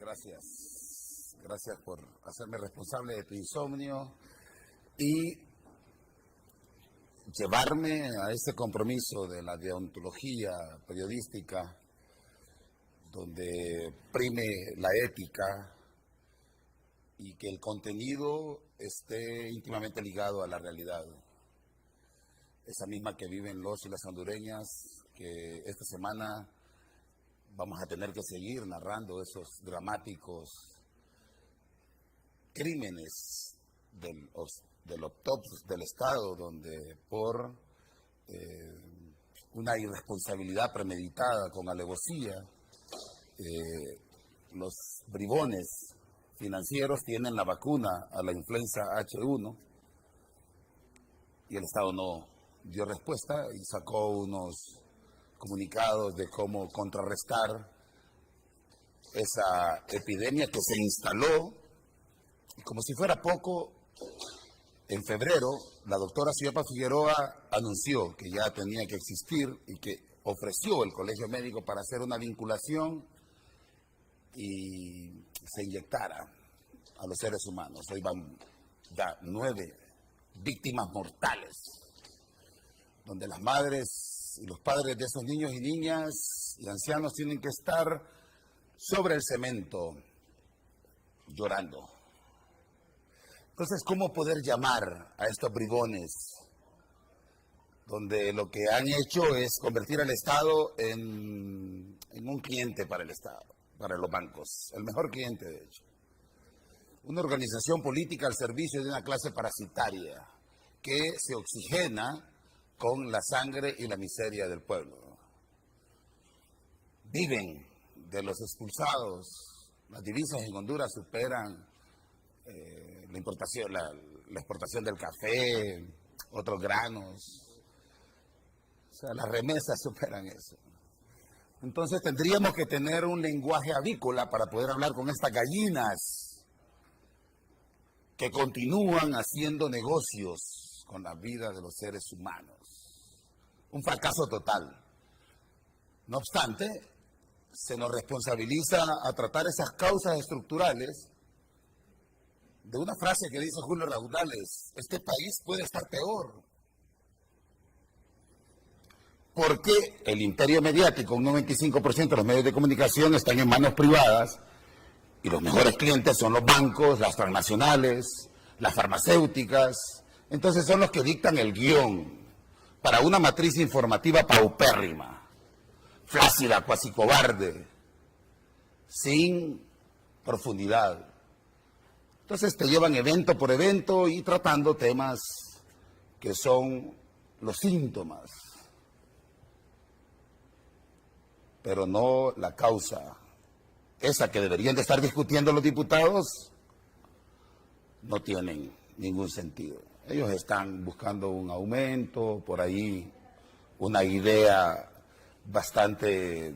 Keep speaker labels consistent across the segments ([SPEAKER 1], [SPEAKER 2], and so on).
[SPEAKER 1] Gracias. Gracias por hacerme responsable de tu insomnio y llevarme a ese compromiso de la deontología periodística, donde prime la ética y que el contenido esté íntimamente ligado a la realidad. Esa misma que viven los y las hondureñas, que esta semana vamos a tener que seguir narrando esos dramáticos crímenes del octopus del Estado, donde por una irresponsabilidad premeditada con alevosía, los bribones financieros tienen la vacuna a la influenza H1 y el Estado no dio respuesta y sacó unos comunicados de cómo contrarrestar esa epidemia que se instaló. Y como si fuera poco, en febrero la doctora Ciuepa Figueroa anunció que ya tenía que existir y que ofreció el Colegio Médico para hacer una vinculación y se inyectara a los seres humanos. Hoy van ya 9 víctimas mortales, donde las madres y los padres de esos niños y niñas y ancianos tienen que estar sobre el cemento llorando. Entonces, ¿cómo poder llamar a estos bribones, donde lo que han hecho es convertir al Estado en un cliente para el Estado, para los bancos, el mejor cliente de hecho? Una organización política al servicio de una clase parasitaria que se oxigena con la sangre y la miseria del pueblo. Viven de los expulsados. Las divisas en Honduras superan la exportación del café, otros granos. O sea, las remesas superan eso. Entonces tendríamos que tener un lenguaje avícola para poder hablar con estas gallinas que continúan haciendo negocios con la vida de los seres humanos. Un fracaso total. No obstante, se nos responsabiliza a tratar esas causas estructurales de una frase que dice Julio Raudales: este país puede estar peor. Porque el imperio mediático, un 95% de los medios de comunicación están en manos privadas y los mejores clientes son los bancos, las transnacionales, las farmacéuticas. Entonces son los que dictan el guión para una matriz informativa paupérrima, flácida, cuasi cobarde, sin profundidad. Entonces te llevan evento por evento y tratando temas que son los síntomas, pero no la causa. Esa que deberían de estar discutiendo los diputados no tienen ningún sentido. Ellos están buscando un aumento, por ahí una idea bastante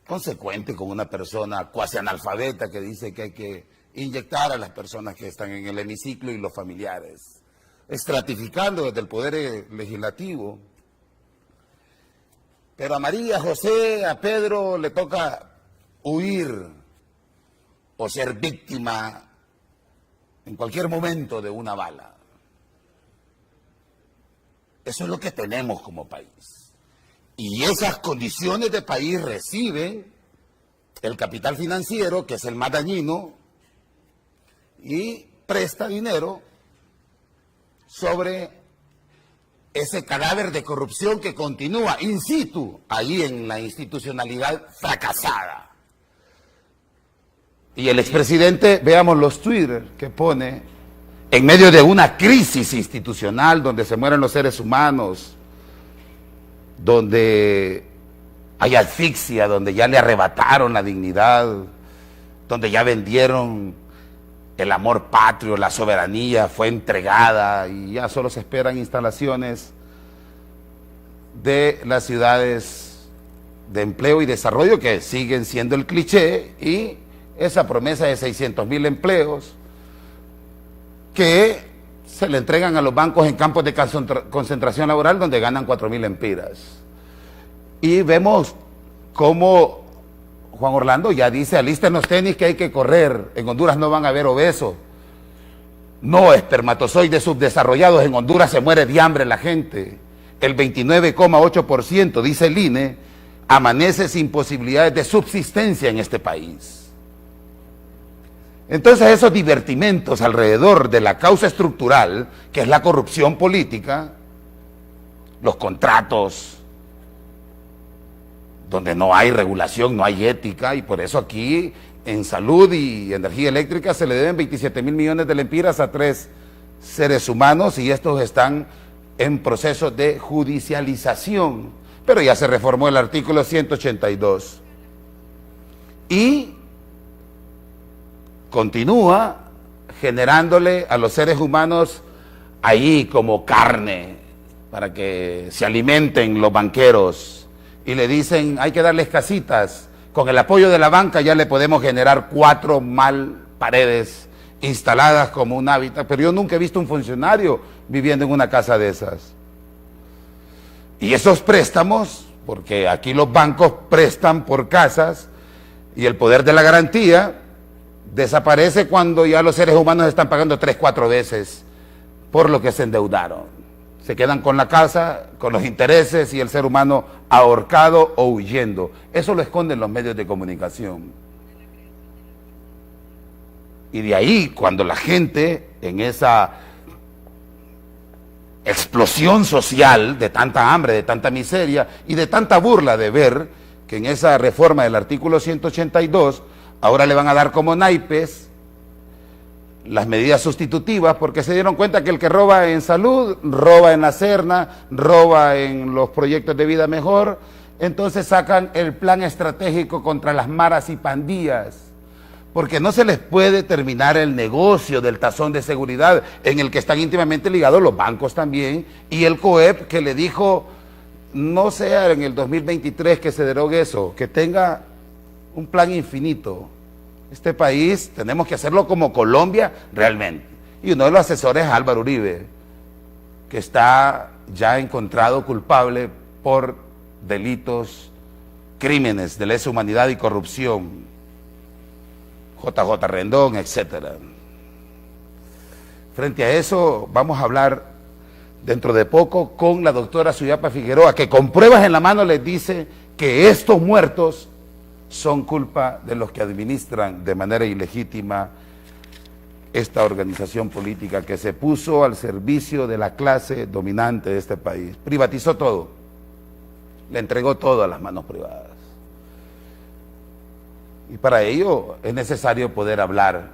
[SPEAKER 1] consecuente con una persona cuasi analfabeta que dice que hay que inyectar a las personas que están en el hemiciclo y los familiares, estratificando desde el poder legislativo. Pero a María, a José, a Pedro le toca huir o ser víctima en cualquier momento de una bala. Eso es lo que tenemos como país. Y esas condiciones de país reciben el capital financiero, que es el más dañino, y presta dinero sobre ese cadáver de corrupción que continúa in situ, ahí en la institucionalidad fracasada. Y el expresidente, veamos los Twitter que pone, en medio de una crisis institucional donde se mueren los seres humanos, donde hay asfixia, donde ya le arrebataron la dignidad, donde ya vendieron el amor patrio, la soberanía fue entregada y ya solo se esperan instalaciones de las ciudades de empleo y desarrollo, que siguen siendo el cliché, y esa promesa de 600,000 empleos que se le entregan a los bancos en campos de concentración laboral donde ganan 4,000 empiras. Y vemos cómo Juan Orlando ya dice, alisten los tenis que hay que correr, en Honduras no van a haber obesos, no espermatozoides subdesarrollados, en Honduras se muere de hambre la gente, el 29,8%, dice el INE, amanece sin posibilidades de subsistencia en este país. Entonces esos divertimentos alrededor de la causa estructural, que es la corrupción política, los contratos, donde no hay regulación, no hay ética, y por eso aquí en salud y energía eléctrica se le deben 27.000 millones de lempiras a 3 seres humanos y estos están en proceso de judicialización, pero ya se reformó el artículo 182 y continúa generándole a los seres humanos ahí como carne para que se alimenten los banqueros y le dicen hay que darles casitas, con el apoyo de la banca ya le podemos generar 4 paredes instaladas como un hábitat, pero yo nunca he visto un funcionario viviendo en una casa de esas. Y esos préstamos, porque aquí los bancos prestan por casas y el poder de la garantía desaparece cuando ya los seres humanos están pagando 3, 4 veces por lo que se endeudaron. Se quedan con la casa, con los intereses y el ser humano ahorcado o huyendo. Eso lo esconden los medios de comunicación. Y de ahí, cuando la gente, en esa explosión social de tanta hambre, de tanta miseria y de tanta burla de ver que en esa reforma del artículo 182, ahora le van a dar como naipes las medidas sustitutivas, porque se dieron cuenta que el que roba en salud, roba en la Serna, roba en los proyectos de vida mejor, entonces sacan el plan estratégico contra las maras y pandillas, porque no se les puede terminar el negocio del tazón de seguridad, en el que están íntimamente ligados los bancos también, y el COEP que le dijo, no sea en el 2023 que se derogue eso, que tenga un plan infinito. Este país tenemos que hacerlo como Colombia realmente. Y uno de los asesores es Álvaro Uribe, que está ya encontrado culpable por delitos, crímenes de lesa humanidad y corrupción. JJ Rendón, etcétera. Frente a eso vamos a hablar dentro de poco con la doctora Suyapa Figueroa, que con pruebas en la mano les dice que estos muertos son culpa de los que administran de manera ilegítima esta organización política que se puso al servicio de la clase dominante de este país. Privatizó todo, le entregó todo a las manos privadas. Y para ello es necesario poder hablar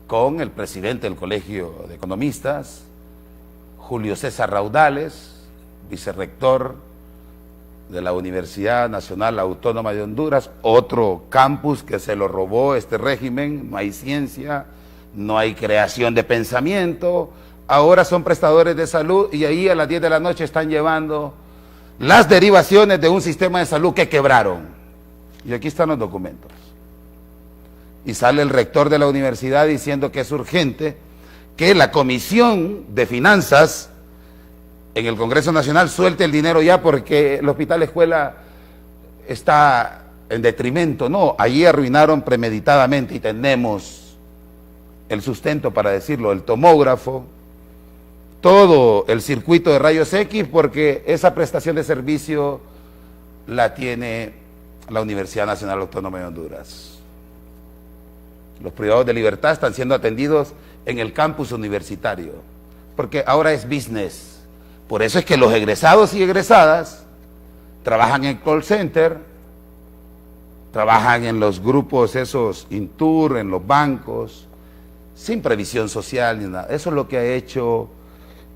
[SPEAKER 1] con el presidente del Colegio de Economistas, Julio César Raudales, vicerrector de la Universidad Nacional Autónoma de Honduras, otro campus que se lo robó este régimen, no hay ciencia, no hay creación de pensamiento, ahora son prestadores de salud y ahí a las 10 de la noche están llevando las derivaciones de un sistema de salud que quebraron. Y aquí están los documentos. Y sale el rector de la universidad diciendo que es urgente que la Comisión de Finanzas en el Congreso Nacional suelte el dinero ya porque el hospital escuela está en detrimento. No, allí arruinaron premeditadamente y tenemos el sustento para decirlo, el tomógrafo, todo el circuito de rayos X, porque esa prestación de servicio la tiene la Universidad Nacional Autónoma de Honduras. Los privados de libertad están siendo atendidos en el campus universitario, porque ahora es business. Por eso es que los egresados y egresadas trabajan en call center, trabajan en los grupos esos Intur, en los bancos, sin previsión social ni nada. Eso es lo que ha hecho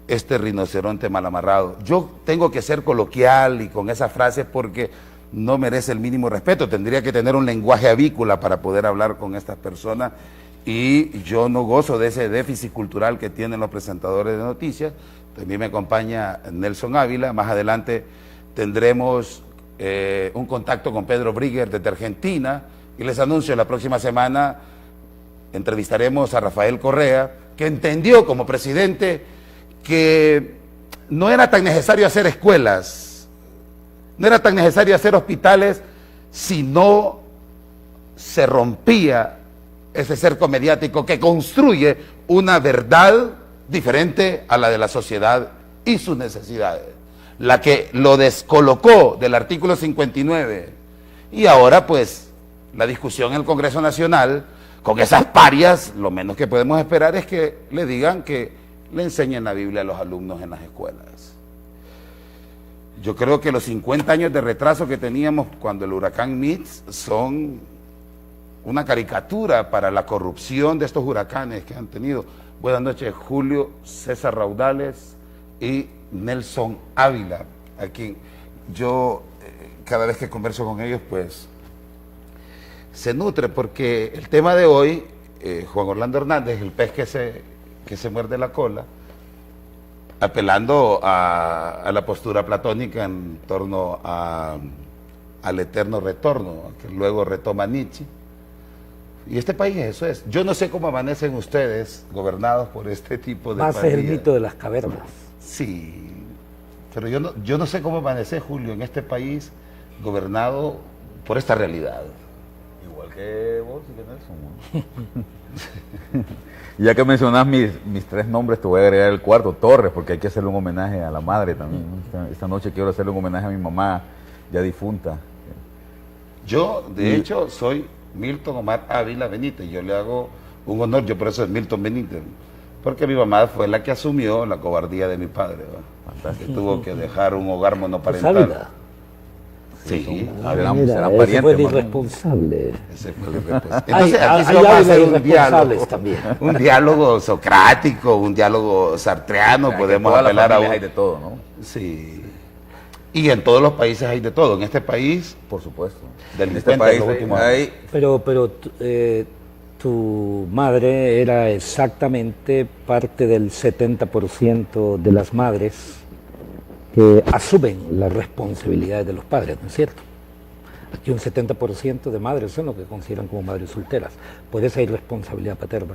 [SPEAKER 1] este rinoceronte mal amarrado. Yo tengo que ser coloquial y con esas frases porque no merece el mínimo respeto. Tendría que tener un lenguaje avícola para poder hablar con estas personas y yo no gozo de ese déficit cultural que tienen los presentadores de noticias. También me acompaña Nelson Ávila. Más adelante tendremos un contacto con Pedro Brigger desde Argentina y les anuncio la próxima semana entrevistaremos a Rafael Correa, que entendió como presidente que no era tan necesario hacer escuelas, no era tan necesario hacer hospitales, sino se rompía ese cerco mediático que construye una verdad diferente a la de la sociedad y sus necesidades, la que lo descolocó del artículo 59. Y ahora pues la discusión en el Congreso Nacional, con esas parias, lo menos que podemos esperar es que le digan que le enseñen la Biblia a los alumnos en las escuelas. Yo creo que los 50 años de retraso que teníamos cuando el huracán Mitch son una caricatura para la corrupción de estos huracanes que han tenido. Buenas noches, Julio César Raudales y Nelson Ávila, a quien yo cada vez que converso con ellos pues se nutre, porque el tema de hoy, Juan Orlando Hernández, el pez que se muerde la cola, apelando a la postura platónica en torno al eterno retorno, que luego retoma Nietzsche. Y este país eso es. Yo no sé cómo amanecen ustedes gobernados por este tipo de
[SPEAKER 2] más es el mito de las cavernas.
[SPEAKER 1] Sí, pero yo no sé cómo amanecer, Julio, en este país gobernado por esta realidad.
[SPEAKER 3] Igual que vos y que Nelson. Ya que mencionás mis tres nombres, te voy a agregar el cuarto, Torres, porque hay que hacerle un homenaje a la madre también, ¿no? Esta noche quiero hacerle un homenaje a mi mamá, ya difunta.
[SPEAKER 1] Yo, de hecho, soy Milton Omar Ávila Benítez, yo le hago un honor, yo por eso es Milton Benítez, porque mi mamá fue la que asumió la cobardía de mi padre, que tuvo que dejar un hogar monoparental.
[SPEAKER 2] Sí,
[SPEAKER 3] serán
[SPEAKER 2] ese fue el
[SPEAKER 3] parientes.
[SPEAKER 2] irresponsable.
[SPEAKER 1] Ese fue el irresponsable. Entonces, aquí se va a hacer un diálogo socrático, un diálogo sartreano, podemos apelar a...
[SPEAKER 3] Hay de todo, ¿no?
[SPEAKER 1] Sí. Y en todos los países hay de todo. En este país,
[SPEAKER 3] por supuesto.
[SPEAKER 1] En este país
[SPEAKER 2] hay... Pero tu madre era exactamente parte del 70% de las madres que asumen las responsabilidades de los padres, ¿no es cierto? Aquí un 70% de madres son lo que consideran como madres solteras, por esa irresponsabilidad paterna.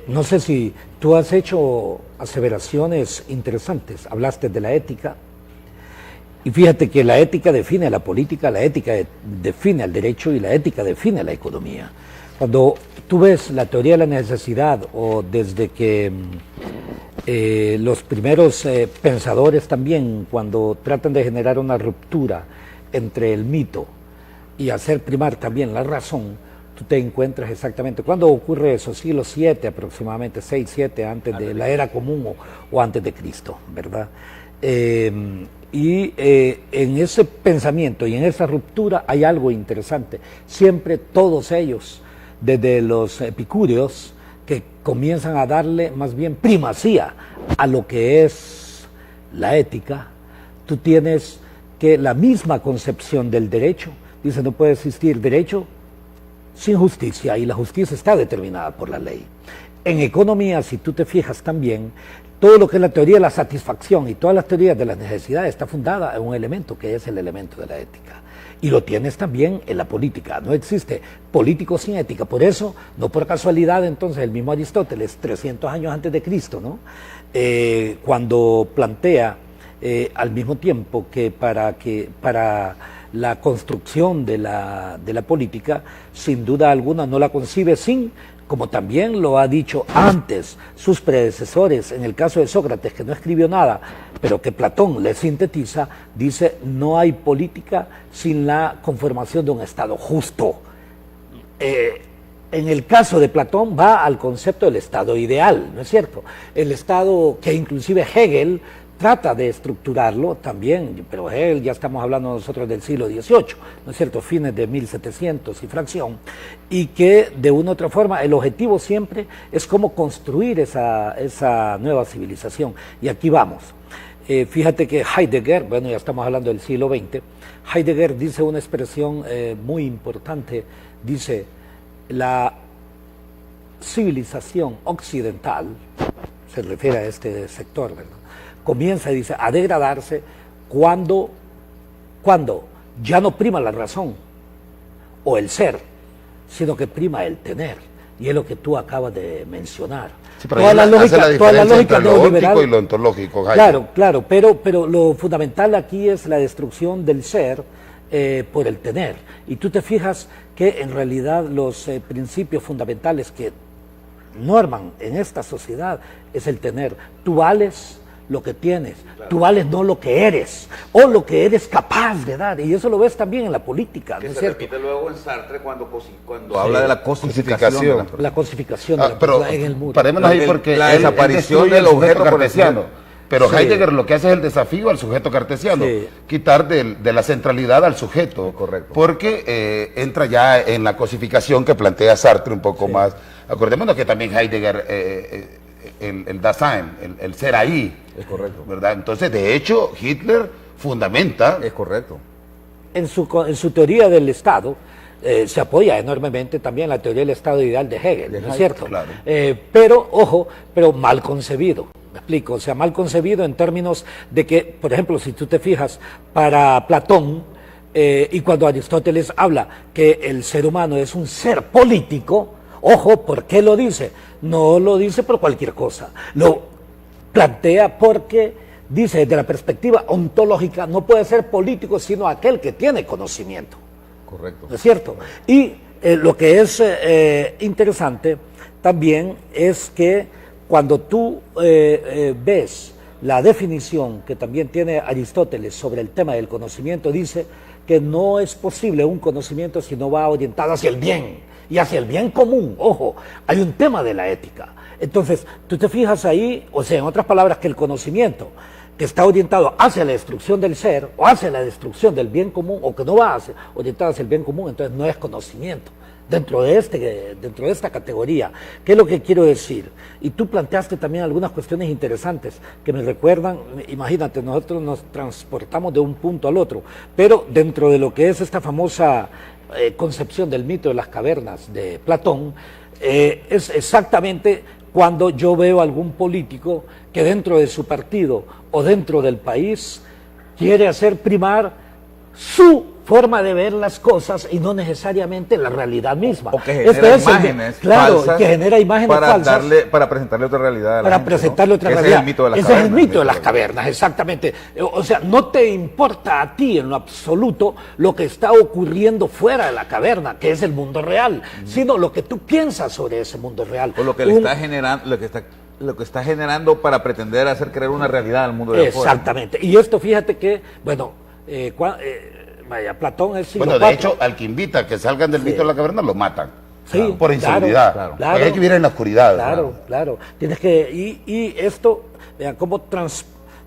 [SPEAKER 2] No sé si tú has hecho aseveraciones interesantes, hablaste de la ética, y fíjate que la ética define a la política, la ética define al derecho y la ética define a la economía. Cuando tú ves la teoría de la necesidad o desde que los primeros pensadores también, cuando tratan de generar una ruptura entre el mito y hacer primar también la razón, tú te encuentras exactamente. ¿Cuándo ocurre eso? Siglo VII aproximadamente, 6, 7, antes de la era común o antes de Cristo, ¿verdad? En ese pensamiento y en esa ruptura hay algo interesante. Siempre todos ellos, desde los epicúreos, que comienzan a darle más bien primacía a lo que es la ética, tú tienes que la misma concepción del derecho, dice no puede existir derecho sin justicia y la justicia está determinada por la ley. En economía, si tú te fijas también, todo lo que es la teoría de la satisfacción y todas las teorías de las necesidades está fundada en un elemento que es el elemento de la ética. Y lo tienes también en la política. No existe político sin ética. Por eso, no por casualidad, entonces, el mismo Aristóteles, 300 años antes de Cristo, ¿no? Cuando plantea al mismo tiempo que para la construcción de la política, sin duda alguna no la concibe sin, como también lo ha dicho antes sus predecesores, en el caso de Sócrates, que no escribió nada, pero que Platón le sintetiza, dice, no hay política sin la conformación de un Estado justo. En el caso de Platón va al concepto del Estado ideal, ¿no es cierto? El Estado que inclusive Hegel trata de estructurarlo también, pero Hegel ya estamos hablando nosotros del siglo XVIII, ¿no es cierto?, fines de 1700 y fracción, y que de una u otra forma el objetivo siempre es cómo construir esa nueva civilización. Y aquí vamos. Fíjate que Heidegger, bueno, ya estamos hablando del siglo XX, Heidegger dice una expresión muy importante, dice, la civilización occidental, se refiere a este sector, ¿verdad?, comienza, dice, a degradarse cuando ya no prima la razón o el ser, sino que prima el tener. Y es lo que tú acabas de mencionar.
[SPEAKER 1] Sí, toda la lógica entre lo óptico y lo ontológico.
[SPEAKER 2] Claro, pero lo fundamental aquí es la destrucción del ser por el tener. Y tú te fijas que en realidad los principios fundamentales que norman en esta sociedad es el tener. Tú vales lo que tienes, tú vales no lo que eres, o lo que eres capaz de dar, y eso lo ves también en la política,
[SPEAKER 3] Que
[SPEAKER 2] ¿no es
[SPEAKER 3] se
[SPEAKER 2] cierto?
[SPEAKER 3] repite luego en Sartre cuando habla de la cosificación. de la persona.
[SPEAKER 2] La cosificación de la
[SPEAKER 1] Pero
[SPEAKER 2] persona en el mundo.
[SPEAKER 1] parémonos ahí porque
[SPEAKER 3] la
[SPEAKER 1] él
[SPEAKER 3] desaparición
[SPEAKER 1] destruye
[SPEAKER 3] del
[SPEAKER 1] el sujeto
[SPEAKER 3] objeto por
[SPEAKER 1] cartesiano. Pero
[SPEAKER 2] Sí.
[SPEAKER 1] Heidegger lo que hace es el desafío al sujeto cartesiano,
[SPEAKER 2] Sí.
[SPEAKER 1] quitar de la centralidad al sujeto,
[SPEAKER 3] Correcto.
[SPEAKER 1] porque entra ya en la cosificación que plantea Sartre un poco más. Acordémonos que también Heidegger, el Dasein, el ser ahí,
[SPEAKER 3] Es correcto.
[SPEAKER 1] ¿verdad? Entonces, de hecho, Hitler fundamenta
[SPEAKER 3] Es correcto.
[SPEAKER 2] En su teoría del Estado, se apoya enormemente también la teoría del Estado ideal de Hegel, ¿no es cierto?
[SPEAKER 1] claro.
[SPEAKER 2] Pero, ojo, pero mal concebido. Me explico, o sea, mal concebido en términos de que, por ejemplo, si tú te fijas, para Platón, y cuando Aristóteles habla que el ser humano es un ser político, ojo, ¿por qué lo dice? No lo dice por cualquier cosa, lo plantea porque dice, desde la perspectiva ontológica, no puede ser político sino aquel que tiene conocimiento.
[SPEAKER 3] Correcto.
[SPEAKER 2] ¿No es cierto? Y lo que es interesante también es que cuando tú ves la definición que también tiene Aristóteles sobre el tema del conocimiento, dice que no es posible un conocimiento si no va orientado hacia el bien y hacia el bien común. Ojo, hay un tema de la ética. Entonces, tú te fijas ahí, o sea, en otras palabras, que el conocimiento que está orientado hacia la destrucción del ser o hacia la destrucción del bien común, o que no va orientado hacia el bien común, entonces no es conocimiento dentro de esta categoría. ¿Qué es lo que quiero decir? Y tú planteaste también algunas cuestiones interesantes que me recuerdan, imagínate, nosotros nos transportamos de un punto al otro, pero dentro de lo que es esta famosa concepción del mito de las cavernas de Platón, es exactamente cuando yo veo a algún político que dentro de su partido o dentro del país quiere hacer primar su forma de ver las cosas y no necesariamente la realidad misma.
[SPEAKER 3] O que genera imágenes falsas
[SPEAKER 2] que genera imágenes
[SPEAKER 3] para
[SPEAKER 2] falsas
[SPEAKER 3] para presentarle otra realidad a la
[SPEAKER 2] para
[SPEAKER 3] gente,
[SPEAKER 2] presentarle
[SPEAKER 3] ¿no?
[SPEAKER 2] otra
[SPEAKER 3] Ese
[SPEAKER 2] realidad.
[SPEAKER 3] es el mito de las
[SPEAKER 2] Ese
[SPEAKER 3] cavernas.
[SPEAKER 2] es el mito de las cavernas, exactamente. O sea, no te importa a ti en lo absoluto lo que está ocurriendo fuera de la caverna, que es el mundo real, sino lo que tú piensas sobre ese mundo real.
[SPEAKER 3] O lo que le está generando, lo que está generando para pretender hacer creer una realidad al mundo de afuera.
[SPEAKER 2] Exactamente. Y esto, fíjate que, bueno, vaya, Platón es siglo
[SPEAKER 1] Bueno, de
[SPEAKER 2] IV.
[SPEAKER 1] hecho, al que invita a que salgan del mito de la caverna, lo matan.
[SPEAKER 2] Sí,
[SPEAKER 1] Por inseguridad.
[SPEAKER 2] claro,
[SPEAKER 1] Porque hay que vivir en la oscuridad.
[SPEAKER 2] Claro, claro. Tienes que, y esto, vean cómo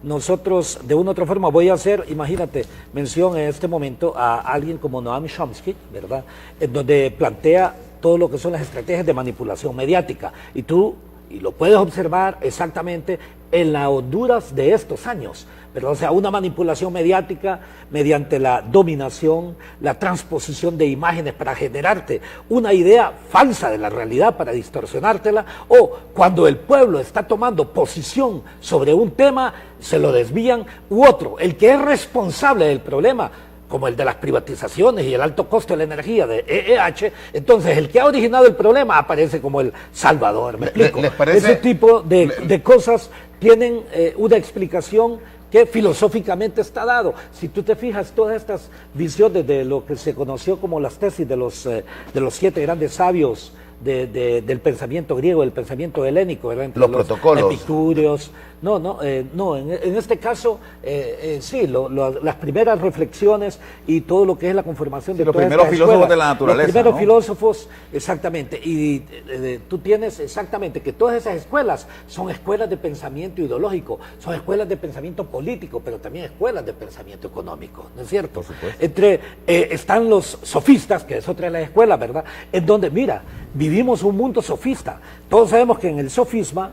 [SPEAKER 2] nosotros de una u otra forma voy a hacer, imagínate, mención en este momento a alguien como Noam Chomsky, ¿verdad? En donde plantea todo lo que son las estrategias de manipulación mediática. Y lo puedes observar exactamente en la Honduras de estos años. Pero, o sea, una manipulación mediática mediante la dominación, la transposición de imágenes para generarte una idea falsa de la realidad, para distorsionártela, o cuando el pueblo está tomando posición sobre un tema, se lo desvían, u otro, el que es responsable del problema, como el de las privatizaciones y el alto costo de la energía de EEH, entonces el que ha originado el problema aparece como el salvador. ¿Me explico?
[SPEAKER 1] ¿Les parece?
[SPEAKER 2] Ese tipo de cosas tienen una explicación que filosóficamente está dado. Si tú te fijas, todas estas visiones de lo que se conoció como las tesis de los 7 grandes sabios del pensamiento griego, del pensamiento helénico, ¿verdad? Entre
[SPEAKER 1] Los protocolos.
[SPEAKER 2] epicúreos. No, en este caso, sí, las primeras reflexiones y todo lo que es la conformación de
[SPEAKER 3] los
[SPEAKER 2] todas
[SPEAKER 3] primeros
[SPEAKER 2] estas
[SPEAKER 3] filósofos
[SPEAKER 2] escuelas,
[SPEAKER 3] de la naturaleza,
[SPEAKER 2] los primeros
[SPEAKER 3] ¿no?
[SPEAKER 2] filósofos, exactamente, y tú tienes exactamente que todas esas escuelas son escuelas de pensamiento ideológico, son escuelas de pensamiento político, pero también escuelas de pensamiento económico, ¿no es cierto?
[SPEAKER 3] Por supuesto.
[SPEAKER 2] Están los sofistas, que es otra de las escuelas, ¿verdad? En donde, mira, vivimos un mundo sofista. Todos sabemos que en el sofisma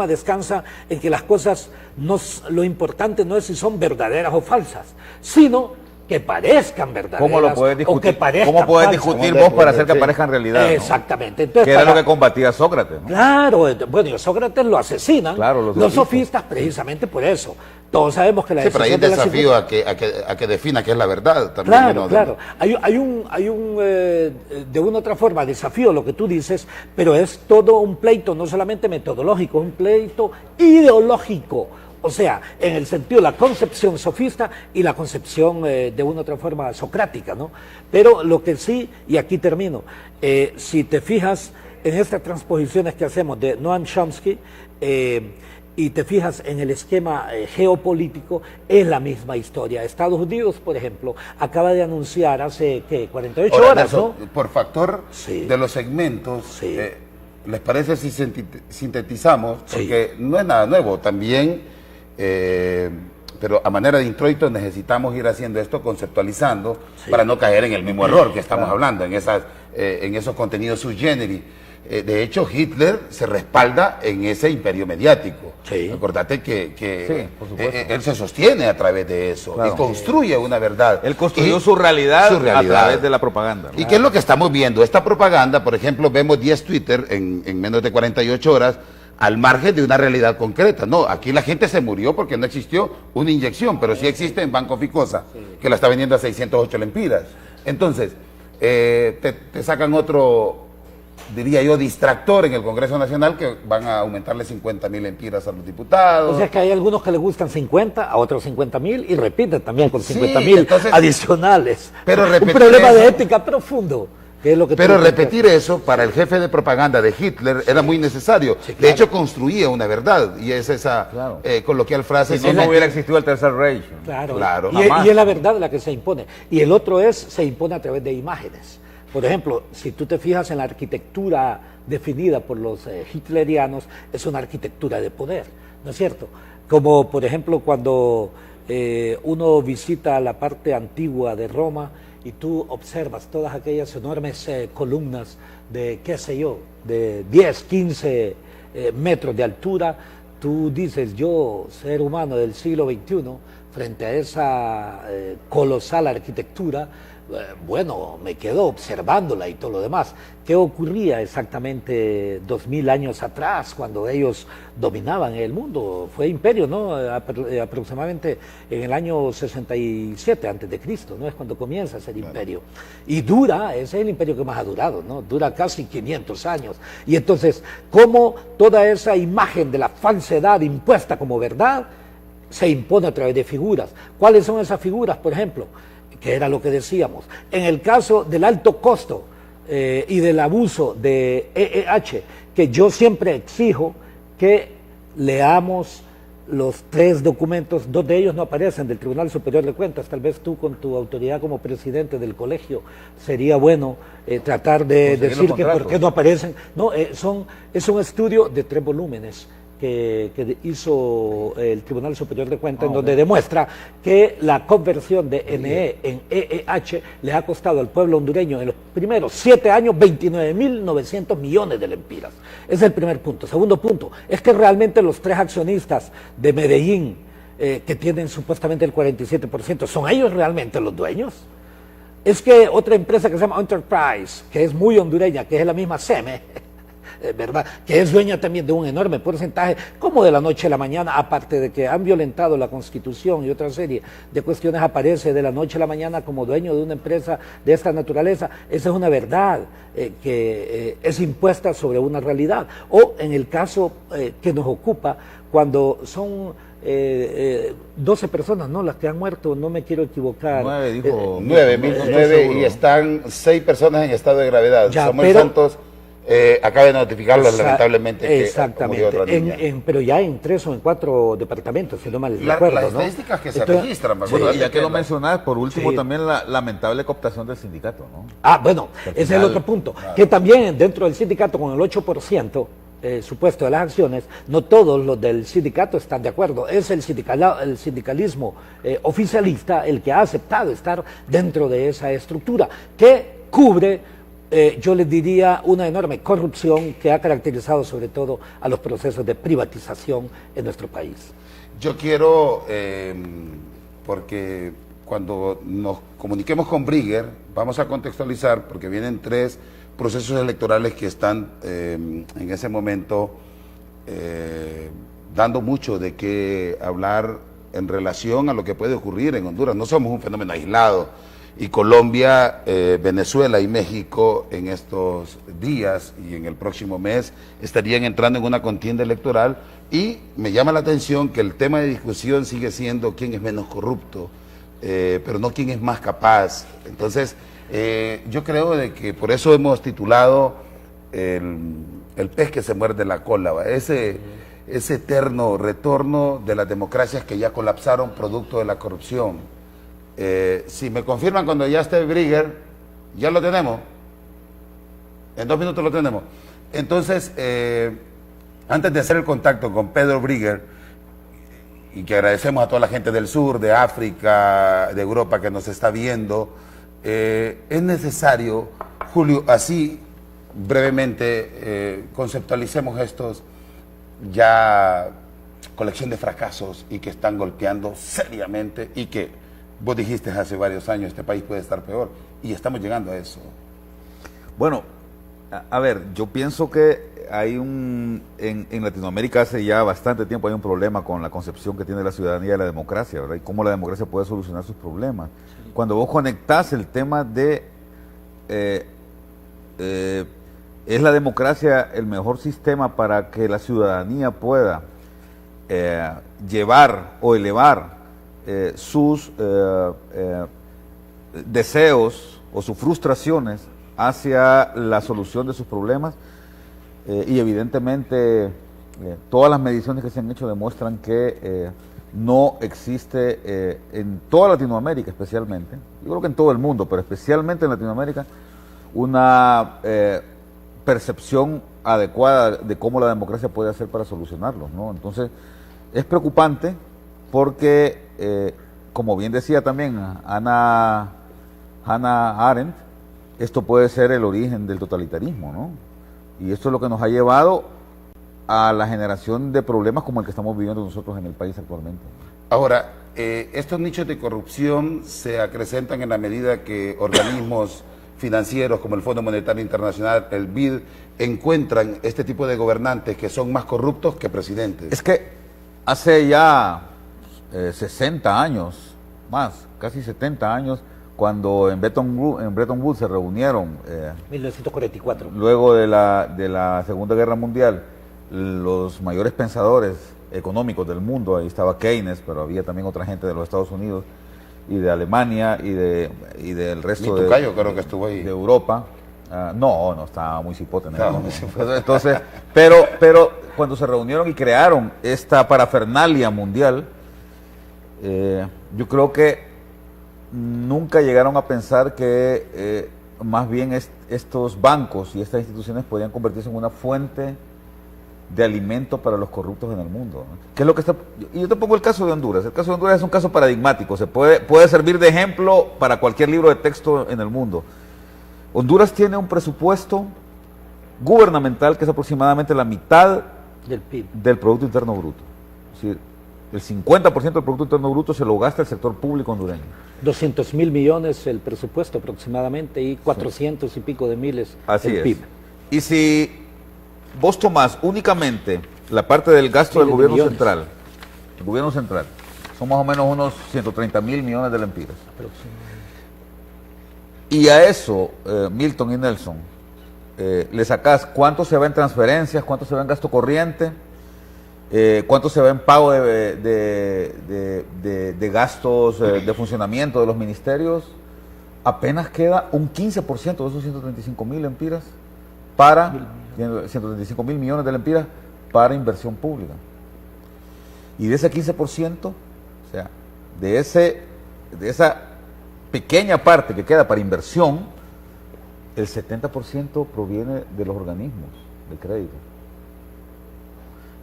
[SPEAKER 2] descansa en que las cosas, lo importante no es si son verdaderas o falsas, sino que parezcan verdaderas.
[SPEAKER 3] ¿Cómo lo puedes
[SPEAKER 2] o
[SPEAKER 3] discutir?
[SPEAKER 2] que parezcan
[SPEAKER 3] ¿Cómo puedes
[SPEAKER 2] falsas.
[SPEAKER 3] discutir vos para hacer que parezcan realidad? ¿no?
[SPEAKER 2] Exactamente. Entonces,
[SPEAKER 3] Que era lo que combatía Sócrates, ¿no?
[SPEAKER 2] Claro, bueno, y a Sócrates lo asesinan
[SPEAKER 3] Claro,
[SPEAKER 2] los sofistas precisamente por eso. Todos sabemos que la
[SPEAKER 1] Sí, pero hay un
[SPEAKER 2] decisión de la
[SPEAKER 1] desafío a que defina qué es la verdad también.
[SPEAKER 2] Claro,
[SPEAKER 1] ¿no?
[SPEAKER 2] claro. Hay un de una u otra forma, desafío lo que tú dices, pero es todo un pleito, no solamente metodológico, es un pleito ideológico. O sea, en el sentido de la concepción sofista y la concepción de una u otra forma socrática, ¿no? Pero lo que sí, y aquí termino, si te fijas en estas transposiciones que hacemos de Noam Chomsky, y te fijas en el esquema geopolítico, es la misma historia. Estados Unidos, por ejemplo, acaba de anunciar hace, ¿qué? 48
[SPEAKER 1] Ahora,
[SPEAKER 2] horas,
[SPEAKER 1] Nelson,
[SPEAKER 2] ¿no?
[SPEAKER 1] por factor
[SPEAKER 2] Sí.
[SPEAKER 1] de los segmentos,
[SPEAKER 2] Sí.
[SPEAKER 1] ¿les parece si sintetizamos? Porque no es nada nuevo, también, pero a manera de introito necesitamos ir haciendo esto, conceptualizando, para no caer en el mismo error que estamos hablando, en esos contenidos sui generis. De hecho, Hitler se respalda en ese imperio mediático.
[SPEAKER 2] Sí.
[SPEAKER 1] Acordate que
[SPEAKER 3] Sí, por supuesto.
[SPEAKER 1] él se sostiene a través de eso
[SPEAKER 3] Claro.
[SPEAKER 1] y construye una verdad.
[SPEAKER 3] Él construyó
[SPEAKER 1] Y-
[SPEAKER 3] su realidad,
[SPEAKER 1] su realidad.
[SPEAKER 3] a través de la propaganda, ¿no?
[SPEAKER 1] ¿Y qué es lo que estamos viendo? Esta propaganda, por ejemplo, vemos 10 Twitter en menos de 48 horas al margen de una realidad concreta. No, aquí la gente se murió porque no existió una inyección, pero sí existe en Banco Ficosa, que la está vendiendo a 608 lempiras. Entonces, te sacan otro, diría yo, distractor en el Congreso Nacional, que van a aumentarle 50.000 lempiras a los diputados.
[SPEAKER 2] O sea que hay algunos que les gustan 50, a otros 50.000 y repiten también con
[SPEAKER 1] Sí,
[SPEAKER 2] 50.000
[SPEAKER 1] entonces,
[SPEAKER 2] adicionales.
[SPEAKER 1] pero
[SPEAKER 2] un
[SPEAKER 1] repetir
[SPEAKER 2] problema de
[SPEAKER 1] eso-
[SPEAKER 2] ética profundo. Que es lo que
[SPEAKER 1] Pero
[SPEAKER 2] tú-
[SPEAKER 1] repetir eso para el jefe de propaganda de Hitler era muy necesario.
[SPEAKER 2] Sí, claro.
[SPEAKER 1] De hecho, construía una verdad, y es esa
[SPEAKER 3] Claro.
[SPEAKER 1] coloquial frase.
[SPEAKER 3] Si no, no hubiera existido el Tercer Reich.
[SPEAKER 2] Claro,
[SPEAKER 1] Claro.
[SPEAKER 2] Y es la verdad la que se impone. Y el otro se impone a través de imágenes. Por ejemplo, si tú te fijas en la arquitectura definida por los hitlerianos, es una arquitectura de poder, ¿no es cierto? Como por ejemplo cuando uno visita la parte antigua de Roma y tú observas todas aquellas enormes columnas de, qué sé yo, de 10, 15 metros de altura, tú dices, yo, ser humano del siglo XXI, frente a esa colosal arquitectura, bueno, me quedo observándola y todo lo demás. ¿Qué ocurría exactamente 2000 años atrás cuando ellos dominaban el mundo? Fue imperio, ¿no? Aproximadamente en el año 67 antes de Cristo, ¿no? Es cuando comienza a ser imperio. Y dura, ese es el imperio que más ha durado, ¿no? Dura casi 500 años. Y entonces, ¿cómo toda esa imagen de la falsedad impuesta como verdad se impone a través de figuras? ¿Cuáles son esas figuras, por ejemplo? Que era lo que decíamos. En el caso del alto costo y del abuso de EEH, que yo siempre exijo que leamos los 3 documentos, 2 de ellos no aparecen, del Tribunal Superior de Cuentas. Tal vez tú, con tu autoridad como presidente del colegio, sería bueno tratar de
[SPEAKER 3] Conseguir
[SPEAKER 2] decir
[SPEAKER 3] los
[SPEAKER 2] que por
[SPEAKER 3] contratos.
[SPEAKER 2] qué no aparecen. No, es un estudio de 3 volúmenes que hizo el Tribunal Superior de Cuentas, en donde demuestra que la conversión de NE en EEH le ha costado al pueblo hondureño en los primeros 7 años 29.900 millones de lempiras. Ese es el primer punto. Segundo punto, es que realmente los 3 accionistas de Medellín, que tienen supuestamente el 47%, ¿son ellos realmente los dueños? Es que otra empresa que se llama Enterprise, que es muy hondureña, que es la misma SEME, ¿verdad? Que es dueña también de un enorme porcentaje, como de la noche a la mañana, aparte de que han violentado la Constitución y otra serie de cuestiones, aparece de la noche a la mañana como dueño de una empresa de esta naturaleza. Esa es una verdad que es impuesta sobre una realidad. O en el caso que nos ocupa, cuando son 12 personas, ¿no? Las que han muerto, no me quiero equivocar.
[SPEAKER 3] 9, dijo.
[SPEAKER 1] 9 y están 6 personas en estado de gravedad.
[SPEAKER 2] Ya,
[SPEAKER 1] Samuel
[SPEAKER 2] pero-
[SPEAKER 1] Santos acaba de notificarlo lamentablemente que
[SPEAKER 2] Exactamente,
[SPEAKER 1] murió otra niña.
[SPEAKER 2] pero ya en 3 o en 4 departamentos, si no mal
[SPEAKER 1] Las
[SPEAKER 2] recuerdo, ¿no?
[SPEAKER 1] estadísticas que se
[SPEAKER 2] Entonces,
[SPEAKER 1] registran, me
[SPEAKER 3] Sí,
[SPEAKER 1] acuerdo
[SPEAKER 3] y ya que lo
[SPEAKER 1] la-
[SPEAKER 3] mencionas, por último
[SPEAKER 2] Sí.
[SPEAKER 3] también la lamentable cooptación del sindicato, ¿no?
[SPEAKER 2] bueno,
[SPEAKER 3] Al
[SPEAKER 2] ese es el
[SPEAKER 3] final,
[SPEAKER 2] otro punto, que también dentro del sindicato con el 8% supuesto de las acciones, no todos los del sindicato están de acuerdo. Es el sindicalismo oficialista el que ha aceptado estar dentro de esa estructura, que cubre, yo les diría, una enorme corrupción que ha caracterizado sobre todo a los procesos de privatización en nuestro país.
[SPEAKER 1] Yo quiero, porque cuando nos comuniquemos con Brigger, vamos a contextualizar, porque vienen 3 procesos electorales que están en ese momento dando mucho de qué hablar en relación a lo que puede ocurrir en Honduras. No somos un fenómeno aislado. y Colombia, Venezuela y México en estos días y en el próximo mes estarían entrando en una contienda electoral, y me llama la atención que el tema de discusión sigue siendo quién es menos corrupto, pero no quién es más capaz. Entonces, yo creo de que por eso hemos titulado el pez que se muerde la cola, ¿va? Ese eterno retorno de las democracias que ya colapsaron producto de la corrupción. Si me confirman cuando ya esté Brigger, ya lo tenemos. En 2 minutos lo tenemos. Entonces, antes de hacer el contacto con Pedro Brigger, y que agradecemos a toda la gente del sur, de África, de Europa que nos está viendo, es necesario, Julio, así brevemente conceptualicemos estos ya colección de fracasos y que están golpeando seriamente, y que vos dijiste hace varios años este país puede estar peor, y estamos llegando a eso.
[SPEAKER 3] Bueno, a ver, yo pienso que hay en Latinoamérica hace ya bastante tiempo hay un problema con la concepción que tiene la ciudadanía de la democracia, ¿verdad? Y cómo la democracia puede solucionar sus problemas. Sí. Cuando vos conectás el tema de ¿es la democracia el mejor sistema para que la ciudadanía pueda llevar o elevar sus deseos o sus frustraciones hacia la solución de sus problemas? Y evidentemente todas las mediciones que se han hecho demuestran que no existe en toda Latinoamérica especialmente, yo creo que en todo el mundo, pero especialmente en Latinoamérica, una percepción adecuada de cómo la democracia puede hacer para solucionarlos, ¿no? Entonces, es preocupante porque, como bien decía también Hannah Arendt, esto puede ser el origen del totalitarismo, ¿no? Y esto es lo que nos ha llevado a la generación de problemas como el que estamos viviendo nosotros en el país actualmente.
[SPEAKER 1] Ahora, estos nichos de corrupción se acrecentan en la medida que organismos financieros como el Fondo Monetario Internacional, el BID, encuentran este tipo de gobernantes que son más corruptos que presidentes.
[SPEAKER 3] Es que hace ya 60 años, más, casi 70 años, cuando en Bretton Woods se reunieron
[SPEAKER 2] 1944.
[SPEAKER 3] Luego de la Segunda Guerra Mundial, los mayores pensadores económicos del mundo, ahí estaba Keynes, pero había también otra gente de los Estados Unidos y de Alemania y del resto de
[SPEAKER 1] creo que estuvo ahí.
[SPEAKER 3] De Europa. No, estaba muy cipote. Entonces, pero cuando se reunieron y crearon esta parafernalia mundial, yo creo que nunca llegaron a pensar que más bien estos bancos y estas instituciones podían convertirse en una fuente de alimento para los corruptos en el mundo, ¿no? ¿Qué es lo que está? Y yo te pongo el caso de Honduras. El caso de Honduras es un caso paradigmático. Se puede servir de ejemplo para cualquier libro de texto en el mundo. Honduras tiene un presupuesto gubernamental que es aproximadamente la mitad
[SPEAKER 2] del PIB,
[SPEAKER 3] del Producto Interno Bruto. Es decir, el 50% del Producto Interno Bruto se lo gasta el sector público hondureño.
[SPEAKER 2] 200.000 millones el presupuesto aproximadamente, y 400 y pico de miles el PIB.
[SPEAKER 3] Y si vos tomás únicamente la parte del gasto del gobierno central, son más o menos unos 130.000 millones de lempiras. Y a eso, Milton y Nelson, le sacás cuánto se va en transferencias, cuánto se va en gasto corriente, cuánto se va en pago de gastos de funcionamiento de los ministerios, apenas queda un 15% de esos 135.000 lempiras para 135.000 millones de lempiras para inversión pública. Y de ese 15%, o sea, de esa pequeña parte que queda para inversión, el 70% proviene de los organismos de crédito.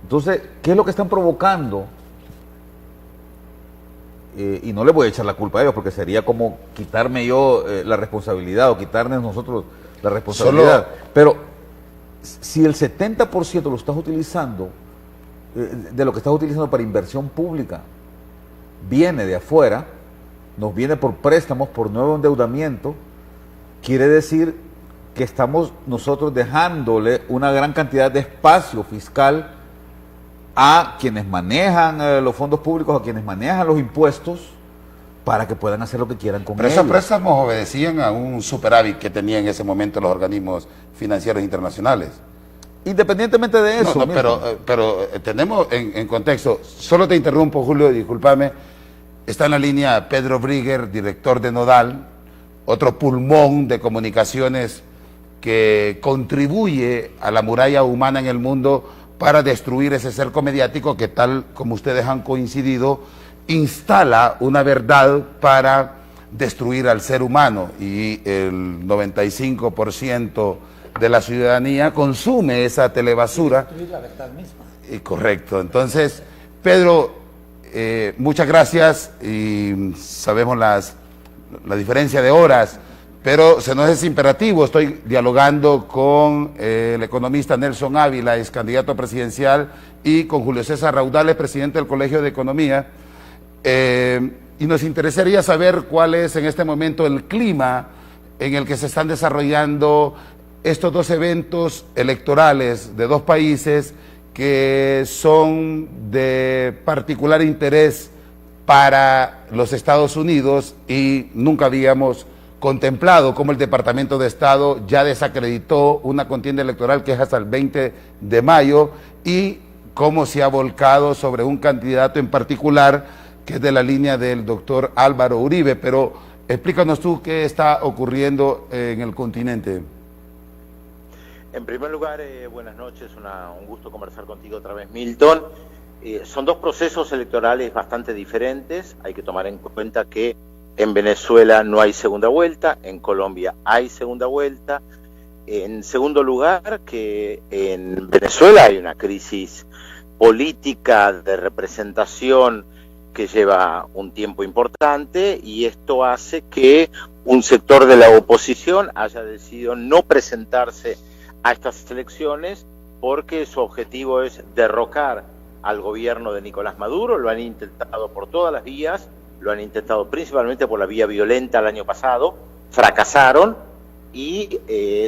[SPEAKER 3] Entonces, ¿qué es lo que están provocando? Y no le voy a echar la culpa a ellos, porque sería como quitarme yo la responsabilidad o quitarnos nosotros la responsabilidad. Pero si el 70% lo estás utilizando, de lo que estás utilizando para inversión pública, viene de afuera, nos viene por préstamos, por nuevo endeudamiento, quiere decir que estamos nosotros dejándole una gran cantidad de espacio fiscal a quienes manejan los fondos públicos, a quienes manejan los impuestos, para que puedan hacer lo que quieran con
[SPEAKER 1] Pero
[SPEAKER 3] ellos.
[SPEAKER 1] esos préstamos obedecían a un superávit que tenían en ese momento los organismos financieros internacionales.
[SPEAKER 3] Independientemente de eso.
[SPEAKER 1] No, pero tenemos en contexto, solo te interrumpo, Julio, discúlpame, está en la línea Pedro Brigger, director de Nodal, otro pulmón de comunicaciones que contribuye a la muralla humana en el mundo para destruir ese cerco mediático que, tal como ustedes han coincidido, instala una verdad para destruir al ser humano, y el 95% de la ciudadanía consume esa telebasura.
[SPEAKER 2] Destruir la verdad misma.
[SPEAKER 1] Correcto. Entonces, Pedro, muchas gracias, y sabemos la diferencia de horas, pero se nos es imperativo. Estoy dialogando con el economista Nelson Ávila, ex candidato presidencial, y con Julio César Raudales, presidente del Colegio de Economía, y nos interesaría saber cuál es en este momento el clima en el que se están desarrollando estos dos eventos electorales de dos países que son de particular interés para los Estados Unidos, y nunca habíamos contemplado cómo el Departamento de Estado ya desacreditó una contienda electoral que es hasta el 20 de mayo y cómo se ha volcado sobre un candidato en particular que es de la línea del doctor Álvaro Uribe. Pero explícanos tú qué está ocurriendo en el continente.
[SPEAKER 4] En primer lugar, buenas noches, un gusto conversar contigo otra vez, Milton. Son dos procesos electorales bastante diferentes. Hay que tomar en cuenta que en Venezuela no hay segunda vuelta, en Colombia hay segunda vuelta. En segundo lugar, que en Venezuela hay una crisis política de representación que lleva un tiempo importante, y esto hace que un sector de la oposición haya decidido no presentarse a estas elecciones porque su objetivo es derrocar al gobierno de Nicolás Maduro. Lo han intentado por todas las vías, lo han intentado principalmente por la vía violenta el año pasado, fracasaron, y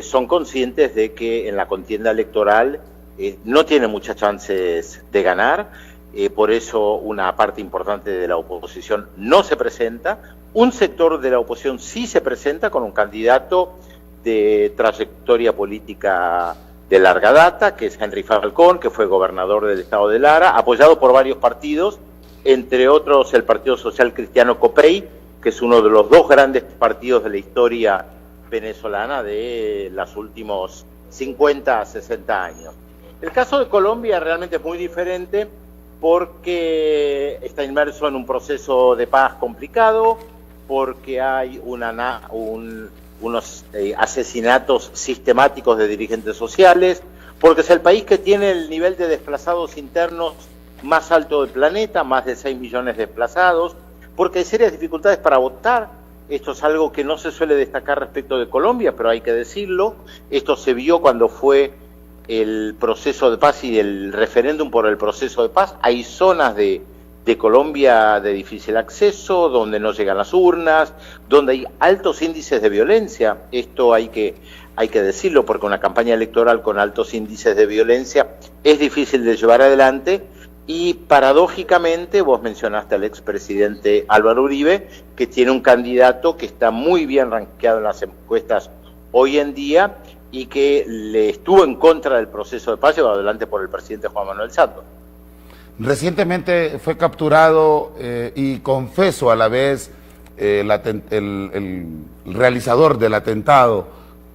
[SPEAKER 4] son conscientes de que en la contienda electoral no tienen muchas chances de ganar. Por eso una parte importante de la oposición no se presenta. Un sector de la oposición sí se presenta con un candidato de trayectoria política de larga data, que es Henry Falcón, que fue gobernador del estado de Lara, apoyado por varios partidos, entre otros el Partido Social Cristiano COPEI, que es uno de los dos grandes partidos de la historia venezolana de los últimos 50 a 60 años. El caso de Colombia realmente es muy diferente porque está inmerso en un proceso de paz complicado, porque hay unos asesinatos sistemáticos de dirigentes sociales, porque es el país que tiene el nivel de desplazados internos más alto del planeta, más de 6 millones de desplazados, porque hay serias dificultades para votar. Esto es algo que no se suele destacar respecto de Colombia, pero hay que decirlo. Esto se vio cuando fue el proceso de paz y el referéndum por el proceso de paz. Hay zonas de Colombia de difícil acceso, donde no llegan las urnas, donde hay altos índices de violencia. Esto hay que decirlo, porque una campaña electoral con altos índices de violencia es difícil de llevar adelante. Y paradójicamente, vos mencionaste al expresidente Álvaro Uribe, que tiene un candidato que está muy bien rankeado en las encuestas hoy en día y que le estuvo en contra del proceso de paz llevado adelante por el presidente Juan Manuel Santos.
[SPEAKER 1] Recientemente fue capturado y confeso a la vez el realizador del atentado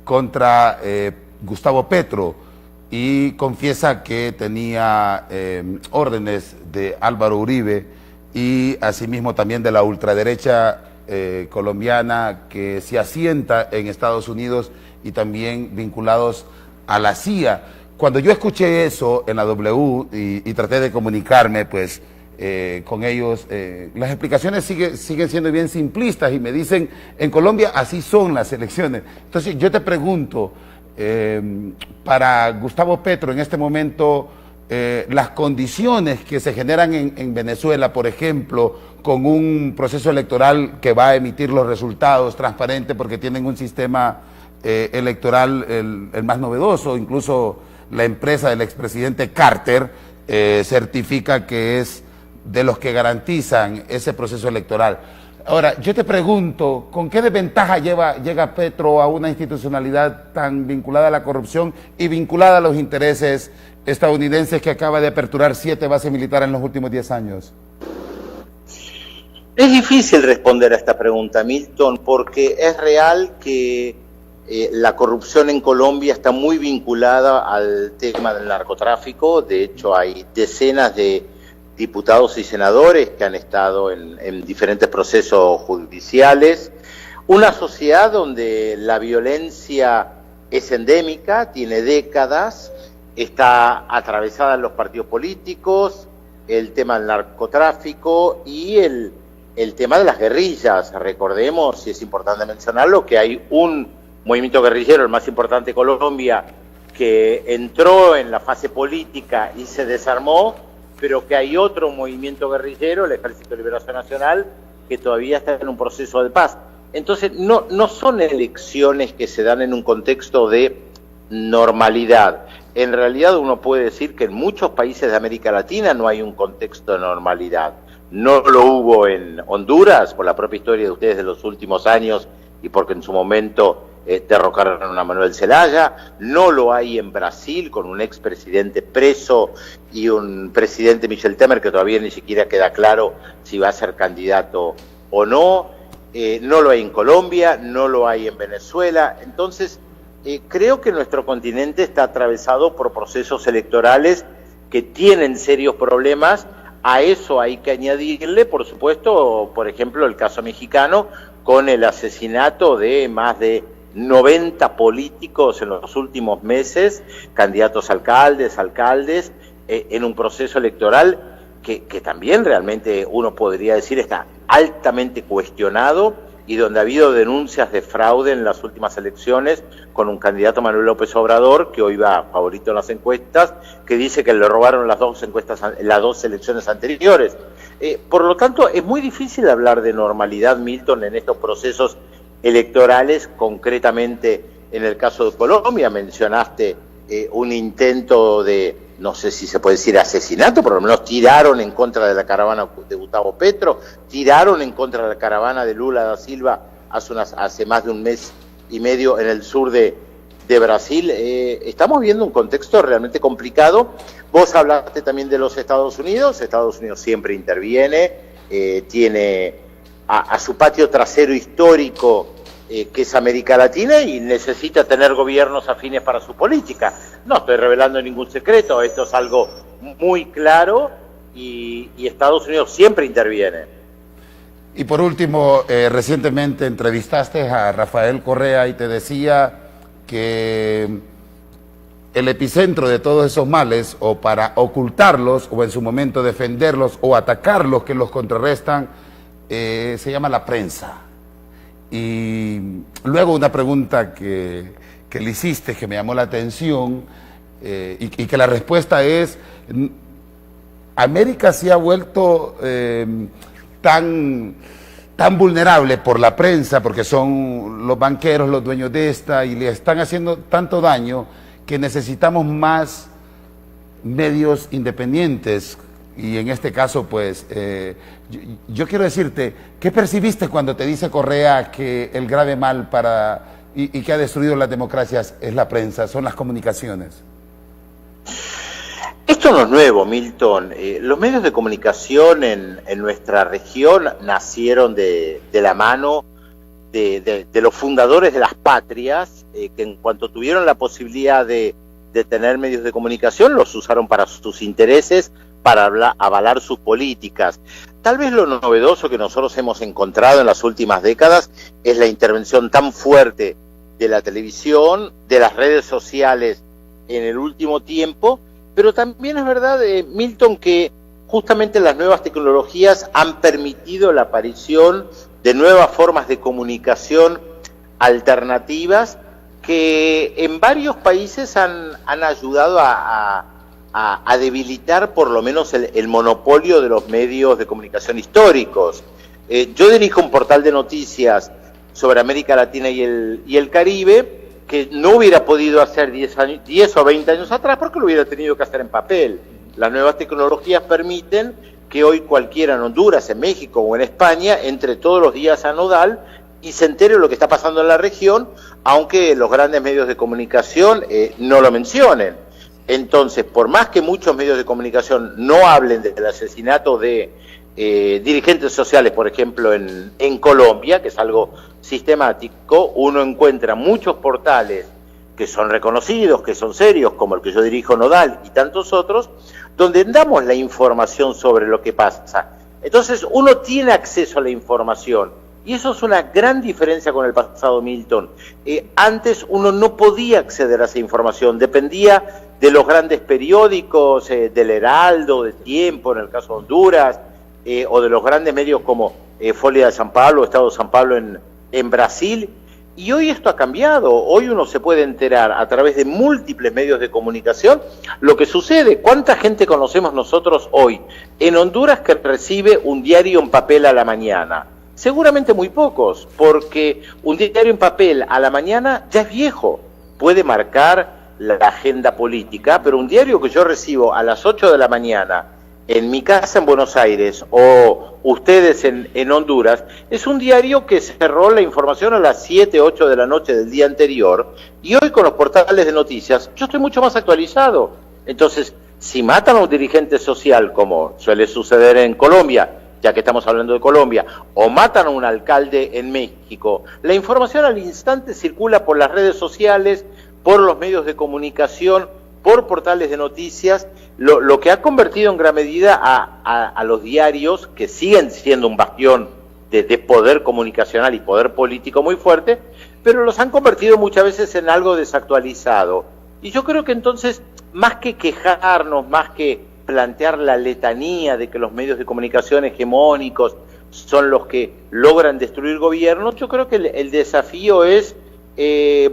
[SPEAKER 1] contra Gustavo Petro, y confiesa que tenía órdenes de Álvaro Uribe y asimismo también de la ultraderecha colombiana que se asienta en Estados Unidos y también vinculados a la CIA. Cuando yo escuché eso en la W y traté de comunicarme pues con ellos, las explicaciones siguen siendo bien simplistas y me dicen, en Colombia así son las elecciones. Entonces yo te pregunto, para Gustavo Petro en este momento, las condiciones que se generan en Venezuela, por ejemplo, con un proceso electoral que va a emitir los resultados transparente porque tienen un sistema electoral el más novedoso, incluso la empresa del expresidente Carter certifica que es de los que garantizan ese proceso electoral. Ahora, yo te pregunto, ¿con qué desventaja llega Petro a una institucionalidad tan vinculada a la corrupción y vinculada a los intereses estadounidenses que acaba de aperturar 7 bases militares en los últimos 10 años?
[SPEAKER 4] Es difícil responder a esta pregunta, Milton, porque es real que la corrupción en Colombia está muy vinculada al tema del narcotráfico. De hecho, hay decenas de diputados y senadores que han estado en diferentes procesos judiciales. Una sociedad donde la violencia es endémica, tiene décadas, está atravesada en los partidos políticos, el tema del narcotráfico y el tema de las guerrillas. Recordemos, y es importante mencionarlo, que hay un movimiento guerrillero, el más importante de Colombia, que entró en la fase política y se desarmó, pero que hay otro movimiento guerrillero, el Ejército de Liberación Nacional, que todavía está en un proceso de paz. Entonces, no son elecciones que se dan en un contexto de normalidad. En realidad uno puede decir que en muchos países de América Latina no hay un contexto de normalidad. No lo hubo en Honduras, por la propia historia de ustedes de los últimos años y porque en su momento derrocaron a Manuel Zelaya. No lo hay en Brasil, con un expresidente preso y un presidente, Michel Temer, que todavía ni siquiera queda claro si va a ser candidato o no. No lo hay en Colombia, no lo hay en Venezuela. Entonces, creo que nuestro continente está atravesado por procesos electorales que tienen serios problemas. A eso hay que añadirle, por supuesto, por ejemplo, el caso mexicano, con el asesinato de más de 90 políticos en los últimos meses, candidatos a alcaldes, en un proceso electoral que también realmente uno podría decir está altamente cuestionado y donde ha habido denuncias de fraude en las últimas elecciones con un candidato, Manuel López Obrador, que hoy va favorito en las encuestas, que dice que le robaron las dos elecciones anteriores. Por lo tanto, es muy difícil hablar de normalidad, Milton, en estos procesos electorales, concretamente en el caso de Colombia. Mencionaste un intento de, no sé si se puede decir asesinato, por lo menos tiraron en contra de la caravana de Gustavo Petro, tiraron en contra de la caravana de Lula da Silva hace más de un mes y medio en el sur de Brasil. Estamos viendo un contexto realmente complicado. Vos hablaste también de los Estados Unidos siempre interviene, tiene a su patio trasero histórico, que es América Latina, y necesita tener gobiernos afines para su política. No estoy revelando ningún secreto, esto es algo muy claro y Estados Unidos siempre interviene.
[SPEAKER 1] Y por último, recientemente entrevistaste a Rafael Correa y te decía que el epicentro de todos esos males, o para ocultarlos, o en su momento defenderlos, o atacarlos que los contrarrestan, se llama la prensa. Y luego una pregunta que le hiciste, que me llamó la atención, y que la respuesta es: América se ha vuelto tan vulnerable por la prensa, porque son los banqueros los dueños de esta, y le están haciendo tanto daño que necesitamos más medios independientes. Y en este caso, pues, yo quiero decirte, ¿qué percibiste cuando te dice Correa que el grave mal y que ha destruido las democracias es la prensa, son las comunicaciones?
[SPEAKER 4] Esto no es nuevo, Milton. Los medios de comunicación en nuestra región nacieron de la mano de los fundadores de las patrias, que en cuanto tuvieron la posibilidad de tener medios de comunicación, los usaron para sus intereses, para avalar sus políticas. Tal vez lo novedoso que nosotros hemos encontrado en las últimas décadas es la intervención tan fuerte de la televisión, de las redes sociales en el último tiempo, pero también es verdad, Milton, que justamente las nuevas tecnologías han permitido la aparición de nuevas formas de comunicación alternativas que en varios países han ayudado a debilitar por lo menos el monopolio de los medios de comunicación históricos. Yo dirijo un portal de noticias sobre América Latina y el Caribe que no hubiera podido hacer 10 o 20 años atrás porque lo hubiera tenido que hacer en papel. Las nuevas tecnologías permiten que hoy cualquiera en Honduras, en México o en España entre todos los días a Nodal y se entere de lo que está pasando en la región, aunque los grandes medios de comunicación no lo mencionen. Entonces, por más que muchos medios de comunicación no hablen del asesinato de dirigentes sociales, por ejemplo, en Colombia, que es algo sistemático, uno encuentra muchos portales que son reconocidos, que son serios, como el que yo dirijo, Nodal, y tantos otros, donde damos la información sobre lo que pasa. Entonces, uno tiene acceso a la información, y eso es una gran diferencia con el pasado, Milton. Antes uno no podía acceder a esa información, dependía de los grandes periódicos, del Heraldo, del Tiempo, en el caso de Honduras, o de los grandes medios como Folha de San Pablo, Estado de San Pablo en Brasil. Y hoy esto ha cambiado, hoy uno se puede enterar a través de múltiples medios de comunicación lo que sucede. ¿Cuánta gente conocemos nosotros hoy en Honduras que recibe un diario en papel a la mañana? Seguramente muy pocos, porque un diario en papel a la mañana ya es viejo, puede marcar la agenda política, pero un diario que yo recibo a las 8 de la mañana en mi casa en Buenos Aires o ustedes en Honduras, es un diario que cerró la información a las 7, 8 de la noche del día anterior, y hoy con los portales de noticias yo estoy mucho más actualizado. Entonces, si matan a un dirigente social, como suele suceder en Colombia, ya que estamos hablando de Colombia, o matan a un alcalde en México, la información al instante circula por las redes sociales, por los medios de comunicación, por portales de noticias, lo que ha convertido en gran medida a los diarios, que siguen siendo un bastión de poder comunicacional y poder político muy fuerte, pero los han convertido muchas veces en algo desactualizado. Y yo creo que entonces, más que quejarnos, más que plantear la letanía de que los medios de comunicación hegemónicos son los que logran destruir gobiernos, yo creo que el desafío es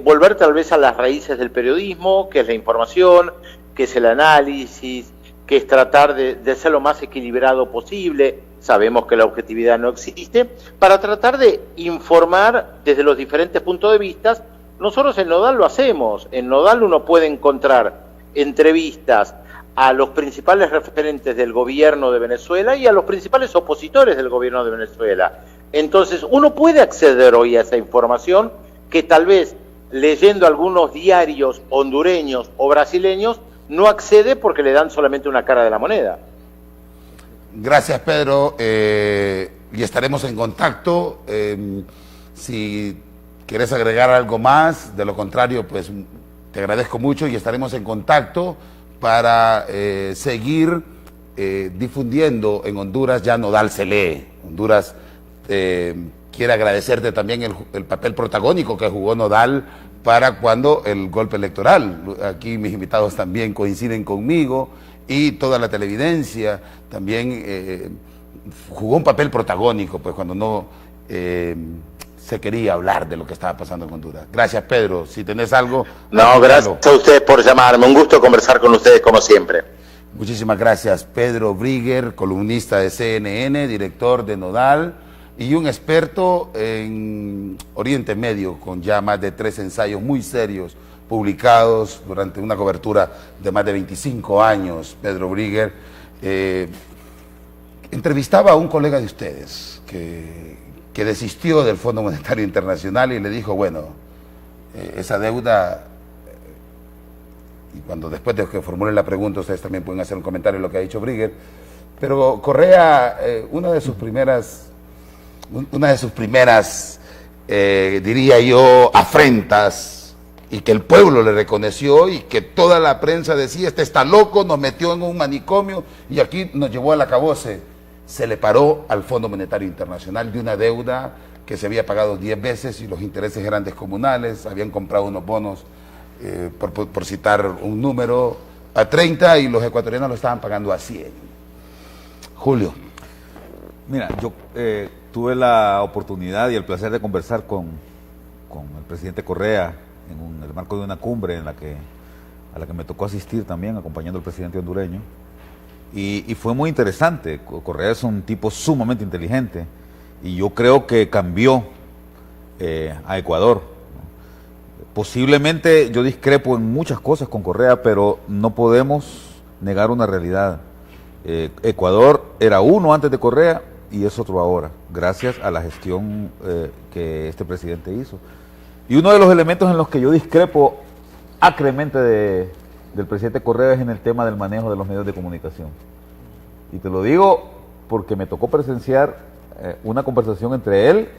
[SPEAKER 4] volver tal vez a las raíces del periodismo, que es la información, que es el análisis, que es tratar de ser lo más equilibrado posible. Sabemos que la objetividad no existe, para tratar de informar desde los diferentes puntos de vista. Nosotros en Nodal lo hacemos. En Nodal uno puede encontrar entrevistas a los principales referentes del gobierno de Venezuela y a los principales opositores del gobierno de Venezuela. Entonces uno puede acceder hoy a esa información que tal vez leyendo algunos diarios hondureños o brasileños no accede porque le dan solamente una cara de la moneda.
[SPEAKER 1] Gracias, Pedro, y estaremos en contacto. Si quieres agregar algo más, de lo contrario, pues te agradezco mucho y estaremos en contacto para seguir difundiendo en Honduras. Ya Nodal se lee. Honduras quiere agradecerte también el papel protagónico que jugó Nodal para cuando el golpe electoral. Aquí mis invitados también coinciden conmigo y toda la televidencia también jugó un papel protagónico, pues cuando no se quería hablar de lo que estaba pasando en Honduras. Gracias, Pedro. Si tenés algo...
[SPEAKER 4] No, gracias a ustedes por llamarme. Un gusto conversar con ustedes como siempre.
[SPEAKER 1] Muchísimas gracias. Pedro Brigger, columnista de CNN, director de Nodal y un experto en Oriente Medio, con ya más de 3 ensayos muy serios publicados durante una cobertura de más de 25 años. Pedro Brigger entrevistaba a un colega de ustedes que desistió del Fondo Monetario Internacional y le dijo, bueno, esa deuda, y cuando después de que formule la pregunta ustedes también pueden hacer un comentario en lo que ha dicho Brigger, pero Correa, una de sus primeras, diría yo, afrentas, y que el pueblo le reconoció y que toda la prensa decía, este está loco, nos metió en un manicomio y aquí nos llevó al acabose. Se le paró al Fondo Monetario Internacional de una deuda que se había pagado 10 veces y los intereses eran descomunales, habían comprado unos bonos, por citar un número, a 30 y los ecuatorianos lo estaban pagando a 100. Julio.
[SPEAKER 3] Mira, yo tuve la oportunidad y el placer de conversar con el presidente Correa en el marco de una cumbre a la que me tocó asistir también, acompañando al presidente hondureño, y fue muy interesante. Correa es un tipo sumamente inteligente y yo creo que cambió a Ecuador. Posiblemente yo discrepo en muchas cosas con Correa, pero no podemos negar una realidad. Ecuador era uno antes de Correa y es otro ahora, gracias a la gestión que este presidente hizo. Y uno de los elementos en los que yo discrepo acremente del presidente Correa es en el tema del manejo de los medios de comunicación. Y te lo digo porque me tocó presenciar una conversación entre él,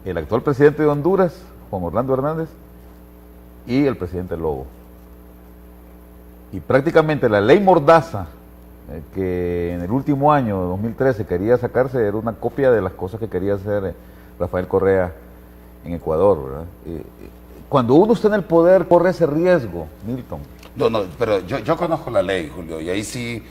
[SPEAKER 3] el actual presidente de Honduras, Juan Orlando Hernández, y el presidente Lobo. Y prácticamente la ley Mordaza, que en el último año, 2013, quería sacarse, era una copia de las cosas que quería hacer Rafael Correa en Ecuador, ¿verdad? Cuando uno está en el poder, corre ese riesgo, Milton.
[SPEAKER 1] No, pero yo conozco la ley, Julio, y ahí sí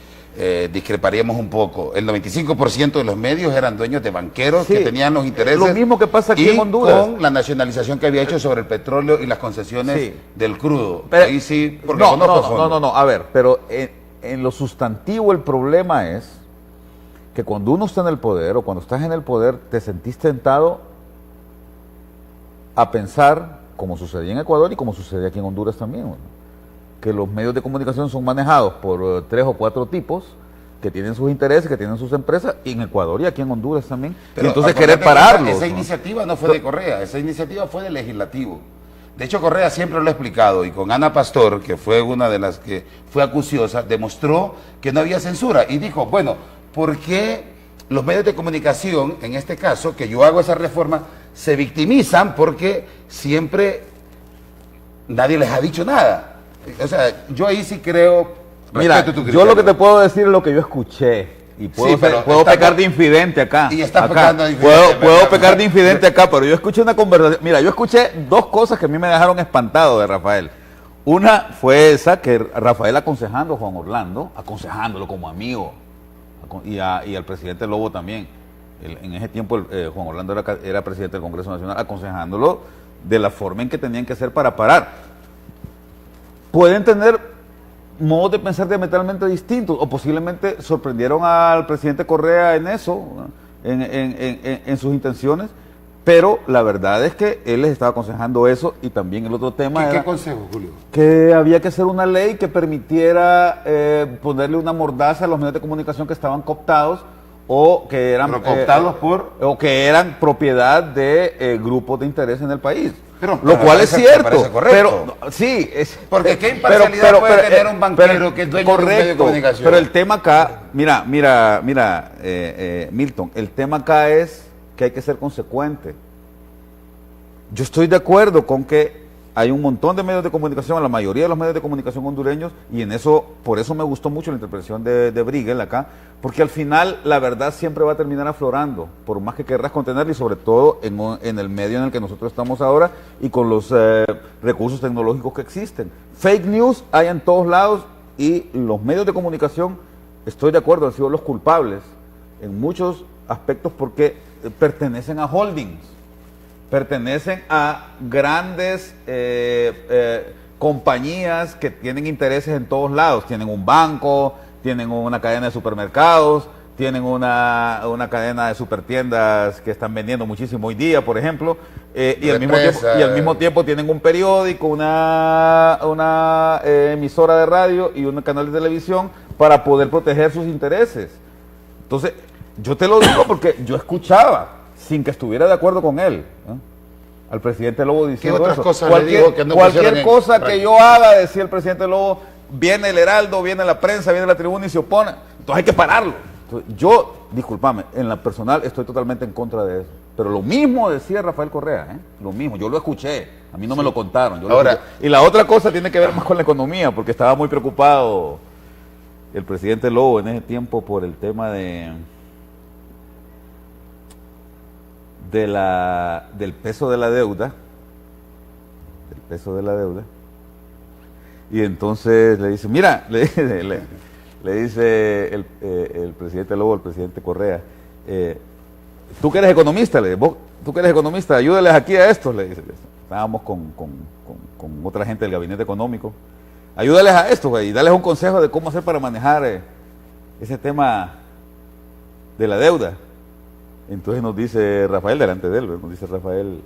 [SPEAKER 1] discreparíamos un poco. El 95% de los medios eran dueños de banqueros que tenían los intereses.
[SPEAKER 3] Lo mismo que pasa aquí en Honduras.
[SPEAKER 1] Con la nacionalización que había hecho sobre el petróleo y las concesiones del crudo.
[SPEAKER 3] Pero,
[SPEAKER 1] ahí sí, porque
[SPEAKER 3] no, a ver, pero en lo sustantivo el problema es que cuando uno está en el poder o cuando estás en el poder te sentís tentado a pensar, como sucedía en Ecuador y como sucede aquí en Honduras también, ¿no? Que los medios de comunicación son manejados por 3 o 4 tipos que tienen sus intereses, que tienen sus empresas, y en Ecuador y aquí en Honduras también.
[SPEAKER 1] Pero
[SPEAKER 3] y entonces querer pararlos.
[SPEAKER 1] Esa iniciativa no fue de Correa, esa iniciativa fue del legislativo. De hecho, Correa siempre lo ha explicado, y con Ana Pastor, que fue una de las que fue acuciosa, demostró que no había censura. Y dijo, bueno, ¿por qué los medios de comunicación, en este caso, que yo hago esa reforma, se victimizan porque siempre nadie les ha dicho nada? O sea, yo ahí sí creo...
[SPEAKER 3] Mira, yo lo que te puedo decir es lo que yo escuché. Y puedo pecar de infidente acá.
[SPEAKER 1] Y está pecando de infidente.
[SPEAKER 3] Puedo pecar de infidente acá, pero yo escuché una conversación. Mira, yo escuché 2 cosas que a mí me dejaron espantado de Rafael. Una fue esa, que Rafael aconsejando a Juan Orlando, aconsejándolo como amigo, y al presidente Lobo también. En ese tiempo Juan Orlando era presidente del Congreso Nacional, aconsejándolo de la forma en que tenían que hacer para parar. Pueden tener modos de pensar diametralmente distintos, o posiblemente sorprendieron al presidente Correa en eso, en sus intenciones, pero la verdad es que él les estaba aconsejando eso. Y también el otro tema
[SPEAKER 1] ¿Qué consejo, Julio?
[SPEAKER 3] Que había que hacer una ley que permitiera ponerle una mordaza a los medios de comunicación que estaban cooptados o que eran o que eran propiedad de grupos de interés en el país. Lo cual es cierto, pero sí,
[SPEAKER 1] porque qué imparcialidad puede tener un banquero que es dueño de un medio de comunicación.
[SPEAKER 3] Pero el tema acá, mira, Milton, el tema acá es que hay que ser consecuente. Yo estoy de acuerdo con que hay un montón de medios de comunicación, la mayoría de los medios de comunicación hondureños, y en eso, por eso me gustó mucho la interpretación de Briegel acá, porque al final la verdad siempre va a terminar aflorando, por más que querrás contenerla, y sobre todo en el medio en el que nosotros estamos ahora y con los recursos tecnológicos que existen. Fake news hay en todos lados, y los medios de comunicación, estoy de acuerdo, han sido los culpables en muchos aspectos porque pertenecen a holdings, pertenecen a grandes compañías que tienen intereses en todos lados. Tienen un banco, tienen una cadena de supermercados, tienen una cadena de supertiendas que están vendiendo muchísimo hoy día, por ejemplo, y al mismo tiempo tienen un periódico, una emisora de radio y un canal de televisión para poder proteger sus intereses. Entonces, yo te lo digo porque yo escuchaba, sin que estuviera de acuerdo con él, ¿no?, al presidente Lobo diciendo eso. Cualquier cosa que yo haga, decía el presidente Lobo, viene el Heraldo, viene la prensa, viene la tribuna y se opone, entonces hay que pararlo. Entonces, yo, discúlpame, en la personal estoy totalmente en contra de eso. Pero lo mismo decía Rafael Correa, lo mismo, yo lo escuché, a mí no me lo contaron. Y la otra cosa tiene que ver más con la economía, porque estaba muy preocupado el presidente Lobo en ese tiempo por el tema del peso de la deuda, y entonces le dice, mira, le dice el presidente Lobo al presidente Correa, tú que eres economista, ayúdales aquí a estos, le dice. Estábamos con otra gente del gabinete económico, ayúdales a esto, y dales un consejo de cómo hacer para manejar ese tema de la deuda. Entonces nos dice Rafael, delante de él, nos dice Rafael,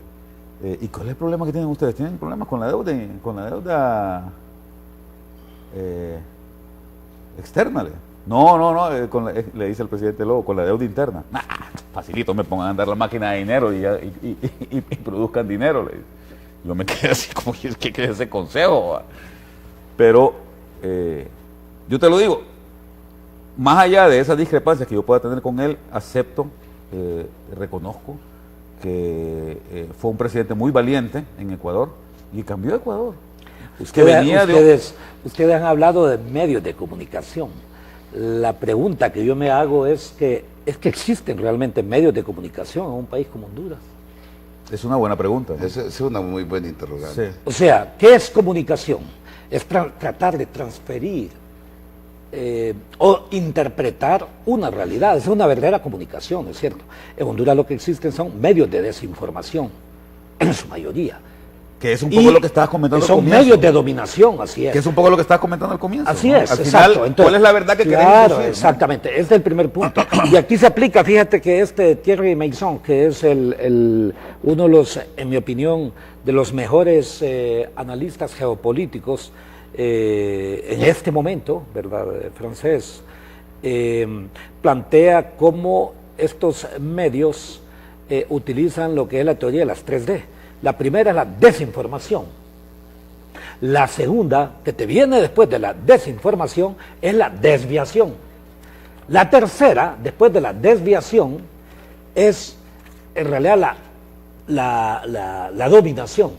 [SPEAKER 3] ¿y cuál es el problema que tienen ustedes? ¿Tienen problemas con la deuda externa? le dice el presidente Lobo, con la deuda interna. Nah, facilito, me pongan a andar la máquina de dinero y produzcan dinero. Le dice. Yo me quedé así como, ¿qué es ese consejo? ¿Va? Pero yo te lo digo, más allá de esas discrepancias que yo pueda tener con él, acepto, reconozco que fue un presidente muy valiente en Ecuador y cambió Ecuador.
[SPEAKER 2] Ustedes han hablado de medios de comunicación. La pregunta que yo me hago es que existen realmente medios de comunicación en un país como Honduras.
[SPEAKER 3] Es una buena pregunta, ¿no?
[SPEAKER 1] Es una muy buena interrogante.
[SPEAKER 3] Sí.
[SPEAKER 2] O sea, ¿qué es comunicación? Es tratar de transferir o interpretar una realidad. Es una verdadera comunicación, es cierto. En Honduras lo que existen son medios de desinformación, en su mayoría.
[SPEAKER 3] Que es un poco lo que estabas comentando al
[SPEAKER 2] son
[SPEAKER 3] comienzo.
[SPEAKER 2] medios de dominación, así es.
[SPEAKER 3] Que es un poco lo que estabas comentando al comienzo.
[SPEAKER 2] Así
[SPEAKER 3] ¿no?
[SPEAKER 2] es,
[SPEAKER 3] al
[SPEAKER 2] exacto.
[SPEAKER 3] final,
[SPEAKER 2] Entonces,
[SPEAKER 3] ¿cuál es la verdad que queremos
[SPEAKER 2] claro,
[SPEAKER 3] decir?
[SPEAKER 2] exactamente, este es el primer punto. Y aquí se aplica, fíjate que Thierry Meyssan, que es uno de los, en mi opinión, de los mejores analistas geopolíticos en este momento, ¿verdad?, francés, plantea cómo estos medios utilizan lo que es la teoría de las 3D. La primera es la desinformación. La segunda, que te viene después de la desinformación, es la desviación. La tercera, después de la desviación, es en realidad la dominación.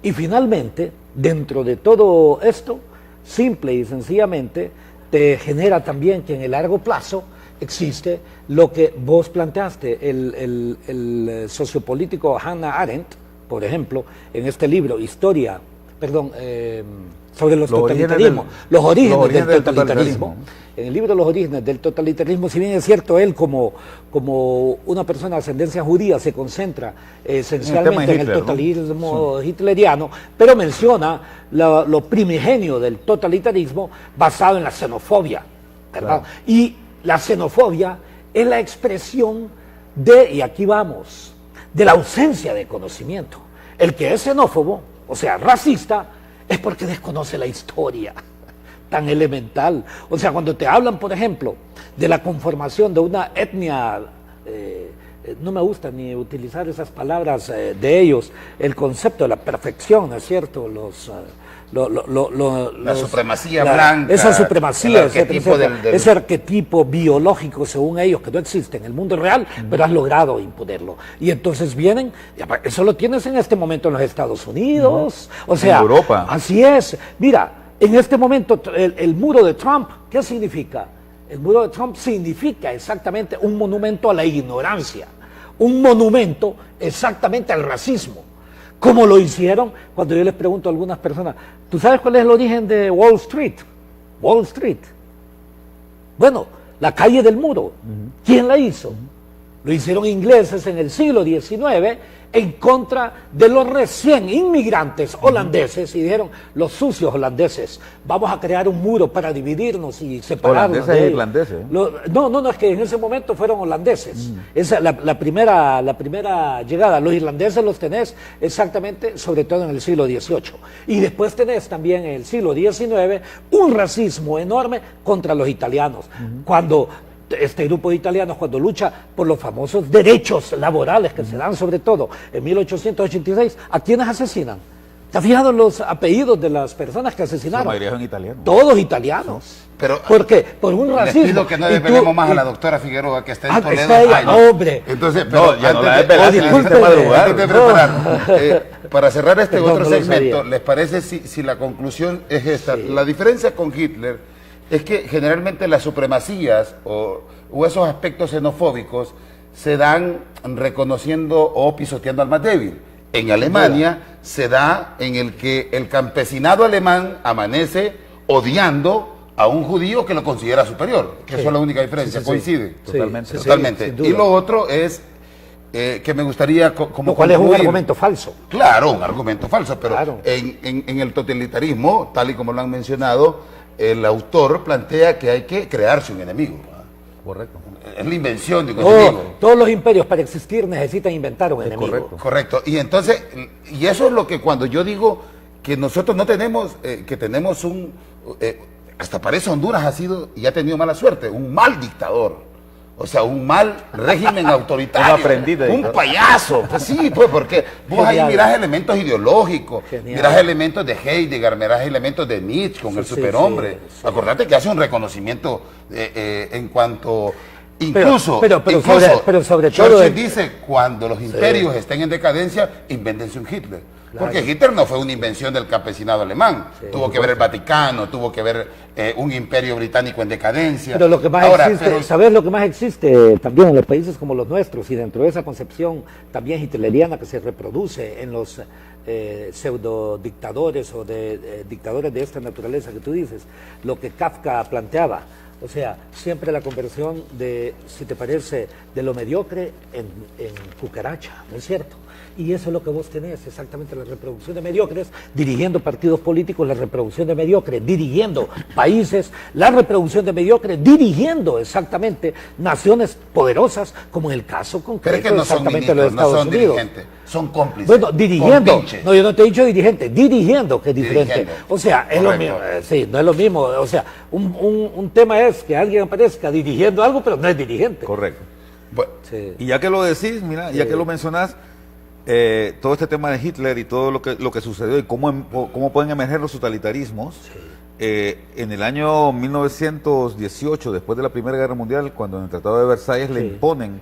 [SPEAKER 2] Y finalmente, dentro de todo esto, simple y sencillamente, te genera también que en el largo plazo existe lo que vos planteaste, el sociopolítico Hannah Arendt, por ejemplo, en este libro, sobre los totalitarismos, los orígenes del totalitarismo. En el libro Los orígenes del totalitarismo, si bien es cierto, él como una persona de ascendencia judía se concentra esencialmente en el totalitarismo hitleriano, pero menciona lo primigenio del totalitarismo basado en la xenofobia, ¿verdad? Claro. Y la xenofobia es la expresión y aquí vamos, de la ausencia de conocimiento. El que es xenófobo, o sea, racista, es porque desconoce la historia tan elemental. O sea, cuando te hablan, por ejemplo, de la conformación de una etnia, no me gusta ni utilizar esas palabras de ellos, el concepto de la perfección, ¿no es cierto?
[SPEAKER 1] La supremacía blanca,
[SPEAKER 2] esa supremacía,
[SPEAKER 1] ese
[SPEAKER 2] arquetipo biológico, según ellos, que no existe en el mundo real, pero has logrado imponerlo. Y entonces vienen, eso lo tienes en este momento en los Estados Unidos, o sea,
[SPEAKER 3] en Europa.
[SPEAKER 2] Así es. Mira, en este momento el muro de Trump, ¿qué significa? El muro de Trump significa exactamente un monumento a la ignorancia, un monumento exactamente al racismo. Como lo hicieron cuando yo les pregunto a algunas personas, ¿tú sabes cuál es el origen de Wall Street? Wall Street. Bueno, la calle del muro. ¿Quién la hizo? Lo hicieron ingleses en el siglo XIX en contra de los recién inmigrantes holandeses y dijeron, los sucios holandeses, vamos a crear un muro para dividirnos y separarnos.
[SPEAKER 3] ¿Holandeses e irlandeses?
[SPEAKER 2] No, es que en ese momento fueron holandeses. Esa la primera llegada. Los irlandeses los tenés exactamente, sobre todo en el siglo XVIII. Y después tenés también en el siglo XIX un racismo enorme contra los italianos. Cuando este grupo de italianos, cuando lucha por los famosos derechos laborales que se dan sobre todo en 1886, ¿a quiénes asesinan? ¿Te has fijado en los apellidos de las personas que asesinaron?
[SPEAKER 3] La mayoría son italianos.
[SPEAKER 2] Todos italianos.
[SPEAKER 1] Pero,
[SPEAKER 2] ¿por qué? Por un racismo.
[SPEAKER 1] Les pido que no desvelemos más a la doctora Figueroa, que está en Toledo.
[SPEAKER 2] Está ella, hombre.
[SPEAKER 1] Entonces,
[SPEAKER 3] pero
[SPEAKER 1] ya
[SPEAKER 3] no la desvelaste,
[SPEAKER 1] antes de preparar, para cerrar este
[SPEAKER 2] Perdón,
[SPEAKER 1] otro
[SPEAKER 2] no lo
[SPEAKER 1] segmento,
[SPEAKER 2] sabía.
[SPEAKER 1] ¿les parece si la conclusión es esta?
[SPEAKER 2] Sí.
[SPEAKER 1] La diferencia con Hitler es que generalmente las supremacías o esos aspectos xenofóbicos se dan reconociendo o pisoteando al más débil. En Alemania se da en el que el campesinado alemán amanece odiando a un judío que lo considera superior, que eso es la única diferencia, coincide.
[SPEAKER 3] Totalmente.
[SPEAKER 1] Totalmente. Y lo otro es que me gustaría como
[SPEAKER 2] Lo cual es un
[SPEAKER 1] concluir.
[SPEAKER 2] argumento falso.
[SPEAKER 1] Claro, un argumento falso, pero
[SPEAKER 2] Claro.
[SPEAKER 1] en el totalitarismo, tal y como lo han mencionado, el autor plantea que hay que crearse un enemigo.
[SPEAKER 3] Correcto.
[SPEAKER 1] Es la invención de un enemigo.
[SPEAKER 2] Todos los imperios para existir necesitan inventar un enemigo.
[SPEAKER 3] correcto.
[SPEAKER 1] Correcto. Y entonces, eso es lo que cuando yo digo que nosotros no tenemos, que tenemos hasta parece Honduras ha sido y ha tenido mala suerte, un mal dictador. O sea, un mal régimen autoritario.
[SPEAKER 3] Un aprendiz de
[SPEAKER 1] un
[SPEAKER 3] dictador.
[SPEAKER 1] Payaso. Pues sí, pues porque vos ahí
[SPEAKER 2] Genial.
[SPEAKER 1] mirás elementos ideológicos,
[SPEAKER 2] Genial.
[SPEAKER 1] mirás elementos de Heidegger, mirás elementos de Nietzsche con el
[SPEAKER 2] Sí,
[SPEAKER 1] superhombre.
[SPEAKER 2] sí.
[SPEAKER 1] Acordate que hace un reconocimiento en cuanto... Incluso,
[SPEAKER 2] pero sobre todo
[SPEAKER 1] Churchill dice, cuando los imperios estén en decadencia, invéntense un Hitler.
[SPEAKER 2] Claro.
[SPEAKER 1] Porque Hitler no fue una invención del campesinado alemán.
[SPEAKER 2] Sí,
[SPEAKER 1] tuvo que ver el Vaticano, tuvo que ver un imperio británico en decadencia.
[SPEAKER 2] Pero lo que más
[SPEAKER 1] Ahora,
[SPEAKER 2] existe,
[SPEAKER 1] pero-
[SPEAKER 2] ¿sabes lo que más existe también en los países como los nuestros y dentro de esa concepción también hitleriana que se reproduce en los pseudo dictadores o de dictadores de esta naturaleza que tú dices, lo que Kafka planteaba, o sea, siempre la conversión de, si te parece, de lo mediocre en cucaracha, ¿no es cierto? Y eso es lo que vos tenés, exactamente, la reproducción de mediocres, dirigiendo partidos políticos, la reproducción de mediocres, dirigiendo países, la reproducción de mediocres, dirigiendo exactamente naciones poderosas, como en el caso
[SPEAKER 1] Pero
[SPEAKER 2] concreto
[SPEAKER 1] es que no son
[SPEAKER 2] exactamente de los
[SPEAKER 1] ministros, no
[SPEAKER 2] Estados
[SPEAKER 1] son
[SPEAKER 2] Unidos.
[SPEAKER 1] dirigentes, son cómplices.
[SPEAKER 2] Bueno, dirigiendo,
[SPEAKER 1] compinches.
[SPEAKER 2] no, yo no te he dicho dirigente, dirigiendo, que es diferente.
[SPEAKER 1] Dirigiendo.
[SPEAKER 2] O sea, es lo
[SPEAKER 1] Correcto.
[SPEAKER 2] mismo, sí, no es lo mismo. O sea, un tema es que alguien aparezca dirigiendo algo, pero no es dirigente.
[SPEAKER 3] Correcto.
[SPEAKER 1] Bueno,
[SPEAKER 2] Sí.
[SPEAKER 3] Y ya que lo decís, mira, ya que lo mencionás, todo este tema de Hitler y todo lo que sucedió y cómo pueden emerger los totalitarismos, en el año 1918, después de la Primera Guerra Mundial, cuando en el Tratado de Versalles le
[SPEAKER 2] Sí.
[SPEAKER 3] imponen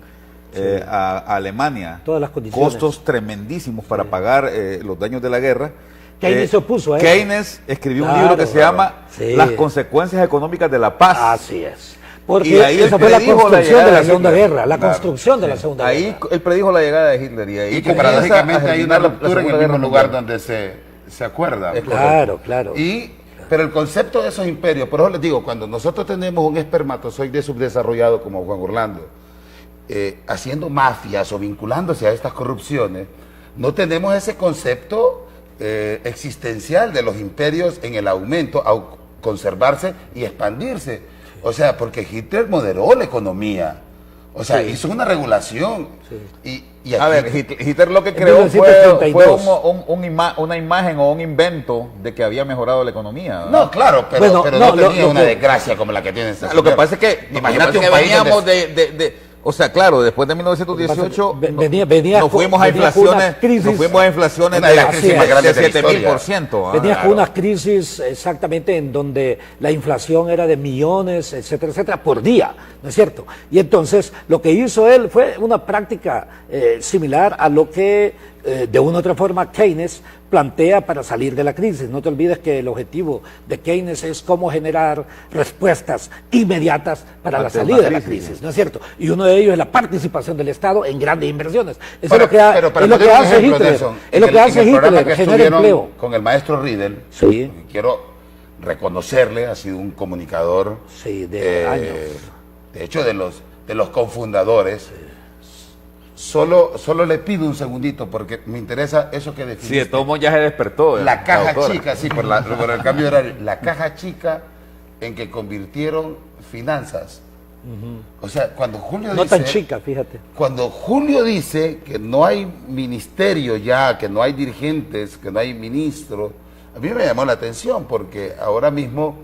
[SPEAKER 3] a Alemania
[SPEAKER 2] Todas las condiciones.
[SPEAKER 3] costos tremendísimos para pagar los daños de la guerra.
[SPEAKER 2] Keynes se opuso a eso.
[SPEAKER 3] Keynes escribió un
[SPEAKER 2] Claro,
[SPEAKER 3] libro que se
[SPEAKER 2] claro.
[SPEAKER 3] llama
[SPEAKER 2] Sí.
[SPEAKER 3] Las consecuencias económicas de la paz.
[SPEAKER 2] Así es. Porque
[SPEAKER 3] Y ahí
[SPEAKER 2] esa
[SPEAKER 3] él
[SPEAKER 2] fue la
[SPEAKER 3] predijo la
[SPEAKER 2] construcción
[SPEAKER 3] llegada
[SPEAKER 2] de la
[SPEAKER 3] de
[SPEAKER 2] Segunda
[SPEAKER 3] Hitler.
[SPEAKER 2] Guerra, la
[SPEAKER 1] Claro,
[SPEAKER 2] construcción de la Segunda
[SPEAKER 3] Ahí
[SPEAKER 2] Guerra.
[SPEAKER 3] él predijo la llegada de Hitler y ahí
[SPEAKER 1] y que
[SPEAKER 3] comienza
[SPEAKER 1] paradójicamente
[SPEAKER 3] a
[SPEAKER 1] hay una
[SPEAKER 3] germinar la
[SPEAKER 1] ruptura en el
[SPEAKER 3] Segunda Guerra
[SPEAKER 1] mismo lugar
[SPEAKER 3] Mundial.
[SPEAKER 1] donde se acuerda.
[SPEAKER 3] Es
[SPEAKER 2] Claro, claro.
[SPEAKER 1] Pero el concepto de esos imperios, por eso les digo, cuando nosotros tenemos un espermatozoide subdesarrollado como Juan Orlando, haciendo mafias o vinculándose a estas corrupciones, no tenemos ese concepto existencial de los imperios en el aumento, conservarse y expandirse. O sea, porque Hitler moderó la economía. O sea,
[SPEAKER 2] Sí.
[SPEAKER 1] hizo una regulación. Y
[SPEAKER 3] A
[SPEAKER 1] aquí-
[SPEAKER 3] ver, Hitler lo que creó fue
[SPEAKER 2] 1932.
[SPEAKER 3] una imagen o un invento de que había mejorado la economía. ¿verdad?
[SPEAKER 1] No, claro, pero,
[SPEAKER 2] Bueno,
[SPEAKER 1] pero
[SPEAKER 2] no,
[SPEAKER 1] no,
[SPEAKER 2] lo-
[SPEAKER 1] tenía
[SPEAKER 2] lo
[SPEAKER 1] una
[SPEAKER 2] que-
[SPEAKER 1] desgracia como la que tiene ese
[SPEAKER 3] Lo que
[SPEAKER 1] señor.
[SPEAKER 3] pasa es que,
[SPEAKER 1] Imagínate un
[SPEAKER 3] que
[SPEAKER 1] país
[SPEAKER 3] veníamos
[SPEAKER 1] donde-
[SPEAKER 3] o sea, claro, después de 1918
[SPEAKER 2] Venía
[SPEAKER 3] nos
[SPEAKER 2] con-
[SPEAKER 3] fuimos a
[SPEAKER 2] venía con
[SPEAKER 3] inflaciones,
[SPEAKER 2] una crisis.
[SPEAKER 3] nos fuimos a inflaciones
[SPEAKER 1] Una de las
[SPEAKER 3] de
[SPEAKER 1] crisis más grandes de la historia.
[SPEAKER 3] 7.000%.
[SPEAKER 2] Venía
[SPEAKER 1] claro.
[SPEAKER 2] con una crisis exactamente en donde la inflación era de millones, etcétera, etcétera, por día, ¿no es cierto? Y entonces lo que hizo él fue una práctica similar a lo que de una u otra forma Keynes plantea para salir de la crisis. No te olvides que el objetivo de Keynes es cómo generar respuestas inmediatas para la
[SPEAKER 3] Ante
[SPEAKER 2] salida
[SPEAKER 3] una
[SPEAKER 2] de la
[SPEAKER 3] crisis.
[SPEAKER 2] crisis, ¿no es cierto? Y uno de ellos es la participación del Estado en grandes inversiones. Eso
[SPEAKER 1] Para-
[SPEAKER 2] es lo que,
[SPEAKER 1] pero para
[SPEAKER 2] es lo que
[SPEAKER 1] poner un
[SPEAKER 2] hace
[SPEAKER 1] ejemplo,
[SPEAKER 2] Hitler.
[SPEAKER 1] Nelson,
[SPEAKER 2] Es
[SPEAKER 1] en
[SPEAKER 2] lo
[SPEAKER 1] el-
[SPEAKER 2] que hace
[SPEAKER 1] en el programa
[SPEAKER 2] Hitler,
[SPEAKER 1] que
[SPEAKER 2] genera
[SPEAKER 1] estuvieron
[SPEAKER 2] empleo.
[SPEAKER 1] con el maestro Riedel,
[SPEAKER 2] Sí.
[SPEAKER 1] quiero reconocerle, ha sido un comunicador,
[SPEAKER 2] Sí, de años.
[SPEAKER 1] de hecho de los cofundadores. Solo le pido un segundito porque me interesa eso que
[SPEAKER 3] Sí, de
[SPEAKER 1] definiste.
[SPEAKER 3] todos modos ya se despertó.
[SPEAKER 1] La caja
[SPEAKER 3] autora.
[SPEAKER 1] chica, sí, por el cambio de horario. La caja chica en que convirtieron finanzas. O sea, cuando Julio
[SPEAKER 2] No
[SPEAKER 1] dice...
[SPEAKER 2] tan chica, fíjate.
[SPEAKER 1] Cuando Julio dice que no hay ministerio ya, que no hay dirigentes, que no hay ministros, a mí me llamó la atención porque ahora mismo,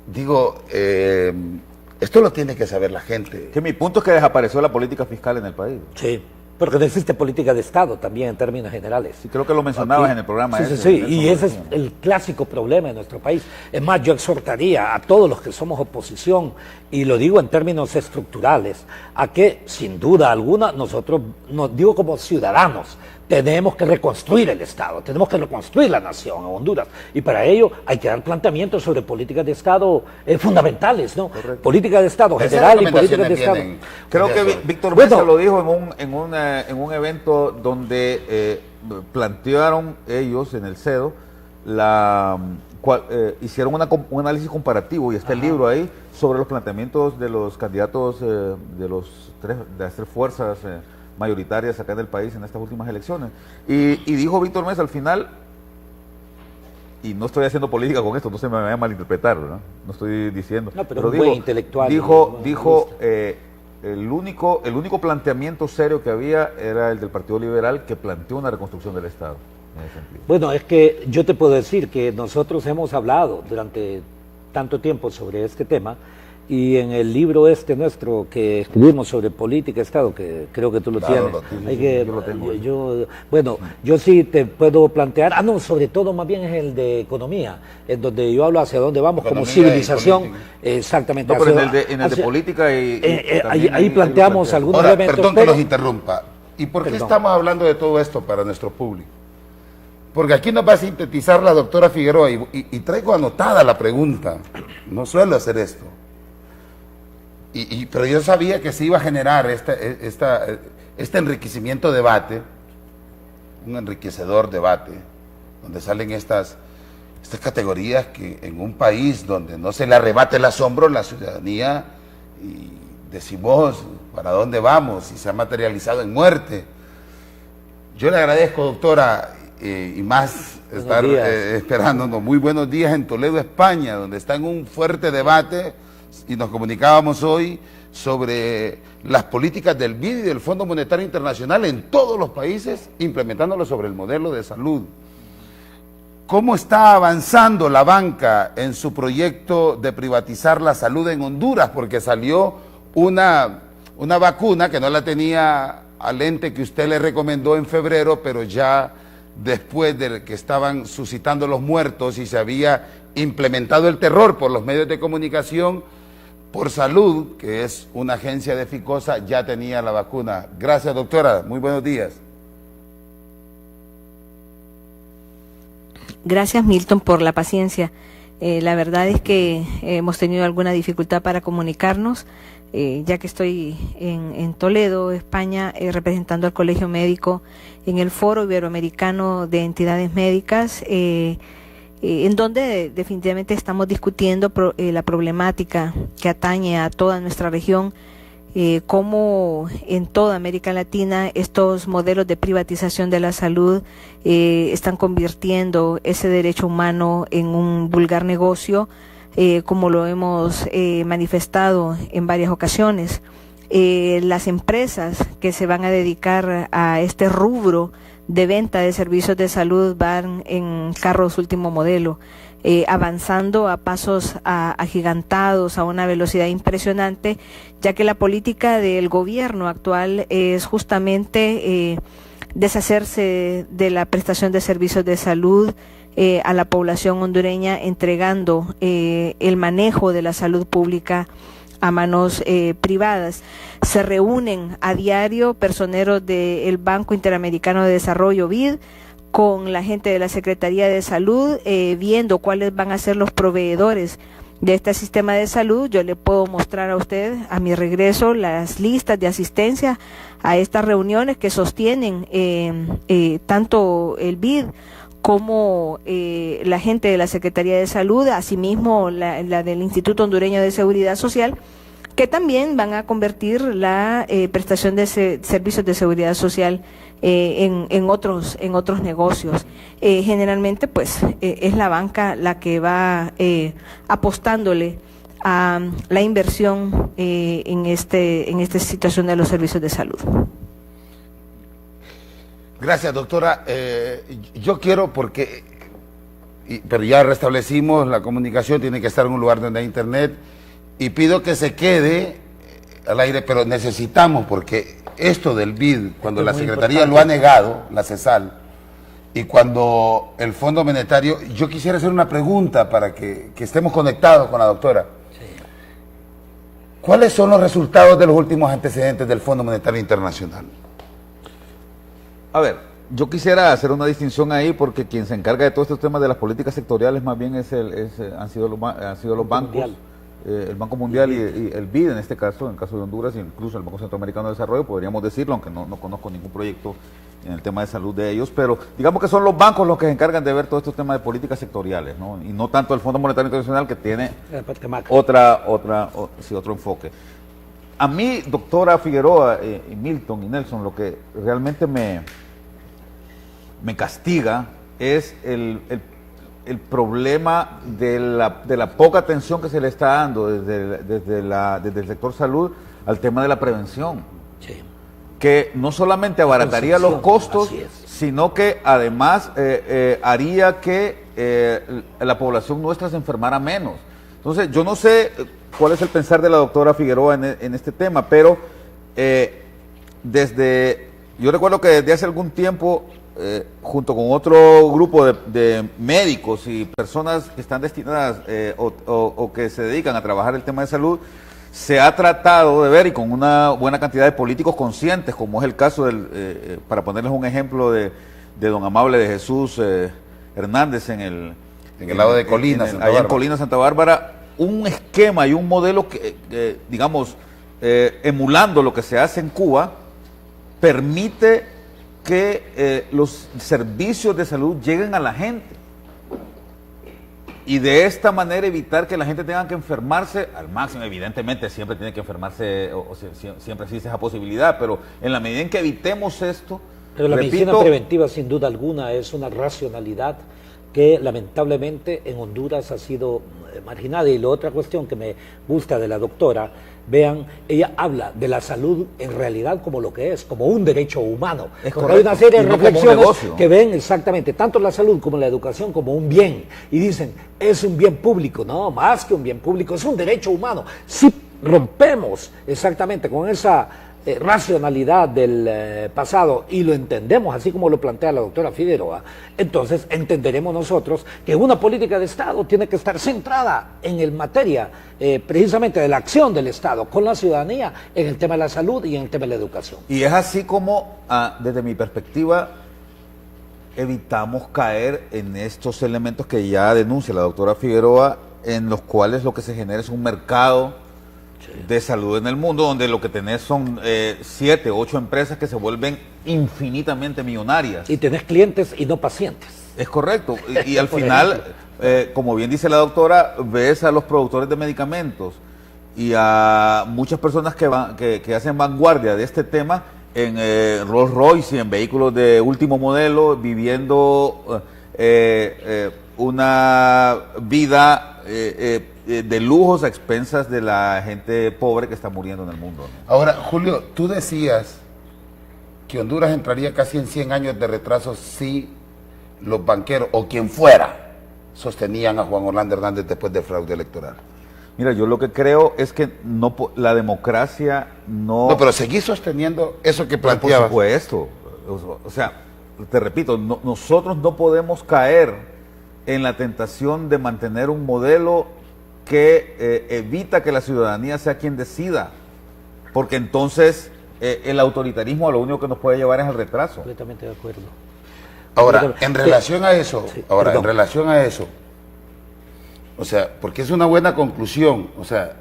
[SPEAKER 1] digo, esto lo tiene que saber la gente.
[SPEAKER 3] Que mi punto es que desapareció la política fiscal en el país.
[SPEAKER 2] Sí, porque no existe política de Estado también en términos generales.
[SPEAKER 3] Sí, creo que lo mencionabas
[SPEAKER 2] Aquí-
[SPEAKER 3] en el programa.
[SPEAKER 2] Sí,
[SPEAKER 3] ese,
[SPEAKER 2] sí, sí,
[SPEAKER 3] Nelson,
[SPEAKER 2] y
[SPEAKER 3] lo
[SPEAKER 2] ese es
[SPEAKER 3] decía.
[SPEAKER 2] el clásico problema de nuestro país. Es más, yo exhortaría a todos los que somos oposición, y lo digo en términos estructurales, a que sin duda alguna nosotros, nos digo como ciudadanos, tenemos que reconstruir el Estado, tenemos que reconstruir la nación, a Honduras, y para ello hay que dar planteamientos sobre políticas de Estado fundamentales, ¿no? Políticas de Estado
[SPEAKER 1] Esas
[SPEAKER 2] general y políticas de
[SPEAKER 1] recomendaciones
[SPEAKER 2] Estado.
[SPEAKER 1] vienen
[SPEAKER 3] Creo
[SPEAKER 1] de
[SPEAKER 3] que
[SPEAKER 1] eso.
[SPEAKER 3] Víctor
[SPEAKER 2] Bueno.
[SPEAKER 3] Mesa lo dijo en un evento donde plantearon ellos en el CEDO, hicieron un análisis comparativo y está el libro ahí sobre los planteamientos de los candidatos de las tres fuerzas mayoritarias acá en el país en estas últimas elecciones. Y dijo Víctor Mesa al final, y no estoy haciendo política con esto, no se me vaya a malinterpretar, ¿no? No estoy diciendo.
[SPEAKER 2] No, pero un buen intelectual y un buen
[SPEAKER 3] Dijo el único planteamiento serio que había era el del Partido Liberal, que planteó una reconstrucción del Estado. en ese sentido.
[SPEAKER 2] Bueno, es que yo te puedo decir que nosotros hemos hablado durante tanto tiempo sobre este tema, y en el libro nuestro que escribimos sobre política de Estado, que creo que tú lo tienes,
[SPEAKER 3] yo lo tengo.
[SPEAKER 2] Yo sí te puedo plantear, sobre todo más bien es el de economía, en donde yo hablo hacia dónde vamos
[SPEAKER 1] Economía
[SPEAKER 2] como civilización,
[SPEAKER 1] y
[SPEAKER 2] exactamente.
[SPEAKER 3] No, pero en el de política y
[SPEAKER 2] ahí planteamos algunos
[SPEAKER 1] Ahora,
[SPEAKER 2] elementos.
[SPEAKER 1] perdón que los interrumpa. ¿Y por qué estamos hablando de todo esto para nuestro público? Porque aquí nos va a sintetizar la doctora Figueroa y traigo anotada la pregunta. No suelo hacer esto. Pero yo sabía que se iba a generar este enriquecimiento debate, un enriquecedor debate, donde salen estas categorías que en un país donde no se le arrebate el asombro a la ciudadanía y decimos para dónde vamos y se ha materializado en muerte. Yo le agradezco, doctora, y más estar esperándonos. Muy buenos días en Toledo, España, donde está en un fuerte debate y nos comunicábamos hoy sobre las políticas del BID y del Fondo Monetario Internacional en todos los países, implementándolo sobre el modelo de salud. ¿Cómo está avanzando la banca en su proyecto de privatizar la salud en Honduras? Porque salió una vacuna que no la tenía al ente que usted le recomendó en febrero, pero ya después de que estaban suscitando los muertos y se había implementado el terror por los medios de comunicación, Por Salud, que es una agencia de Ficosa, ya tenía la vacuna. Gracias, doctora. Muy buenos días.
[SPEAKER 5] Gracias, Milton, por la paciencia. La verdad es que hemos tenido alguna dificultad para comunicarnos, ya que estoy en Toledo, España, representando al Colegio Médico en el Foro Iberoamericano de Entidades Médicas, en donde definitivamente estamos discutiendo la problemática que atañe a toda nuestra región, cómo en toda América Latina estos modelos de privatización de la salud están convirtiendo ese derecho humano en un vulgar negocio, como lo hemos manifestado en varias ocasiones. Las empresas que se van a dedicar a este rubro de venta de servicios de salud van en carros último modelo, avanzando a pasos agigantados, a una velocidad impresionante, ya que la política del gobierno actual es justamente deshacerse de la prestación de servicios de salud a la población hondureña, entregando el manejo de la salud pública a manos privadas. Se reúnen a diario personeros del Banco Interamericano de Desarrollo, BID, con la gente de la Secretaría de Salud, viendo cuáles van a ser los proveedores de este sistema de salud. Yo le puedo mostrar a usted, a mi regreso, las listas de asistencia a estas reuniones que sostienen tanto el BID como la gente de la Secretaría de Salud, asimismo la del Instituto Hondureño de Seguridad Social, que también van a convertir la prestación de servicios de seguridad social en otros negocios. Generalmente, pues, es la banca la que va apostándole a la inversión en esta situación de los servicios de salud.
[SPEAKER 1] Gracias, doctora. Yo quiero, pero ya restablecimos la comunicación, tiene que estar en un lugar donde hay internet, y pido que se quede al aire, pero necesitamos, porque esto del BID, cuando la Secretaría lo ha negado, la CESAL, y cuando el Fondo Monetario, yo quisiera hacer una pregunta para que estemos conectados con la doctora. Sí. ¿Cuáles son los resultados de los últimos antecedentes del Fondo Monetario Internacional?
[SPEAKER 3] A ver, yo quisiera hacer una distinción ahí, porque quien se encarga de todos estos temas de las políticas sectoriales más bien han sido los bancos, el Banco Mundial y el BID en este caso, en el caso de Honduras, e incluso el Banco Centroamericano de Desarrollo, podríamos decirlo, aunque no conozco ningún proyecto en el tema de salud de ellos, pero digamos que son los bancos los que se encargan de ver todos estos temas de políticas sectoriales, ¿no? Y no tanto el Fondo Monetario Internacional, que tiene otro enfoque. A mí, doctora Figueroa, y Milton y Nelson, lo que realmente me castiga es el problema de la poca atención que se le está dando desde el sector salud al tema de la prevención, sí, que no solamente abarataría los costos, sino que además haría que la población nuestra se enfermara menos. Entonces, yo no sé cuál es el pensar de la doctora Figueroa en este tema, pero yo recuerdo que desde hace algún tiempo, junto con otro grupo de médicos y personas que están destinadas o que se dedican a trabajar el tema de salud, se ha tratado de ver, y con una buena cantidad de políticos conscientes, como es el caso para ponerles un ejemplo de don Amable de Jesús Hernández en el
[SPEAKER 1] lado de Colina,
[SPEAKER 3] allá en Colina, Santa Bárbara, un esquema y un modelo que digamos, emulando lo que se hace en Cuba, permite que los servicios de salud lleguen a la gente. Y de esta manera evitar que la gente tenga que enfermarse al máximo. Evidentemente siempre tiene que enfermarse, siempre existe esa posibilidad, pero en la medida en que evitemos esto...
[SPEAKER 2] Pero la medicina preventiva, sin duda alguna, es una racionalidad que lamentablemente en Honduras ha sido marginada. Y la otra cuestión que me gusta de la doctora, vean, ella habla de la salud en realidad como lo que es, como un derecho humano. Porque hay una serie de reflexiones que ven exactamente tanto la salud como la educación como un bien. Y dicen, es un bien público. No, más que un bien público, es un derecho humano. Si rompemos exactamente con esa racionalidad del pasado y lo entendemos así como lo plantea la doctora Figueroa, entonces entenderemos nosotros que una política de Estado tiene que estar centrada en el materia precisamente de la acción del Estado con la ciudadanía en el tema de la salud y en el tema de la educación.
[SPEAKER 3] Y es así como, desde mi perspectiva, evitamos caer en estos elementos que ya denuncia la doctora Figueroa, en los cuales lo que se genera es un mercado de salud en el mundo, donde lo que tenés son 7, 8 empresas que se vuelven infinitamente millonarias.
[SPEAKER 2] Y tenés clientes y no pacientes.
[SPEAKER 3] Es correcto. Y al final, como bien dice la doctora, ves a los productores de medicamentos y a muchas personas que hacen vanguardia de este tema en Rolls Royce y en vehículos de último modelo, viviendo una vida de lujos a expensas de la gente pobre que está muriendo en el mundo, ¿no?
[SPEAKER 1] Ahora, Julio, tú decías que Honduras entraría casi en 100 años de retraso si los banqueros o quien fuera sostenían a Juan Orlando Hernández después del fraude electoral.
[SPEAKER 3] Mira, yo lo que creo es que la democracia no...
[SPEAKER 1] No, pero seguís sosteniendo eso que planteabas.
[SPEAKER 3] Por supuesto. O sea, te repito, nosotros no podemos caer en la tentación de mantener un modelo que evita que la ciudadanía sea quien decida, porque entonces el autoritarismo a lo único que nos puede llevar es al retraso.
[SPEAKER 2] Completamente de acuerdo.
[SPEAKER 1] Ahora, en relación a eso, o sea, porque es una buena conclusión, o sea,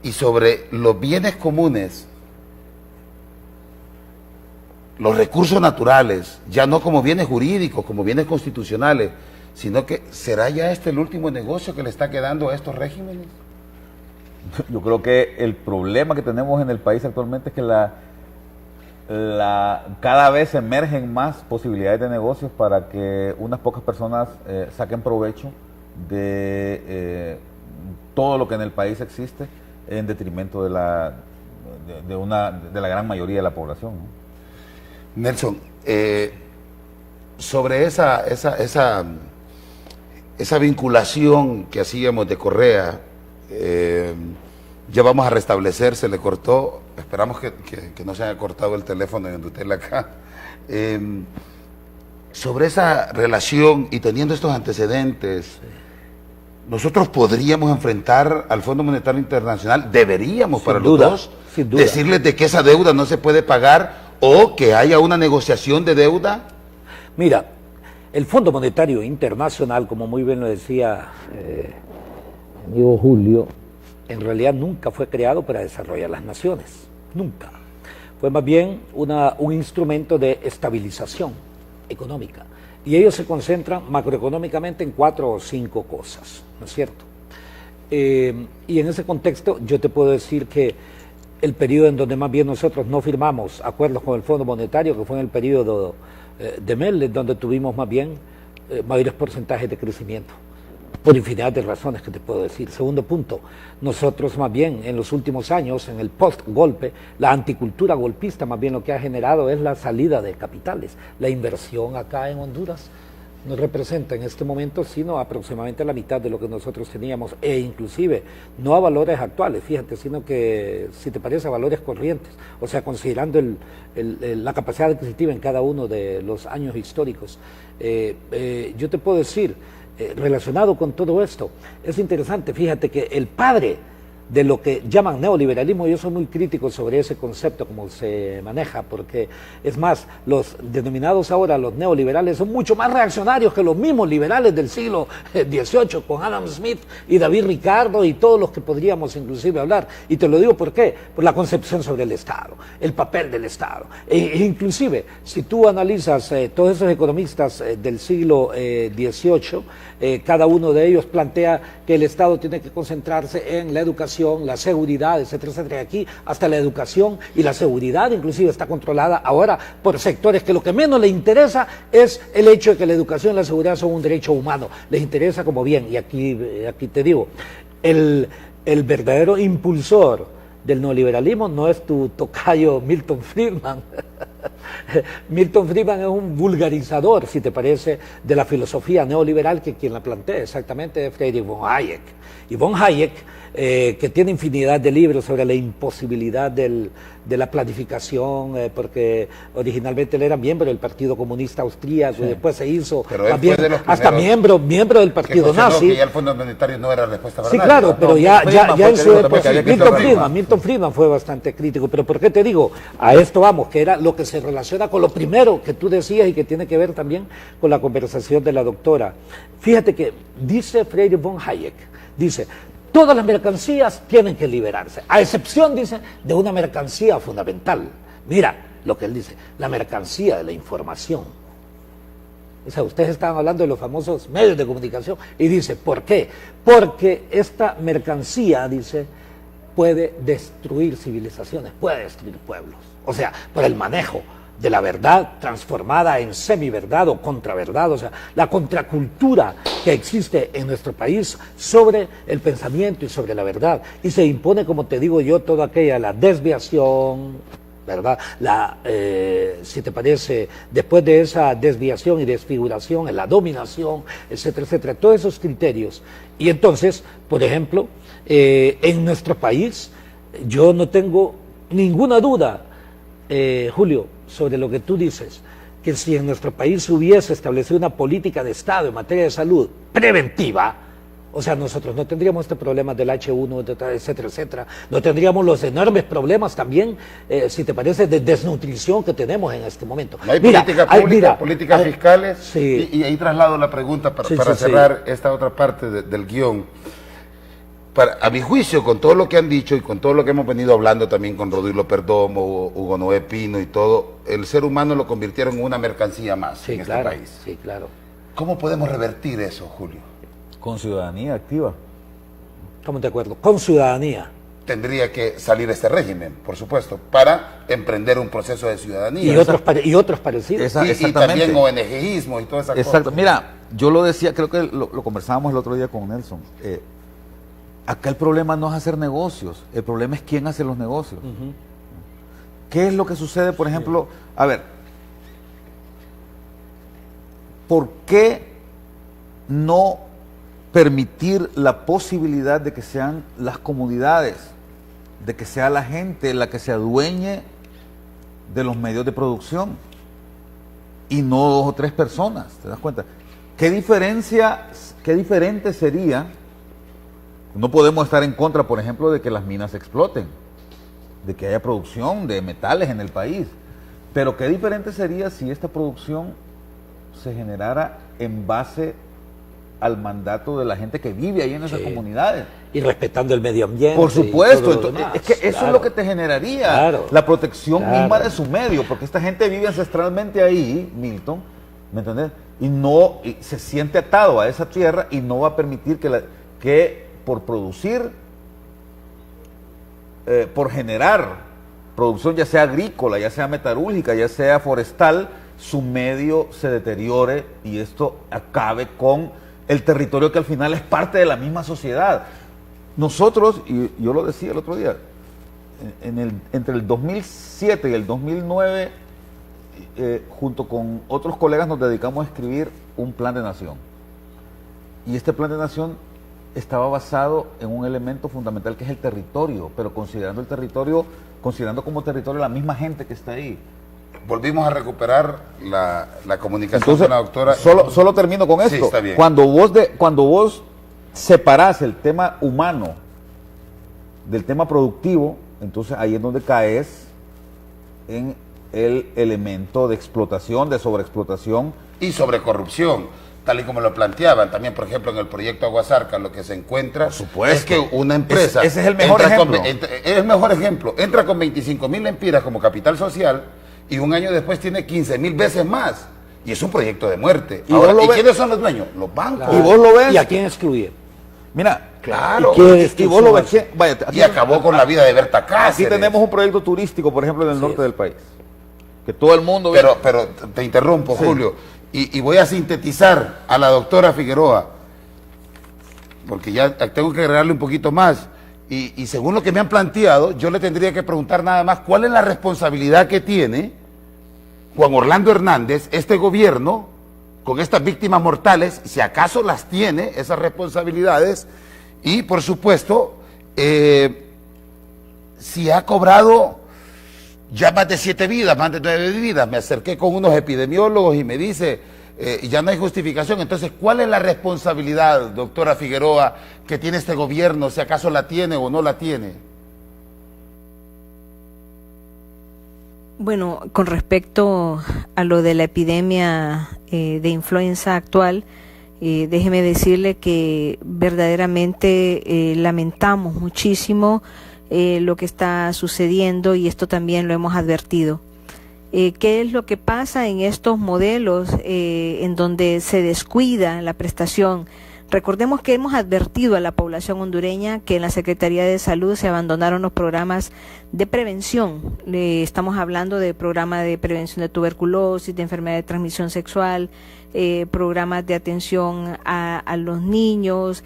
[SPEAKER 1] y sobre los bienes comunes, los recursos naturales, ya no como bienes jurídicos, como bienes constitucionales, sino que ¿será ya este el último negocio que le está quedando a estos regímenes?
[SPEAKER 3] Yo creo que el problema que tenemos en el país actualmente es que cada vez emergen más posibilidades de negocios para que unas pocas personas saquen provecho de todo lo que en el país existe en detrimento de la gran mayoría de la población, ¿no?
[SPEAKER 1] Nelson, sobre esa vinculación que hacíamos de Correa, ya vamos a restablecer, se le cortó, esperamos que no se haya cortado el teléfono en Dutel acá. Sobre esa relación y teniendo estos antecedentes, nosotros podríamos enfrentar al Fondo Monetario Internacional, deberíamos para los dos, decirles de que esa deuda no se puede pagar o que haya una negociación de deuda.
[SPEAKER 2] Mira, el Fondo Monetario Internacional, como muy bien lo decía amigo Julio, en realidad nunca fue creado para desarrollar las naciones, nunca. Fue más bien un instrumento de estabilización económica. Y ellos se concentran macroeconómicamente en 4 o 5 cosas, ¿no es cierto? Y en ese contexto yo te puedo decir que el periodo en donde más bien nosotros no firmamos acuerdos con el Fondo Monetario, que fue en el periodo de Mel, donde tuvimos más bien mayores porcentajes de crecimiento. por infinidad de razones que te puedo decir. Segundo punto, nosotros más bien en los últimos años, en el post-golpe, la anticultura golpista más bien lo que ha generado es la salida de capitales. La inversión acá en Honduras no representa en este momento sino aproximadamente la mitad de lo que nosotros teníamos, e inclusive no a valores actuales, fíjate, sino que si te parece a valores corrientes, o sea, considerando la capacidad adquisitiva en cada uno de los años históricos. Yo te puedo decir, relacionado con todo esto, es interesante, fíjate que el padre de lo que llaman neoliberalismo, yo soy muy crítico sobre ese concepto, como se maneja, porque es más, los denominados ahora los neoliberales son mucho más reaccionarios que los mismos liberales del siglo XVIII, con Adam Smith y David Ricardo y todos los que podríamos inclusive hablar. Y te lo digo ¿por qué? Por la concepción sobre el Estado, el papel del Estado. Inclusive, si tú analizas todos esos economistas del siglo XVIII, cada uno de ellos plantea que el Estado tiene que concentrarse en la educación, la seguridad, etcétera, etcétera. Y aquí hasta la educación y la seguridad inclusive está controlada ahora por sectores que lo que menos les interesa es el hecho de que la educación y la seguridad son un derecho humano. Les interesa como bien, y aquí te digo, el verdadero impulsor del neoliberalismo no es tu tocayo Milton Friedman. Milton Friedman es un vulgarizador, si te parece, de la filosofía neoliberal que quien la plantea exactamente es Friedrich von Hayek. Y von Hayek, que tiene infinidad de libros sobre la imposibilidad de la planificación, porque originalmente él era miembro del Partido Comunista Austríaco, sí, y después se hizo también, hasta miembro del Partido Nazi.
[SPEAKER 1] Que ya el Fondo Monetario no era la respuesta verdad.
[SPEAKER 2] Sí, claro, pero ya en su época, Milton Friedman fue bastante crítico. Pero ¿por qué te digo? A esto vamos, que era lo que se relaciona con lo primero que tú decías y que tiene que ver también con la conversación de la doctora. Fíjate que dice Friedrich von Hayek, dice, todas las mercancías tienen que liberarse, a excepción, dice, de una mercancía fundamental. Mira lo que él dice, la mercancía de la información. O sea, ustedes estaban hablando de los famosos medios de comunicación y dice, ¿por qué? Porque esta mercancía, dice, puede destruir civilizaciones, puede destruir pueblos. O sea, por el manejo de la verdad transformada en semiverdad o contraverdad, o sea, la contracultura que existe en nuestro país sobre el pensamiento y sobre la verdad. Y se impone, como te digo yo, toda aquella, la desviación, ¿verdad? Si te parece, después de esa desviación y desfiguración, la dominación, etcétera, etcétera, todos esos criterios. Y entonces, por ejemplo, en nuestro país, yo no tengo ninguna duda, Julio, sobre lo que tú dices, que si en nuestro país se hubiese establecido una política de Estado en materia de salud preventiva, o sea, nosotros no tendríamos este problema del H1, etcétera, etcétera, no tendríamos los enormes problemas también, si te parece, de desnutrición que tenemos en este momento.
[SPEAKER 1] No hay política pública, políticas fiscales, sí. y ahí traslado la pregunta para cerrar esta otra parte del guión. A mi juicio, con todo lo que han dicho y con todo lo que hemos venido hablando también con Rodrigo Perdomo, Hugo Noé Pino y todo, el ser humano lo convirtieron en una mercancía más en este país.
[SPEAKER 2] Sí, claro.
[SPEAKER 1] ¿Cómo podemos revertir eso, Julio?
[SPEAKER 3] Con ciudadanía activa.
[SPEAKER 2] ¿Cómo te acuerdo? Con ciudadanía.
[SPEAKER 1] Tendría que salir este régimen, por supuesto, para emprender un proceso de ciudadanía.
[SPEAKER 2] Y otros parecidos.
[SPEAKER 1] Y también ONGismo y todas esas cosas.
[SPEAKER 3] Exacto. Mira, yo lo decía, creo que lo conversábamos el otro día con Nelson. Acá el problema no es hacer negocios, el problema es quién hace los negocios. Uh-huh. ¿Qué es lo que sucede, por ejemplo? A ver, ¿por qué no permitir la posibilidad de que sean las comunidades, de que sea la gente la que se adueñe de los medios de producción y no 2 o 3 personas? ¿Te das cuenta? ¿Qué diferente sería? No podemos estar en contra, por ejemplo, de que las minas exploten, de que haya producción de metales en el país, pero qué diferente sería si esta producción se generara en base al mandato de la gente que vive ahí en esas comunidades.
[SPEAKER 2] Y respetando el medio ambiente.
[SPEAKER 3] Por supuesto, entonces, es que eso es lo que te generaría, la protección misma de su medio, porque esta gente vive ancestralmente ahí, Milton, ¿me entendés? Y se siente atado a esa tierra y no va a permitir que por producir, por generar producción, ya sea agrícola, ya sea metalúrgica, ya sea forestal, su medio se deteriore y esto acabe con el territorio que al final es parte de la misma sociedad. Nosotros, y yo lo decía el otro día, entre el 2007 y el 2009, junto con otros colegas nos dedicamos a escribir un plan de nación. Y este plan de nación estaba basado en un elemento fundamental que es el territorio, pero considerando el territorio, considerando como territorio la misma gente que está ahí.
[SPEAKER 1] Volvimos a recuperar la comunicación.
[SPEAKER 3] Entonces,
[SPEAKER 1] con la doctora.
[SPEAKER 3] Solo termino con esto.
[SPEAKER 1] Sí, está bien.
[SPEAKER 3] Cuando vos separás el tema humano del tema productivo, entonces ahí es donde caes en el elemento de explotación, de sobreexplotación.
[SPEAKER 1] Y sobre corrupción, tal y como lo planteaban. También, por ejemplo, en el proyecto Aguasarca, lo que se encuentra
[SPEAKER 3] Por supuesto.
[SPEAKER 1] es que una empresa...
[SPEAKER 3] Ese es el mejor ejemplo.
[SPEAKER 1] Es el mejor ejemplo. Entra con 25.000 lempiras como capital social y un año después tiene 15.000 veces más. Y es un proyecto de muerte.
[SPEAKER 3] ¿Y
[SPEAKER 1] Ahora,
[SPEAKER 3] vos lo
[SPEAKER 1] ¿y
[SPEAKER 3] ves?
[SPEAKER 1] quiénes son los dueños? Los bancos.
[SPEAKER 3] Y vos lo ves.
[SPEAKER 2] ¿Y a quién excluye?
[SPEAKER 3] Mira,
[SPEAKER 1] Claro.
[SPEAKER 3] y vos lo ves. Vaya,
[SPEAKER 1] Y acabó con la vida de Berta
[SPEAKER 3] Aquí
[SPEAKER 1] Cáceres.
[SPEAKER 3] tenemos un proyecto turístico, por ejemplo, en el norte del país. Que todo el mundo ve.
[SPEAKER 1] Pero te interrumpo,
[SPEAKER 3] Sí.
[SPEAKER 1] Julio, y voy a sintetizar a la doctora Figueroa, porque ya tengo que agregarle un poquito más. Y según lo que me han planteado, yo le tendría que preguntar nada más cuál es la responsabilidad que tiene Juan Orlando Hernández, este gobierno, con estas víctimas mortales, si acaso las tiene, esas responsabilidades, y por supuesto, si ha cobrado ya más de 7 vidas, más de 9 vidas. Me acerqué con unos epidemiólogos y me dice, ya no hay justificación. Entonces, ¿cuál es la responsabilidad, doctora Figueroa, que tiene este gobierno, si acaso la tiene o no la tiene?
[SPEAKER 5] Bueno, con respecto a lo de la epidemia de influenza actual, déjeme decirle que verdaderamente lamentamos muchísimo lo que está sucediendo, y esto también lo hemos advertido. ¿Qué es lo que pasa en estos modelos en donde se descuida la prestación? Recordemos que hemos advertido a la población hondureña que en la Secretaría de Salud se abandonaron los programas de prevención. Estamos hablando de programas de prevención de tuberculosis, de enfermedad de transmisión sexual, programas de atención a los niños,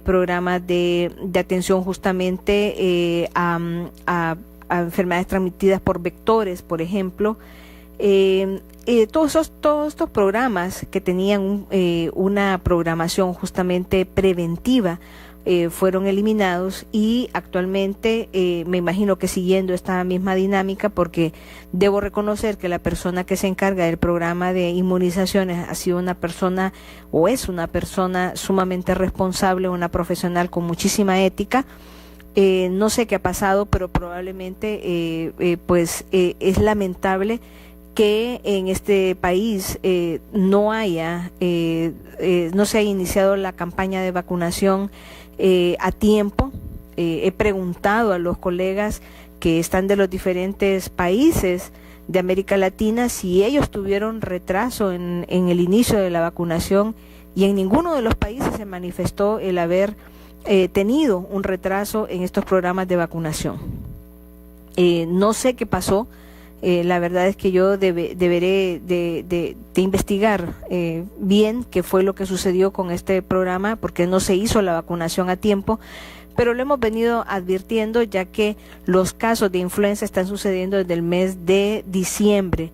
[SPEAKER 5] programas de atención justamente a enfermedades transmitidas por vectores, por ejemplo. Todos estos programas que tenían una programación justamente preventiva fueron eliminados, y actualmente me imagino que siguiendo esta misma dinámica, porque debo reconocer que la persona que se encarga del programa de inmunizaciones ha sido una persona, o es una persona sumamente responsable, una profesional con muchísima ética. No sé qué ha pasado, pero probablemente es lamentable que en este país no se haya iniciado la campaña de vacunación a tiempo. He preguntado a los colegas que están de los diferentes países de América Latina si ellos tuvieron retraso en el inicio de la vacunación, y en ninguno de los países se manifestó el haber tenido un retraso en estos programas de vacunación. No sé qué pasó. La verdad es que yo deberé de investigar bien qué fue lo que sucedió con este programa, porque no se hizo la vacunación a tiempo, pero lo hemos venido advirtiendo, ya que los casos de influenza están sucediendo desde el mes de diciembre,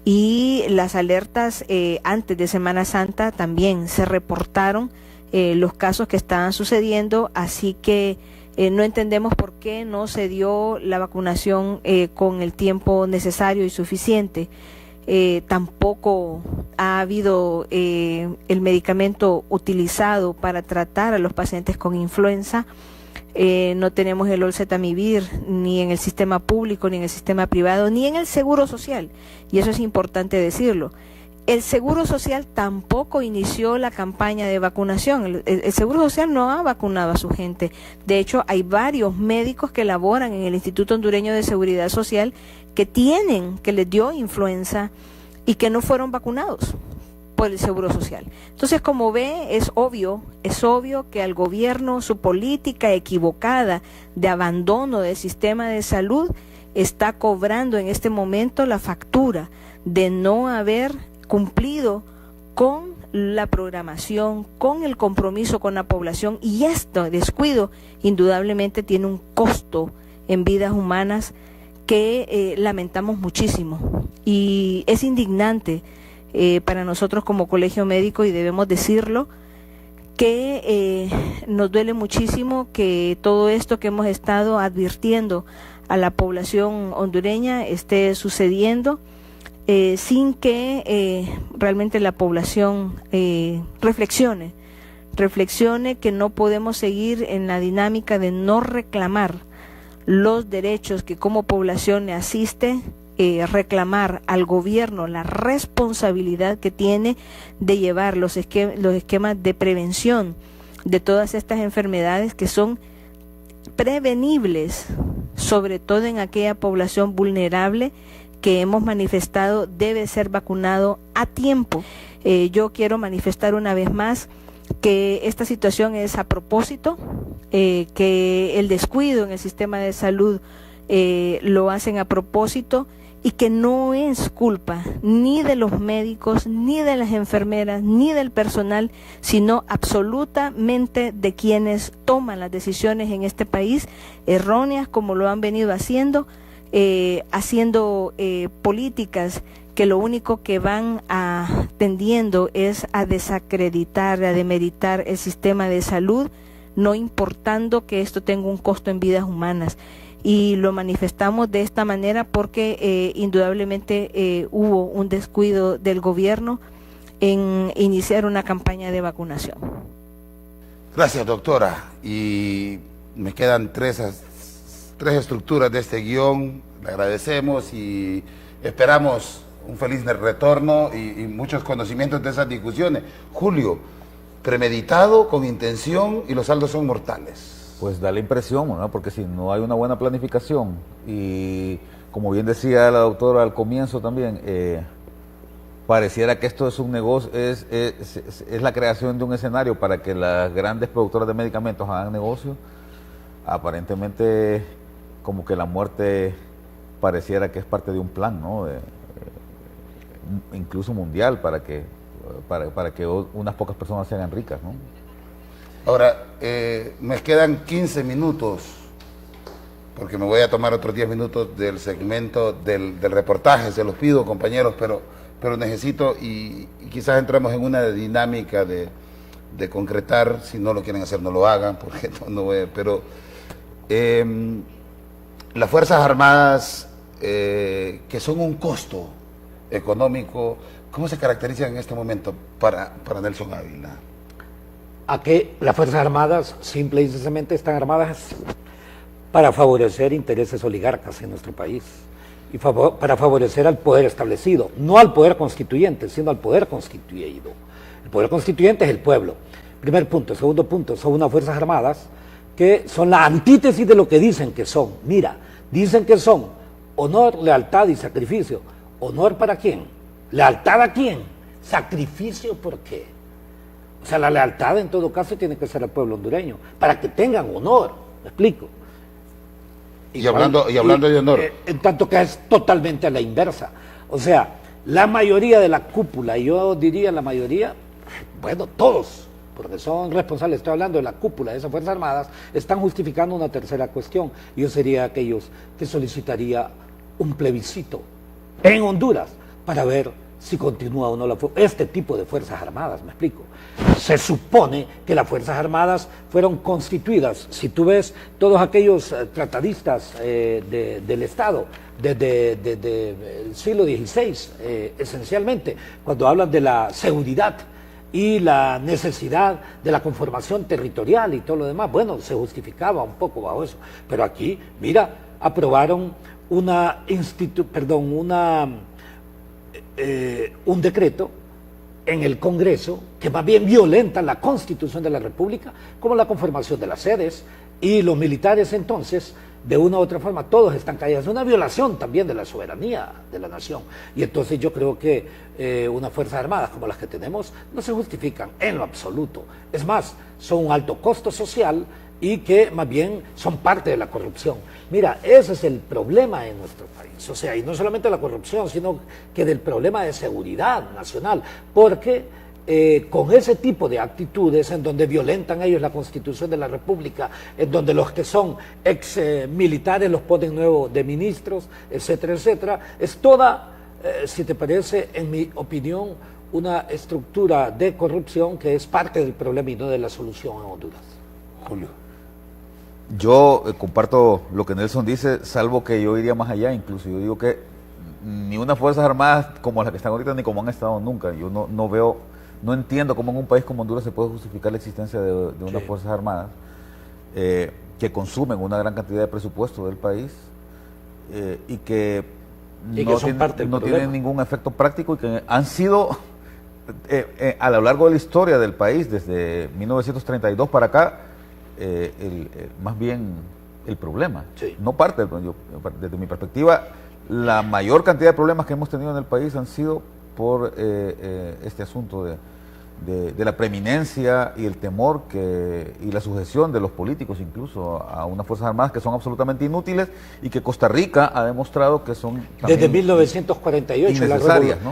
[SPEAKER 5] y las alertas antes de Semana Santa también se reportaron los casos que estaban sucediendo, así que no entendemos por qué no se dio la vacunación con el tiempo necesario y suficiente. Tampoco ha habido el medicamento utilizado para tratar a los pacientes con influenza. No tenemos el oseltamivir ni en el sistema público, ni en el sistema privado, ni en el Seguro Social, y eso es importante decirlo. El Seguro Social tampoco inició la campaña de vacunación. El Seguro Social no ha vacunado a su gente. De hecho, hay varios médicos que laboran en el Instituto Hondureño de Seguridad Social que les dio influenza y que no fueron vacunados por el Seguro Social. Entonces, como ve, es obvio que al gobierno su política equivocada de abandono del sistema de salud está cobrando en este momento la factura de no haber cumplido con la programación, con el compromiso con la población, y este descuido indudablemente tiene un costo en vidas humanas que lamentamos muchísimo, y es indignante para nosotros como colegio médico, y debemos decirlo, que nos duele muchísimo que todo esto que hemos estado advirtiendo a la población hondureña esté sucediendo sin que realmente la población reflexione que no podemos seguir en la dinámica de no reclamar los derechos que como población le asiste, reclamar al gobierno la responsabilidad que tiene de llevar los esquemas de prevención de todas estas enfermedades que son prevenibles, sobre todo en aquella población vulnerable que hemos manifestado debe ser vacunado a tiempo. Yo quiero manifestar una vez más que esta situación es a propósito, que el descuido en el sistema de salud lo hacen a propósito, y que no es culpa ni de los médicos, ni de las enfermeras, ni del personal, sino absolutamente de quienes toman las decisiones en este país, erróneas como lo han venido haciendo, políticas que lo único que van tendiendo es a desacreditar, a demeritar el sistema de salud, no importando que esto tenga un costo en vidas humanas. Y lo manifestamos de esta manera porque indudablemente hubo un descuido del gobierno en iniciar una campaña de vacunación.
[SPEAKER 1] Gracias, doctora. Y me quedan tres estructuras de este guión. Le agradecemos y esperamos un feliz retorno y muchos conocimientos de esas discusiones. Julio, premeditado, con intención, y los saldos son mortales.
[SPEAKER 3] Pues da la impresión, ¿no? Porque si no hay una buena planificación, y como bien decía la doctora al comienzo también, pareciera que esto es un negocio, es la creación de un escenario para que las grandes productoras de medicamentos hagan negocio. Aparentemente, como que la muerte pareciera que es parte de un plan, ¿no? Incluso mundial, para que unas pocas personas se hagan ricas, ¿no?
[SPEAKER 1] Ahora, me quedan 15 minutos, porque me voy a tomar otros 10 minutos del segmento del reportaje. Se los pido, compañeros, pero necesito, y quizás entramos en una dinámica de concretar. Si no lo quieren hacer, no lo hagan, porque no voy, pero las Fuerzas Armadas, que son un costo económico, ¿cómo se caracterizan en este momento para Nelson Ávila?
[SPEAKER 2] A que las Fuerzas Armadas simple y sencillamente están armadas para favorecer intereses oligarcas en nuestro país y para favorecer al poder establecido, no al poder constituyente, sino al poder constituido. El poder constituyente es el pueblo. Primer punto. Segundo punto, son unas Fuerzas Armadas que son la antítesis de lo que dicen que son. Mira, dicen que son honor, lealtad y sacrificio. ¿Honor para quién? ¿Lealtad a quién? ¿Sacrificio por qué? O sea, la lealtad en todo caso tiene que ser al pueblo hondureño, para que tengan honor, ¿me explico?
[SPEAKER 1] Y hablando de honor.
[SPEAKER 2] En tanto que es totalmente a la inversa. O sea, la mayoría de la cúpula, yo diría la mayoría, bueno, todos, porque son responsables, estoy hablando de la cúpula de esas Fuerzas Armadas, están justificando una tercera cuestión. Yo sería aquellos que solicitaría un plebiscito en Honduras para ver si continúa o no este tipo de Fuerzas Armadas, me explico. Se supone que las Fuerzas Armadas fueron constituidas, si tú ves todos aquellos tratadistas del Estado, desde el siglo XVI, esencialmente, cuando hablan de la seguridad y la necesidad de la conformación territorial y todo lo demás, bueno, se justificaba un poco bajo eso, pero aquí, mira, aprobaron un decreto en el Congreso que más bien violenta la Constitución de la República, como la conformación de las sedes, y los militares entonces, de una u otra forma, todos están callados. Es una violación también de la soberanía de la nación. Y entonces yo creo que unas Fuerzas Armadas como las que tenemos no se justifican en lo absoluto. Es más, son un alto costo social y que más bien son parte de la corrupción. Mira, ese es el problema en nuestro país, o sea, y no solamente la corrupción, sino que del problema de seguridad nacional, porque con ese tipo de actitudes en donde violentan ellos la Constitución de la República, en donde los que son ex militares los ponen nuevos de ministros, etcétera, etcétera, es toda, si te parece, en mi opinión, una estructura de corrupción que es parte del problema y no de la solución en Honduras.
[SPEAKER 1] Julio.
[SPEAKER 3] Yo comparto lo que Nelson dice, salvo que yo iría más allá. Incluso yo digo que ni unas Fuerzas Armadas como las que están ahorita ni como han estado nunca. Yo no entiendo cómo en un país como Honduras se puede justificar la existencia de unas Fuerzas Armadas que consumen una gran cantidad de presupuesto del país y que no tienen ningún efecto práctico y que han sido a lo largo de la historia del país, desde 1932 para acá, más bien el problema, no parte desde mi perspectiva, la mayor cantidad de problemas que hemos tenido en el país han sido por este asunto de la preeminencia y el temor y la sujeción de los políticos incluso a unas Fuerzas Armadas que son absolutamente inútiles y que Costa Rica ha demostrado que son
[SPEAKER 2] desde 1948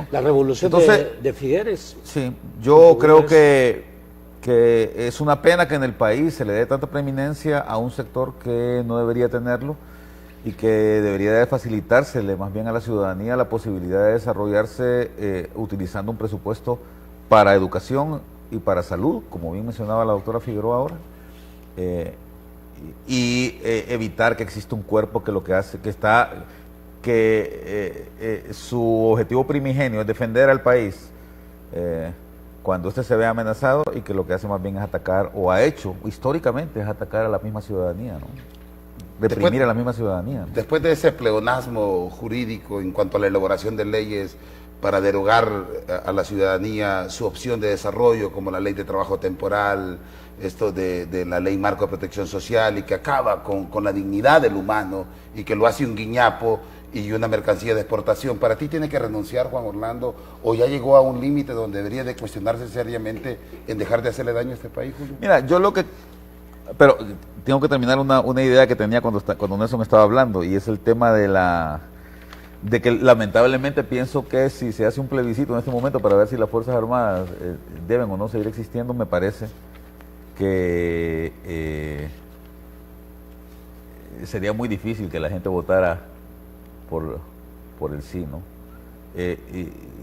[SPEAKER 2] la revolución de Figueres.
[SPEAKER 3] Sí, yo creo que es una pena que en el país se le dé tanta preeminencia a un sector que no debería tenerlo y que debería de facilitársele más bien a la ciudadanía la posibilidad de desarrollarse utilizando un presupuesto para educación y para salud, como bien mencionaba la doctora Figueroa ahora, y evitar que exista un cuerpo que lo que hace, su objetivo primigenio es defender al país cuando éste se ve amenazado y que lo que hace más bien es atacar, o ha hecho históricamente, es atacar a la misma ciudadanía, ¿no? Reprimir a la misma ciudadanía, ¿no?
[SPEAKER 1] Después de ese pleonasmo jurídico en cuanto a la elaboración de leyes para derogar a la ciudadanía su opción de desarrollo, como la ley de trabajo temporal, esto de la ley marco de protección social, y que acaba con la dignidad del humano y que lo hace un guiñapo y una mercancía de exportación, ¿para ti tiene que renunciar Juan Orlando o ya llegó a un límite donde debería de cuestionarse seriamente en dejar de hacerle daño a este país, Julio?
[SPEAKER 3] Mira, pero tengo que terminar una idea que tenía cuando Nelson estaba hablando, y es el tema de que lamentablemente pienso que si se hace un plebiscito en este momento para ver si las Fuerzas Armadas deben o no seguir existiendo, me parece que sería muy difícil que la gente votara por el sí, ¿no?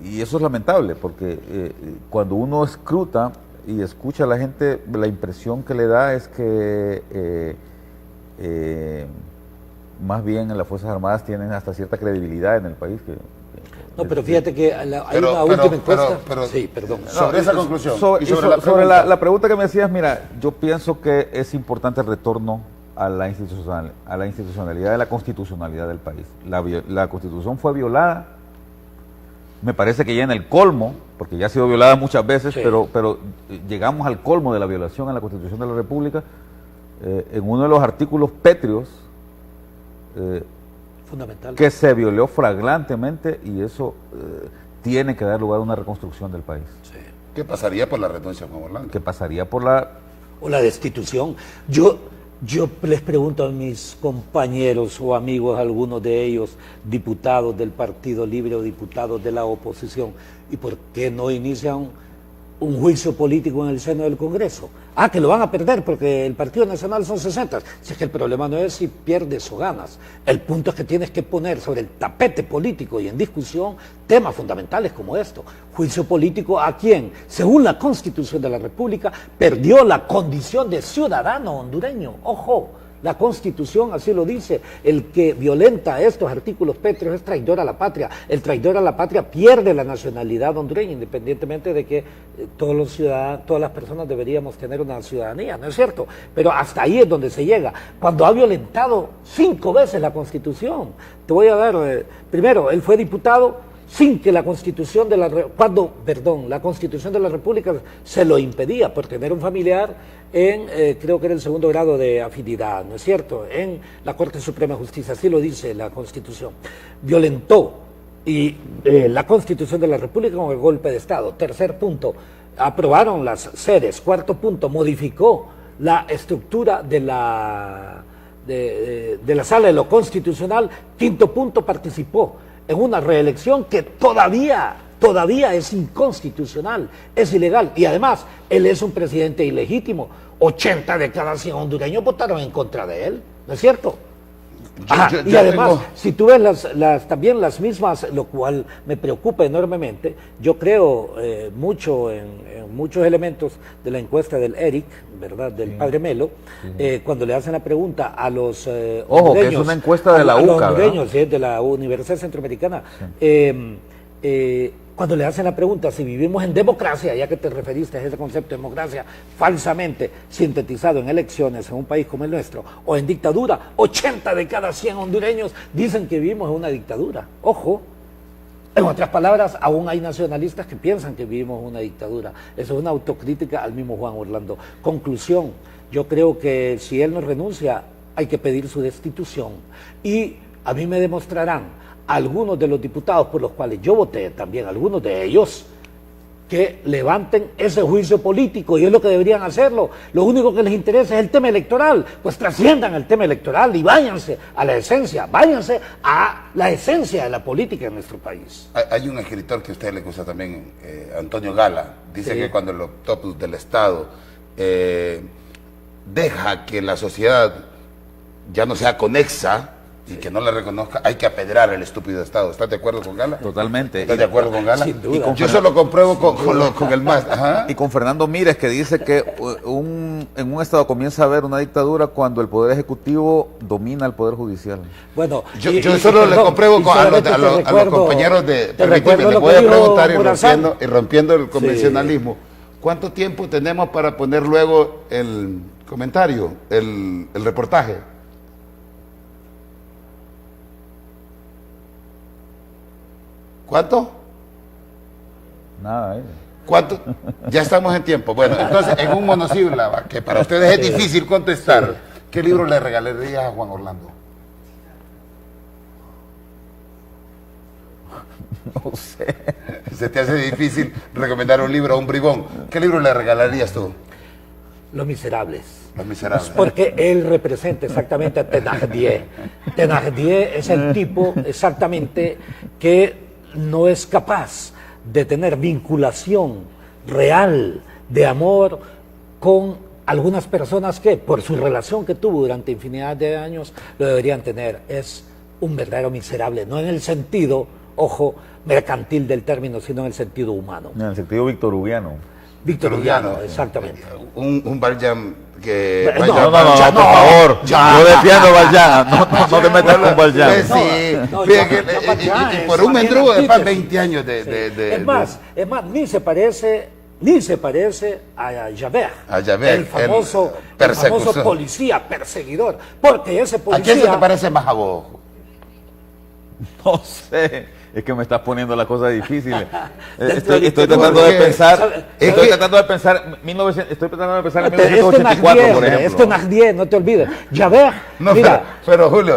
[SPEAKER 3] Y eso es lamentable, porque cuando uno escruta y escucha a la gente, la impresión que le da es que más bien las Fuerzas Armadas tienen hasta cierta credibilidad en el país.
[SPEAKER 2] No, pero fíjate que hay una última encuesta.
[SPEAKER 1] Sí, perdón. Sobre esa conclusión.
[SPEAKER 3] Sobre la pregunta que me decías, mira, yo pienso que es importante el retorno a la institucionalidad de la constitucionalidad del país. La Constitución fue violada, me parece que ya en el colmo, porque ya ha sido violada muchas veces, sí, pero llegamos al colmo de la violación a la Constitución de la República en uno de los artículos pétreos
[SPEAKER 2] fundamental
[SPEAKER 3] que se violó flagrantemente, y eso tiene que dar lugar a una reconstrucción del país.
[SPEAKER 1] Sí. ¿Qué pasaría por la renuncia, Juan Orlando?
[SPEAKER 3] ¿Qué pasaría por la...
[SPEAKER 2] o la destitución? Yo les pregunto a mis compañeros o amigos, algunos de ellos diputados del Partido Libre o diputados de la oposición, ¿y por qué no inician un juicio político en el seno del Congreso? Ah, que lo van a perder porque el Partido Nacional son 60. Si es que el problema no es si pierdes o ganas. El punto es que tienes que poner sobre el tapete político y en discusión temas fundamentales como esto. Juicio político a quien, según la Constitución de la República, perdió la condición de ciudadano hondureño. Ojo, la Constitución así lo dice. El que violenta estos artículos pétreos es traidor a la patria. El traidor a la patria pierde la nacionalidad hondureña, independientemente de que todos los ciudadanos, todas las personas deberíamos tener una ciudadanía, ¿no es cierto? Pero hasta ahí es donde se llega. Cuando ha violentado 5 veces la Constitución. Te voy a dar, primero, él fue diputado sin que la Constitución de la Constitución de la República se lo impedía por tener un familiar en, creo que era el 2º grado de afinidad, ¿no es cierto?, en la Corte Suprema de Justicia, así lo dice la Constitución. Violentó la Constitución de la República con el golpe de Estado. Tercer punto, aprobaron las sedes. Cuarto punto, modificó la estructura de la Sala de lo Constitucional. Quinto punto, participó en una reelección que todavía todavía es inconstitucional, es ilegal. Y además, él es un presidente ilegítimo. 80 de cada 100 hondureños votaron en contra de él, ¿no es cierto? Y además, si tú ves también las mismas, lo cual me preocupa enormemente, yo creo mucho en muchos elementos de la encuesta del ERIC, ¿verdad? Del padre Melo, cuando le hacen la pregunta a los
[SPEAKER 3] ojo, que es una encuesta de la UCA,
[SPEAKER 2] hondureños, de la Universidad Centroamericana, cuando le hacen la pregunta si vivimos en democracia, ya que te referiste a ese concepto de democracia falsamente sintetizado en elecciones en un país como el nuestro, o en dictadura, 80 de cada 100 hondureños dicen que vivimos en una dictadura. Ojo, en otras palabras, aún hay nacionalistas que piensan que vivimos en una dictadura. Eso es una autocrítica al mismo Juan Orlando. Conclusión, yo creo que si él no renuncia, hay que pedir su destitución. Y a mí me demostrarán algunos de los diputados por los cuales yo voté, también algunos de ellos, que levanten ese juicio político, y es lo que deberían hacerlo. Lo único que les interesa es el tema electoral, pues trasciendan el tema electoral y váyanse a la esencia de la política en nuestro país.
[SPEAKER 1] Hay un escritor que a usted le gusta también, Antonio Gala, dice que cuando el octopus del Estado deja que la sociedad ya no sea conexa, y que no la reconozca, hay que apedrear al estúpido Estado. ¿Estás de acuerdo con Gala?
[SPEAKER 3] Totalmente.
[SPEAKER 1] ¿Estás de acuerdo con Gala?
[SPEAKER 2] Sin duda.
[SPEAKER 1] Yo eso lo compruebo con el más. Ajá.
[SPEAKER 3] Y con Fernando Mírez, que dice que en un Estado comienza a haber una dictadura cuando el Poder Ejecutivo domina el Poder Judicial.
[SPEAKER 2] Bueno,
[SPEAKER 1] yo solo le compruebo a los compañeros de... Permíteme, le voy a preguntar y rompiendo el convencionalismo. ¿Cuánto tiempo tenemos para poner luego el comentario, el reportaje? ¿Cuánto?
[SPEAKER 3] Nada,
[SPEAKER 1] ¿Cuánto? Ya estamos en tiempo. Bueno, entonces, en un monosílaba, que para ustedes es difícil contestar, ¿qué libro le regalarías a Juan Orlando?
[SPEAKER 3] No sé.
[SPEAKER 1] Se te hace difícil recomendar un libro a un bribón. ¿Qué libro le regalarías tú?
[SPEAKER 2] Los Miserables.
[SPEAKER 1] Los Miserables.
[SPEAKER 2] Porque él representa exactamente a Thénardier. Thénardier es el tipo exactamente que no es capaz de tener vinculación real de amor con algunas personas que, por su relación que tuvo durante infinidad de años, lo deberían tener. Es un verdadero miserable, no en el sentido, ojo, mercantil del término, sino en el sentido humano.
[SPEAKER 3] En el sentido victorugiano.
[SPEAKER 2] Victoriano, exactamente.
[SPEAKER 1] Un Valjean que...
[SPEAKER 2] No,
[SPEAKER 3] por favor. Yo defiendo a Valjean. No te metas con Valjean.
[SPEAKER 1] Sí, y por un mendrugo de paz 20 años
[SPEAKER 2] Es más, ni se parece a Javert, el famoso policía perseguidor, porque ese policía...
[SPEAKER 1] ¿A quién se te parece más a vos?
[SPEAKER 3] No sé, es que me estás poniendo las cosas difíciles. Estoy tratando de pensar, estoy tratando de pensar en 1984, por ejemplo.
[SPEAKER 2] Esto es no te olvides. Javert,
[SPEAKER 1] no, mira, pero Julio,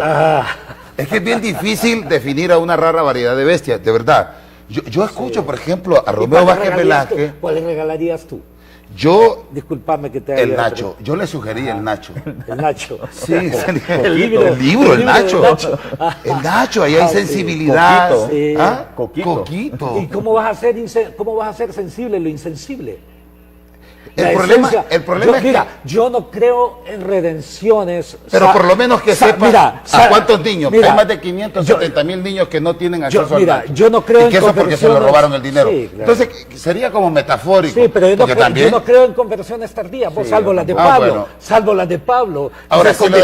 [SPEAKER 1] es que es bien difícil definir a una rara variedad de bestias, de verdad. Yo escucho, por ejemplo, a Romeo Vázquez Velázquez.
[SPEAKER 2] ¿Cuál le regalarías tú?
[SPEAKER 1] Disculpame que te haya... El Nacho, yo le sugerí el Nacho.
[SPEAKER 2] El Nacho.
[SPEAKER 1] Sí, el libro, el Nacho. El Nacho, ahí hay sensibilidad.
[SPEAKER 3] Coquito.
[SPEAKER 2] ¿Y cómo vas a ser sensible lo insensible?
[SPEAKER 1] El problema es que...
[SPEAKER 2] yo no creo en redenciones.
[SPEAKER 1] Pero por lo menos que sepa a cuántos niños. Hay más de 570,000 niños que no tienen acceso al Nacho.
[SPEAKER 2] Yo no creo
[SPEAKER 1] en eso porque se lo robaron el dinero. Sí, claro. Entonces, sería como metafórico.
[SPEAKER 2] Sí, pero yo no creo en conversiones tardías, salvo las de Pablo. Bueno. Salvo las de Pablo.
[SPEAKER 1] Ahora, si lo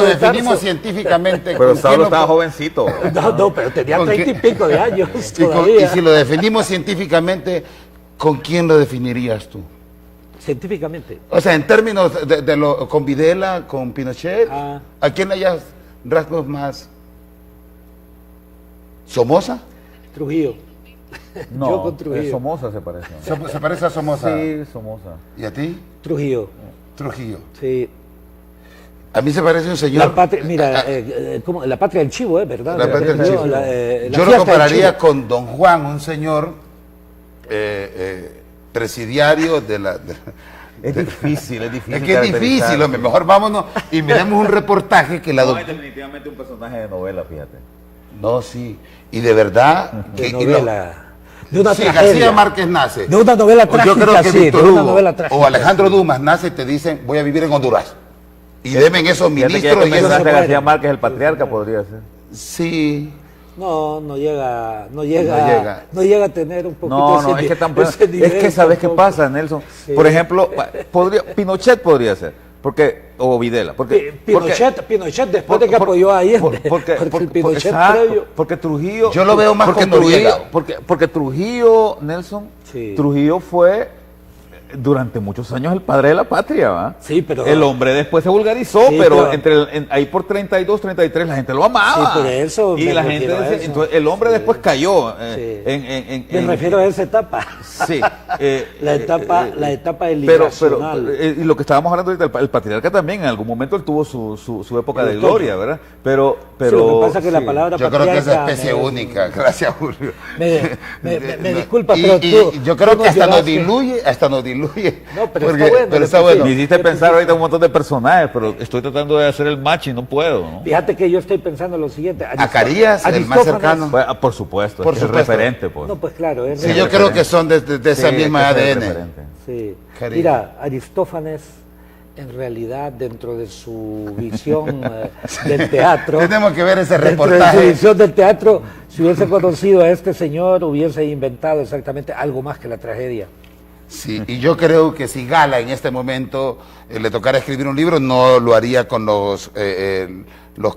[SPEAKER 1] definimos científicamente...
[SPEAKER 3] Pero Saulo estaba jovencito.
[SPEAKER 2] No, pero tenía 30 y pico de años
[SPEAKER 1] y si lo definimos científicamente, ¿con quién lo definirías tú?
[SPEAKER 2] Científicamente.
[SPEAKER 1] O sea, en términos con Videla, con Pinochet, ¿a quién le hayas rasgos más? ¿Somoza?
[SPEAKER 2] Trujillo.
[SPEAKER 3] No,
[SPEAKER 2] yo con Trujillo.
[SPEAKER 3] Somoza se parece.
[SPEAKER 1] ¿Se parece a Somoza?
[SPEAKER 3] Sí, Somoza.
[SPEAKER 1] ¿Y a ti?
[SPEAKER 2] Trujillo. Sí.
[SPEAKER 1] A mí se parece un señor...
[SPEAKER 2] La patria, mira, la patria del chivo, ¿verdad?
[SPEAKER 1] La patria del chivo. Yo lo compararía con Don Juan, un señor... presidiario de la...
[SPEAKER 3] Es difícil.
[SPEAKER 1] Es que es difícil, hombre. Mejor vámonos y miremos un reportaje que la
[SPEAKER 3] doctora... No, es definitivamente un personaje de novela, fíjate.
[SPEAKER 1] No, sí. Y de verdad...
[SPEAKER 2] De novela. de una
[SPEAKER 1] Si
[SPEAKER 2] tragedia.
[SPEAKER 1] García Márquez nace,
[SPEAKER 2] De una novela
[SPEAKER 1] o yo creo
[SPEAKER 2] trágica,
[SPEAKER 1] que
[SPEAKER 2] sí,
[SPEAKER 1] Víctor
[SPEAKER 2] de una
[SPEAKER 1] Hugo
[SPEAKER 2] novela trágica.
[SPEAKER 1] o Alejandro Dumas nace y te dicen, voy a vivir en Honduras. Y deben esos
[SPEAKER 3] Fíjate que ya
[SPEAKER 1] ministros
[SPEAKER 3] que
[SPEAKER 1] y esas...
[SPEAKER 3] mencionaste a García Márquez, el patriarca podría ser.
[SPEAKER 1] Sí.
[SPEAKER 2] No llega a tener un poquito
[SPEAKER 3] No,
[SPEAKER 2] ese
[SPEAKER 3] es que
[SPEAKER 2] ni-
[SPEAKER 3] tampoco.
[SPEAKER 2] ese nivel
[SPEAKER 3] Es que sabes qué
[SPEAKER 2] tampoco.
[SPEAKER 3] pasa, Nelson.
[SPEAKER 2] Sí.
[SPEAKER 3] Por ejemplo, Pinochet podría ser, o Videla, porque
[SPEAKER 2] Pinochet después de que apoyó a Allende, porque el Pinochet
[SPEAKER 3] exacto,
[SPEAKER 2] previo.
[SPEAKER 3] porque Trujillo,
[SPEAKER 1] Yo lo veo más
[SPEAKER 3] porque
[SPEAKER 1] con Noriega.
[SPEAKER 3] porque Trujillo, Nelson,
[SPEAKER 2] Sí.
[SPEAKER 3] Trujillo fue durante muchos años el padre de la patria, ¿va?
[SPEAKER 2] Sí, pero-
[SPEAKER 3] el hombre después se vulgarizó,
[SPEAKER 2] Sí,
[SPEAKER 3] pero
[SPEAKER 2] pero-
[SPEAKER 3] ahí por 32, 33 la gente lo amaba.
[SPEAKER 2] Sí, por eso
[SPEAKER 3] y
[SPEAKER 2] me
[SPEAKER 3] la gente
[SPEAKER 2] refiero a
[SPEAKER 3] decía,
[SPEAKER 2] eso.
[SPEAKER 3] entonces el hombre
[SPEAKER 2] Sí.
[SPEAKER 3] después cayó
[SPEAKER 2] Me refiero a esa etapa.
[SPEAKER 3] Sí.
[SPEAKER 2] La etapa del
[SPEAKER 3] pero
[SPEAKER 2] irracional.
[SPEAKER 3] y lo que estábamos hablando ahorita, el patriarca también en algún momento él tuvo su época de
[SPEAKER 2] Doctor.
[SPEAKER 3] gloria, ¿verdad? Pero
[SPEAKER 2] Sí, lo que pasa es que la
[SPEAKER 3] sí.
[SPEAKER 2] palabra
[SPEAKER 1] Yo creo que es
[SPEAKER 2] patriarca
[SPEAKER 1] especie
[SPEAKER 2] me-
[SPEAKER 1] única. Gracias, Julio.
[SPEAKER 2] me disculpa,
[SPEAKER 1] Y-
[SPEAKER 2] pero
[SPEAKER 1] y
[SPEAKER 2] tú
[SPEAKER 1] yo creo
[SPEAKER 2] nos
[SPEAKER 1] que hasta nos
[SPEAKER 2] llevaste-
[SPEAKER 1] diluye.
[SPEAKER 2] No, pero está bueno,
[SPEAKER 1] pero
[SPEAKER 2] lo
[SPEAKER 1] está
[SPEAKER 2] que
[SPEAKER 1] bueno.
[SPEAKER 3] Me hiciste pensar ahorita un montón de personajes, pero estoy tratando de hacer el match y no puedo, ¿no?
[SPEAKER 2] Fíjate que yo estoy pensando lo siguiente.
[SPEAKER 1] Carías, el más
[SPEAKER 2] Aristófanes-
[SPEAKER 1] cercano.
[SPEAKER 3] Bueno, por supuesto,
[SPEAKER 1] Por
[SPEAKER 3] es que es
[SPEAKER 1] supuesto.
[SPEAKER 3] referente, pues.
[SPEAKER 2] No, pues claro. Es
[SPEAKER 1] Sí,
[SPEAKER 3] Es
[SPEAKER 1] yo
[SPEAKER 3] referente.
[SPEAKER 1] creo que son de esa
[SPEAKER 3] Sí,
[SPEAKER 1] misma
[SPEAKER 3] es que es
[SPEAKER 1] ADN.
[SPEAKER 3] referente.
[SPEAKER 2] Sí.
[SPEAKER 1] Cariño.
[SPEAKER 2] Mira, Aristófanes, en realidad, dentro de su visión del teatro,
[SPEAKER 1] Tenemos que ver ese
[SPEAKER 2] dentro de su
[SPEAKER 1] reportaje.
[SPEAKER 2] visión del teatro, si hubiese conocido a este señor, hubiese inventado exactamente algo más que la tragedia.
[SPEAKER 1] Sí, y yo creo que si Gala en este momento le tocara escribir un libro, no lo haría con los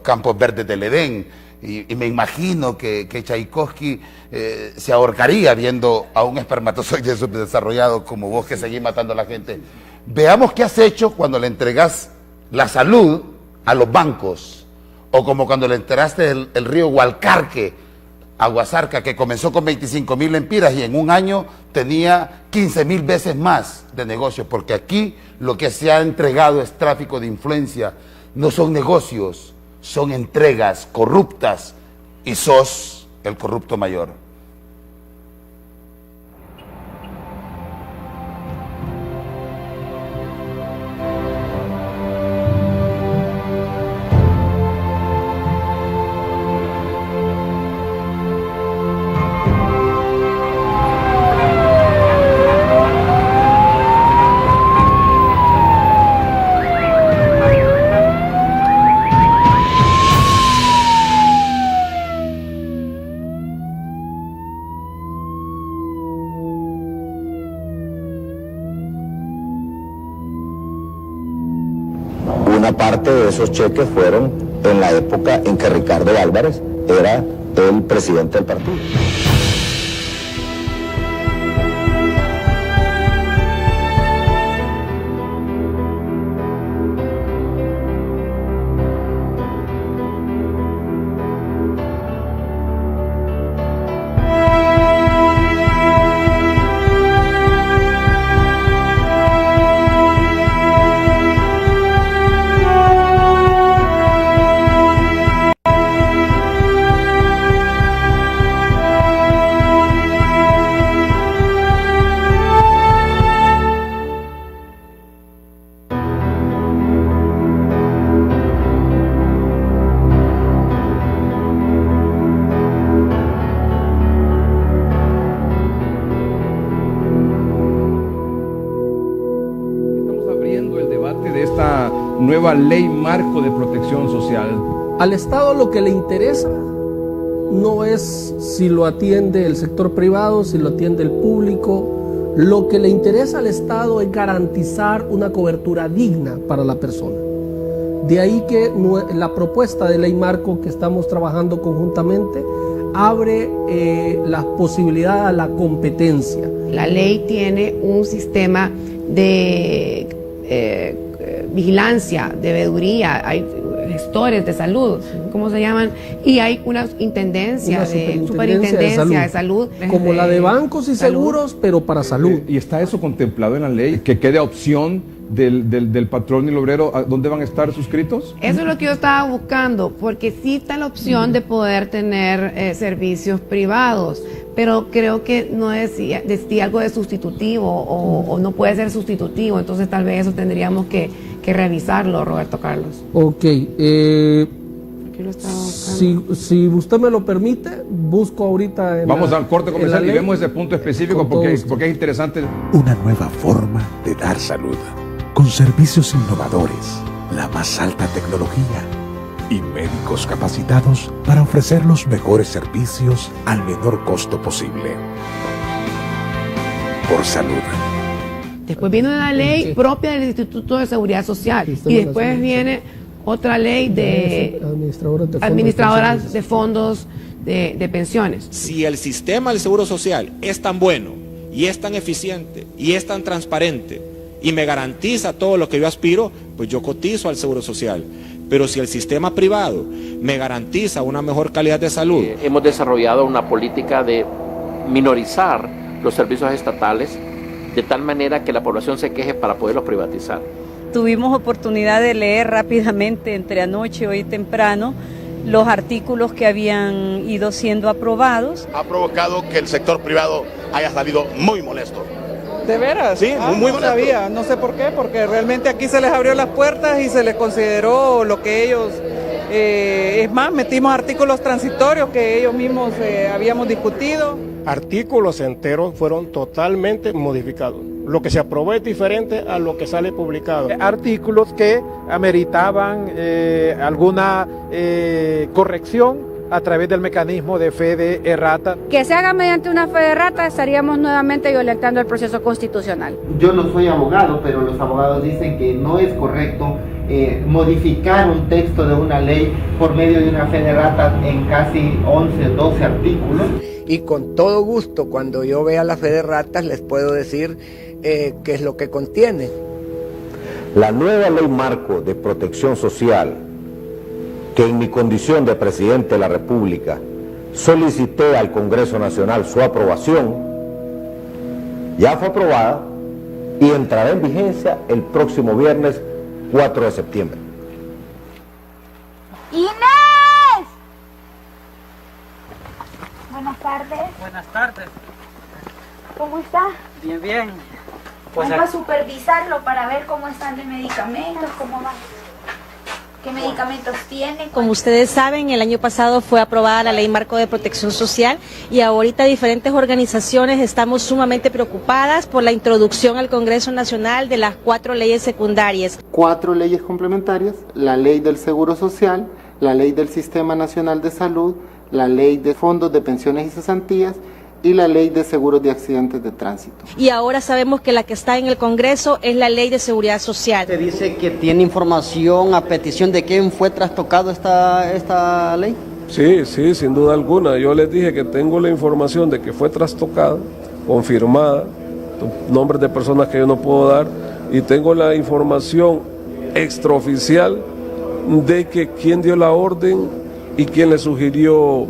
[SPEAKER 1] campos verdes del Edén. Y me imagino que Tchaikovsky se ahorcaría viendo a un espermatozoide subdesarrollado como vos que seguís matando a la gente. Veamos qué has hecho cuando le entregas la salud a los bancos, o como cuando le entregaste el río Hualcarque a Huasarca, que comenzó con 25,000 lempiras y en un año tenía 15,000 veces más de negocios, porque aquí lo que se ha entregado es tráfico de influencia, no son negocios, son entregas corruptas y sos el corrupto mayor.
[SPEAKER 6] Una parte de esos cheques fueron en la época en que Ricardo Álvarez era el presidente del partido.
[SPEAKER 7] Estamos abriendo el debate de esta nueva ley marco de protección social.
[SPEAKER 8] Al Estado lo que le interesa no es si lo atiende el sector privado, si lo atiende el público. Lo que le interesa al Estado es garantizar una cobertura digna para la persona. De ahí que la propuesta de ley marco que estamos trabajando conjuntamente abre las posibilidades a la competencia.
[SPEAKER 9] La ley tiene un sistema de vigilancia, de veeduría, hay gestores de salud, ¿cómo se llaman? Y hay una intendencia,
[SPEAKER 8] Una
[SPEAKER 9] de superintendencia de salud.
[SPEAKER 8] Como la de bancos y
[SPEAKER 9] salud.
[SPEAKER 8] seguros, pero para salud.
[SPEAKER 7] ¿Y está eso contemplado en la ley? ¿Que quede opción del patrón y el obrero a dónde van a estar suscritos?
[SPEAKER 9] Eso es lo que yo estaba buscando, porque sí está la opción de poder tener servicios privados, pero creo que no decía algo de sustitutivo o no puede ser sustitutivo, entonces tal vez eso tendríamos que revisarlo, Roberto Carlos.
[SPEAKER 8] Ok,
[SPEAKER 9] Aquí lo estaba buscando.
[SPEAKER 8] Si usted me lo permite, busco ahorita.
[SPEAKER 7] Vamos al corte comercial y vemos ese punto específico porque es interesante.
[SPEAKER 10] Una nueva forma de dar salud, con servicios innovadores, la más alta tecnología y médicos capacitados para ofrecer los mejores servicios al menor costo posible. Por salud.
[SPEAKER 9] Después viene una ley propia del Instituto de Seguridad Social y después viene otra ley de administradoras de fondos de pensiones.
[SPEAKER 11] Si el sistema del Seguro Social es tan bueno y es tan eficiente y es tan transparente y me garantiza todo lo que yo aspiro, pues yo cotizo al Seguro Social. Pero si el sistema privado me garantiza una mejor calidad de salud.
[SPEAKER 12] Hemos desarrollado una política de minorizar los servicios estatales de tal manera que la población se queje para poderlos privatizar.
[SPEAKER 13] Tuvimos oportunidad de leer rápidamente entre anoche y hoy temprano los artículos que habían ido siendo aprobados.
[SPEAKER 14] Ha provocado que el sector privado haya salido muy molesto.
[SPEAKER 15] ¿De veras?
[SPEAKER 14] Sí, muy
[SPEAKER 15] no
[SPEAKER 14] molesto.
[SPEAKER 15] sabía, no sé por qué, porque realmente aquí se les abrió las puertas y se les consideró lo que ellos... es más, metimos artículos transitorios que ellos mismos habíamos discutido.
[SPEAKER 16] Artículos enteros fueron totalmente modificados. Lo que se aprobó es diferente a lo que sale publicado.
[SPEAKER 17] Artículos que ameritaban alguna corrección a través del mecanismo de fe de errata.
[SPEAKER 18] Que se haga mediante una fe de errata, estaríamos nuevamente violentando el proceso constitucional.
[SPEAKER 19] Yo no soy abogado, pero los abogados dicen que no es correcto modificar un texto de una ley por medio de una fe de errata en casi 11 o 12 artículos.
[SPEAKER 20] Y con todo gusto, cuando yo vea la fe de ratas, les puedo decir qué es lo que contiene.
[SPEAKER 6] La nueva ley marco de protección social, que en mi condición de presidente de la República solicité al Congreso Nacional su aprobación, ya fue aprobada y entrará en vigencia el próximo viernes 4 de septiembre.
[SPEAKER 18] ¡Inés! Buenas tardes.
[SPEAKER 21] Buenas tardes.
[SPEAKER 18] ¿Cómo está?
[SPEAKER 21] Bien, bien.
[SPEAKER 18] Pues a supervisarlo para ver cómo están de medicamentos, cómo va. ¿Qué medicamentos tiene?
[SPEAKER 22] Como ustedes saben, el año pasado fue aprobada la Ley Marco de Protección Social y ahorita diferentes organizaciones estamos sumamente preocupadas por la introducción al Congreso Nacional de las 4 leyes secundarias.
[SPEAKER 19] 4 leyes complementarias: la Ley del Seguro Social, la Ley del Sistema Nacional de Salud, la Ley de Fondos de Pensiones y Cesantías y la Ley de Seguros de Accidentes de Tránsito.
[SPEAKER 22] Y ahora sabemos que la que está en el Congreso es la Ley de Seguridad Social.
[SPEAKER 21] Se dice que tiene información a petición de quién fue trastocado esta ley.
[SPEAKER 16] Sí, sin duda alguna. Yo les dije que tengo la información de que fue trastocada, confirmada, nombres de personas que yo no puedo dar, y tengo la información extraoficial de que quién dio la orden y quién le sugirió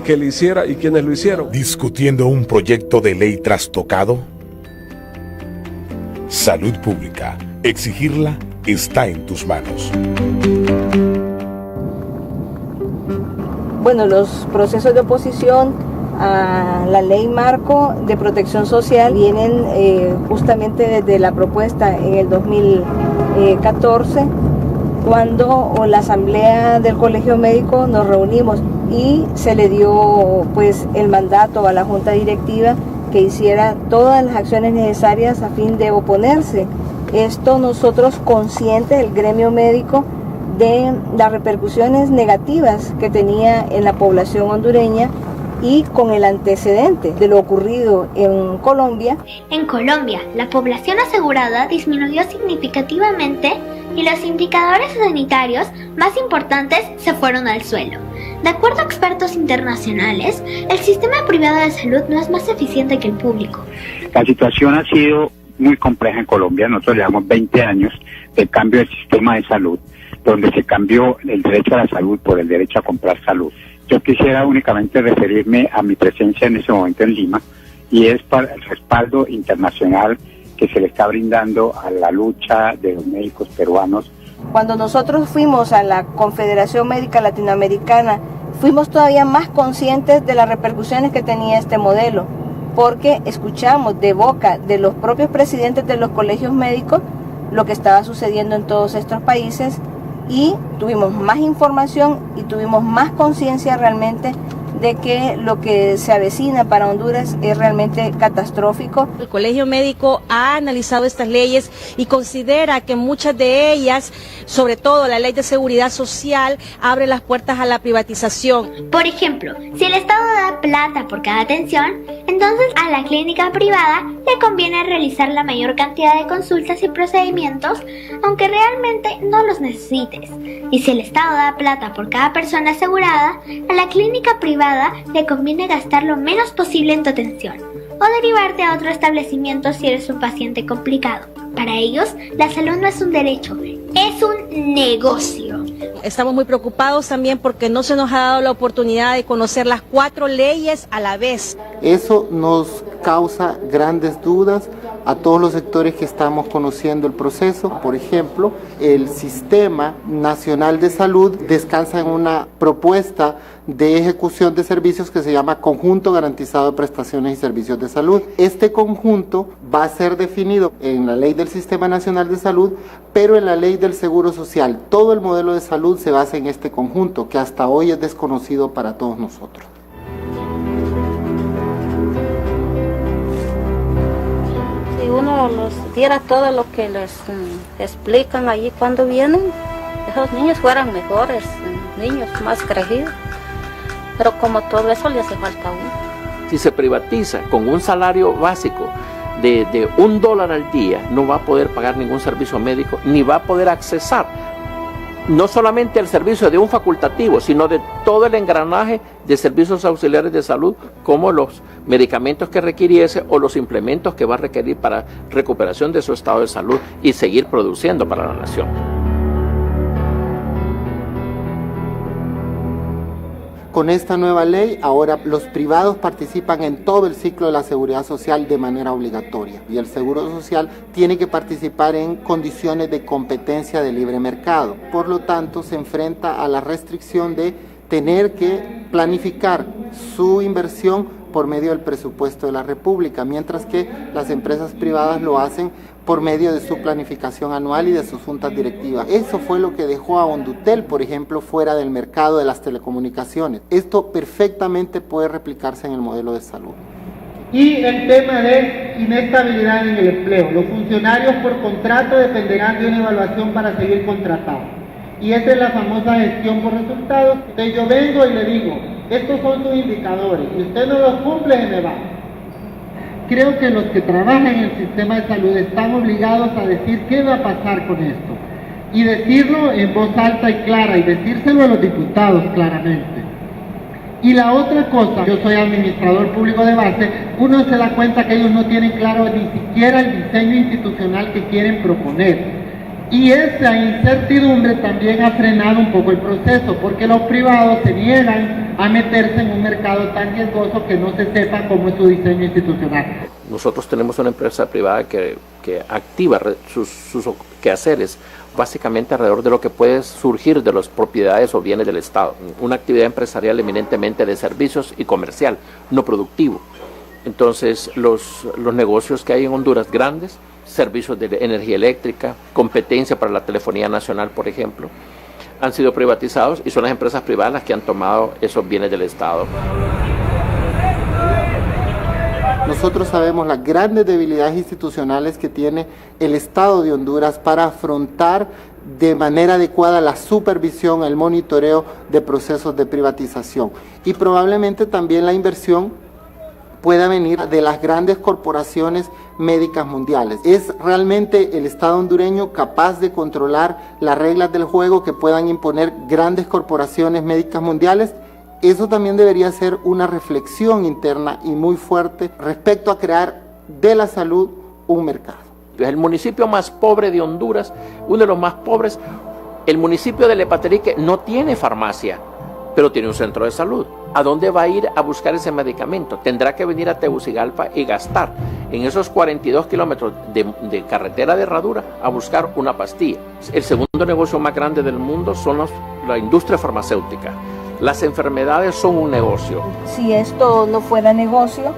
[SPEAKER 16] que le hiciera y quiénes lo hicieron.
[SPEAKER 10] ¿Discutiendo un proyecto de ley trastocado? Salud pública. Exigirla está en tus manos.
[SPEAKER 5] Bueno, los procesos de oposición a la ley marco de protección social vienen justamente desde la propuesta en el 2014, cuando la asamblea del Colegio Médico nos reunimos y se le dio pues el mandato a la junta directiva que hiciera todas las acciones necesarias a fin de oponerse. Esto nosotros conscientes, el gremio médico, de las repercusiones negativas que tenía en la población hondureña y con el antecedente de lo ocurrido en Colombia.
[SPEAKER 23] En Colombia, la población asegurada disminuyó significativamente y los indicadores sanitarios más importantes se fueron al suelo. De acuerdo a expertos internacionales, el sistema privado de salud no es más eficiente que el público.
[SPEAKER 24] La situación ha sido muy compleja en Colombia. Nosotros llevamos 20 años del cambio del sistema de salud, donde se cambió el derecho a la salud por el derecho a comprar salud. Yo quisiera únicamente referirme a mi presencia en ese momento en Lima, y es para el respaldo internacional que se le está brindando a la lucha de los médicos peruanos.
[SPEAKER 5] Cuando nosotros fuimos a la Confederación Médica Latinoamericana, fuimos todavía más conscientes de las repercusiones que tenía este modelo, porque escuchamos de boca de los propios presidentes de los colegios médicos lo que estaba sucediendo en todos estos países
[SPEAKER 1] y tuvimos más información y tuvimos más conciencia realmente de que lo que se avecina para Honduras es realmente catastrófico.
[SPEAKER 22] El Colegio Médico ha analizado estas leyes y considera que muchas de ellas, sobre todo la Ley de Seguridad Social, abre las puertas a la privatización.
[SPEAKER 23] Por ejemplo, si el Estado da plata por cada atención, entonces a la clínica privada le conviene realizar la mayor cantidad de consultas y procedimientos, aunque realmente no los necesites. Y si el Estado da plata por cada persona asegurada, a la clínica privada le conviene gastar lo menos posible en tu atención o derivarte a otro establecimiento si eres un paciente complicado. Para ellos, la salud no es un derecho, es un negocio.
[SPEAKER 22] Estamos muy preocupados también porque no se nos ha dado la oportunidad de conocer las 4 leyes a la vez.
[SPEAKER 19] Eso nos causa grandes dudas a todos los sectores que estamos conociendo el proceso. Por ejemplo, el Sistema Nacional de Salud descansa en una propuesta de ejecución de servicios que se llama Conjunto Garantizado de Prestaciones y Servicios de Salud. Este conjunto va a ser definido en la Ley del Sistema Nacional de Salud, pero en la Ley del Seguro Social. Todo el modelo de salud se basa en este conjunto, que hasta hoy es desconocido para todos nosotros.
[SPEAKER 2] Si uno los diera todo lo que les explican allí cuando vienen, esos niños fueran mejores, niños más crecidos. Pero como todo eso le hace falta a uno.
[SPEAKER 12] Si se privatiza con un salario básico de $1 al día, no va a poder pagar ningún servicio médico, ni va a poder accesar no solamente el servicio de un facultativo, sino de todo el engranaje de servicios auxiliares de salud, como los medicamentos que requiriese o los implementos que va a requerir para recuperación de su estado de salud y seguir produciendo para la nación.
[SPEAKER 19] Con esta nueva ley, ahora los privados participan en todo el ciclo de la seguridad social de manera obligatoria y el seguro social tiene que participar en condiciones de competencia de libre mercado. Por lo tanto, se enfrenta a la restricción de tener que planificar su inversión por medio del presupuesto de la República, mientras que las empresas privadas lo hacen por medio de su planificación anual y de sus juntas directivas. Eso fue lo que dejó a Hondutel, por ejemplo, fuera del mercado de las telecomunicaciones. Esto perfectamente puede replicarse en el modelo de salud.
[SPEAKER 3] Y el tema de inestabilidad en el empleo. Los funcionarios por contrato dependerán de una evaluación para seguir contratados. Y esa es la famosa gestión por resultados. Entonces yo vengo y le digo, estos son sus indicadores, y usted no los cumple, se me va. Creo que los que trabajan en el sistema de salud están obligados a decir qué va a pasar con esto. Y decirlo en voz alta y clara, y decírselo a los diputados claramente. Y la otra cosa, yo soy administrador público de base, uno se da cuenta que ellos no tienen claro ni siquiera el diseño institucional que quieren proponer. Y esa incertidumbre también ha frenado un poco el proceso, porque los privados se niegan a meterse en un mercado tan riesgoso que no se sepa cómo es su diseño institucional.
[SPEAKER 12] Nosotros tenemos una empresa privada que activa sus quehaceres básicamente alrededor de lo que puede surgir de las propiedades o bienes del Estado. Una actividad empresarial eminentemente de servicios y comercial, no productivo. Entonces los negocios que hay en Honduras grandes, servicios de energía eléctrica, competencia para la telefonía nacional, por ejemplo, han sido privatizados y son las empresas privadas las que han tomado esos bienes del Estado.
[SPEAKER 19] Nosotros sabemos las grandes debilidades institucionales que tiene el Estado de Honduras para afrontar de manera adecuada la supervisión, el monitoreo de procesos de privatización. Y probablemente también la inversión pueda venir de las grandes corporaciones médicas mundiales. ¿Es realmente el Estado hondureño capaz de controlar las reglas del juego que puedan imponer grandes corporaciones médicas mundiales? Eso también debería ser una reflexión interna y muy fuerte respecto a crear de la salud un mercado.
[SPEAKER 12] Es el municipio más pobre de Honduras, uno de los más pobres. El municipio de Lepatelique no tiene farmacia, pero tiene un centro de salud. ¿A dónde va a ir a buscar ese medicamento? Tendrá que venir a Tegucigalpa y gastar en esos 42 kilómetros de carretera de herradura a buscar una pastilla. El segundo negocio más grande del mundo son la industria farmacéutica. Las enfermedades son un negocio.
[SPEAKER 1] Si esto no fuera negocio,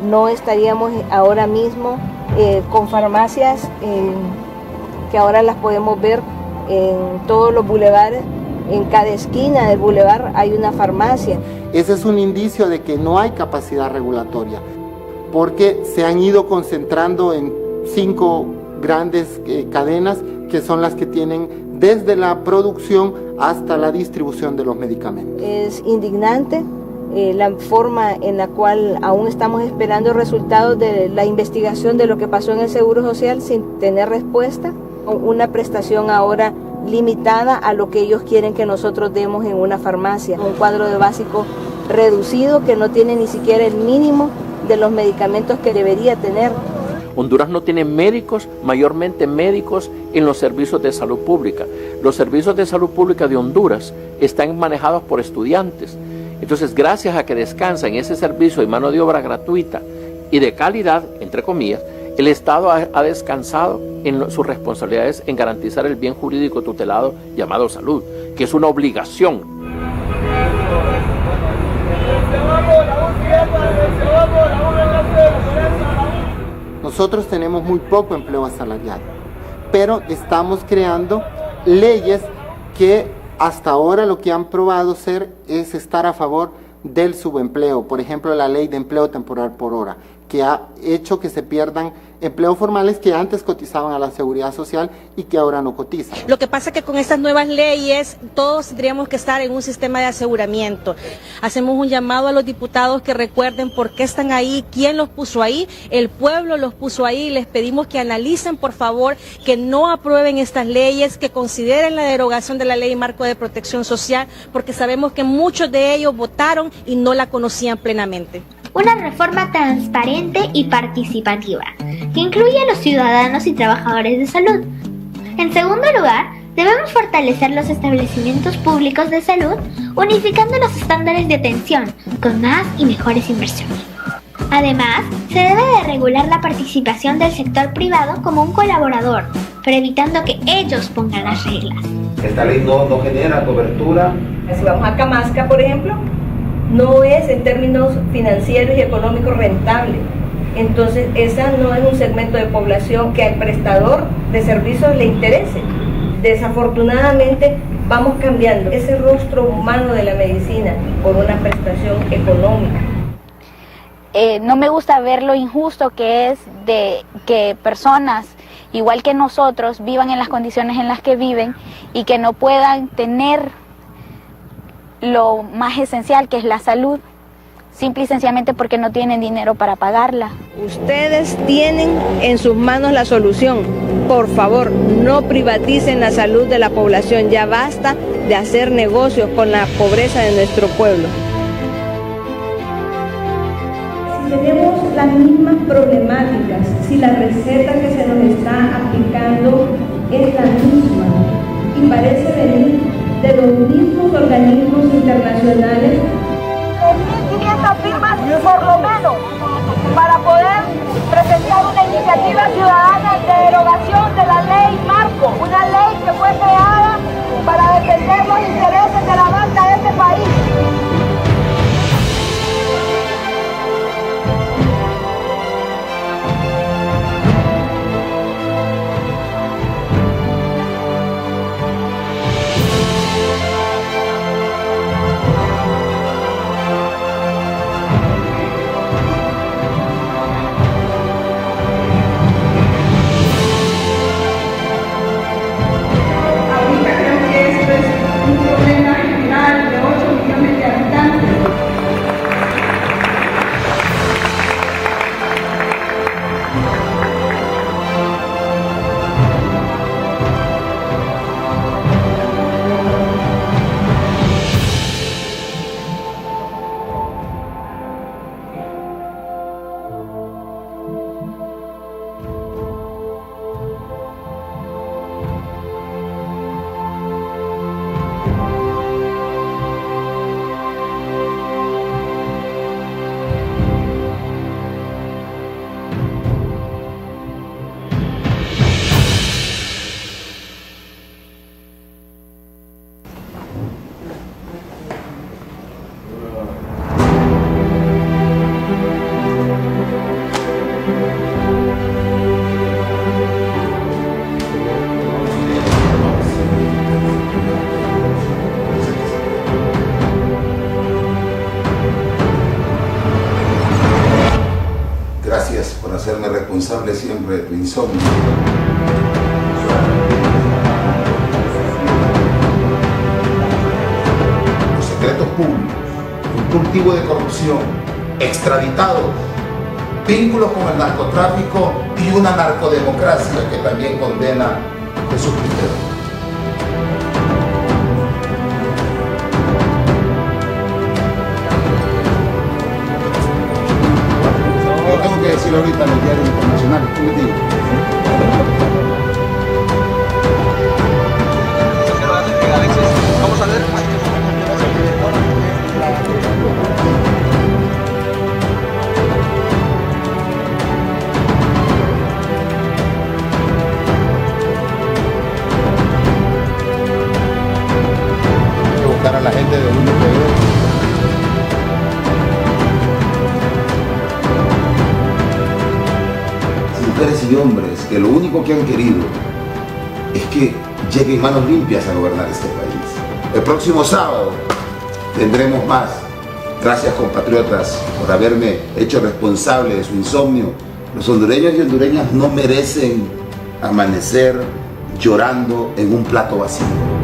[SPEAKER 1] no estaríamos ahora mismo con farmacias que ahora las podemos ver en todos los bulevares, en cada esquina del bulevar hay una farmacia.
[SPEAKER 19] Ese es un indicio de que no hay capacidad regulatoria, porque se han ido concentrando en 5 grandes cadenas que son las que tienen desde la producción hasta la distribución de los medicamentos.
[SPEAKER 1] Es indignante la forma en la cual aún estamos esperando resultados de la investigación de lo que pasó en el Seguro Social sin tener respuesta. Una prestación ahora limitada a lo que ellos quieren que nosotros demos en una farmacia. Un cuadro de básico reducido que no tiene ni siquiera el mínimo de los medicamentos que debería tener.
[SPEAKER 12] Honduras no tiene médicos, mayormente médicos en los servicios de salud pública. Los servicios de salud pública de Honduras están manejados por estudiantes. Entonces, gracias a que descansa en ese servicio de mano de obra gratuita y de calidad, entre comillas, el Estado ha descansado en sus responsabilidades en garantizar el bien jurídico tutelado llamado salud, que es una obligación.
[SPEAKER 19] Nosotros tenemos muy poco empleo asalariado, pero estamos creando leyes que hasta ahora lo que han probado ser es estar a favor del subempleo. Por ejemplo, la ley de empleo temporal por hora, que ha hecho que se pierdan empleos formales que antes cotizaban a la seguridad social y que ahora no cotizan.
[SPEAKER 22] Lo que pasa es que con estas nuevas leyes todos tendríamos que estar en un sistema de aseguramiento. Hacemos un llamado a los diputados que recuerden por qué están ahí, quién los puso ahí, el pueblo los puso ahí. Les pedimos que analicen, por favor, que no aprueben estas leyes, que consideren la derogación de la Ley Marco de Protección Social, porque sabemos que muchos de ellos votaron y no la conocían plenamente.
[SPEAKER 23] Una reforma transparente y participativa, que incluye a los ciudadanos y trabajadores de salud. En segundo lugar, debemos fortalecer los establecimientos públicos de salud, unificando los estándares de atención, con más y mejores inversiones. Además, se debe de regular la participación del sector privado como un colaborador, pero evitando que ellos pongan las reglas.
[SPEAKER 4] Esta ley no genera cobertura.
[SPEAKER 1] Si vamos a Camasca, por ejemplo, no es en términos financieros y económicos rentable. Entonces, esa no es un segmento de población que al prestador de servicios le interese. Desafortunadamente, vamos cambiando ese rostro humano de la medicina por una prestación económica.
[SPEAKER 18] No me gusta ver lo injusto que es de que personas igual que nosotros vivan en las condiciones en las que viven y que no puedan tener lo más esencial, que es la salud, simple y sencillamente porque no tienen dinero para pagarla.
[SPEAKER 1] Ustedes tienen en sus manos la solución. Por favor, no privaticen la salud de la población. Ya basta de hacer negocios con la pobreza de nuestro pueblo. Si tenemos las mismas problemáticas, si la receta que se nos está aplicando es la misma y parece venir de los mismos organismos internacionales,
[SPEAKER 7] 1.500 firmas por lo menos para poder presentar una iniciativa ciudadana de derogación de la ley Marco, una ley que fue creada para defender los intereses de la banca de este país.
[SPEAKER 8] responsable siempre de tu insomnio. Los secretos públicos, un cultivo de corrupción, extraditados, vínculos con el narcotráfico y una narcodemocracia que también condena Jesús Quintero. Yo tengo que decirlo ahorita en los diarios internacionales, ¿qué les digo?
[SPEAKER 9] Vamos a ver.
[SPEAKER 8] Hay que buscar a la gente de uno que mujeres y hombres que lo único que han querido es que lleguen manos limpias a gobernar este país. El próximo sábado tendremos más. Gracias, compatriotas, por haberme hecho responsable de su insomnio. Los hondureños y hondureñas no merecen amanecer llorando en un plato vacío.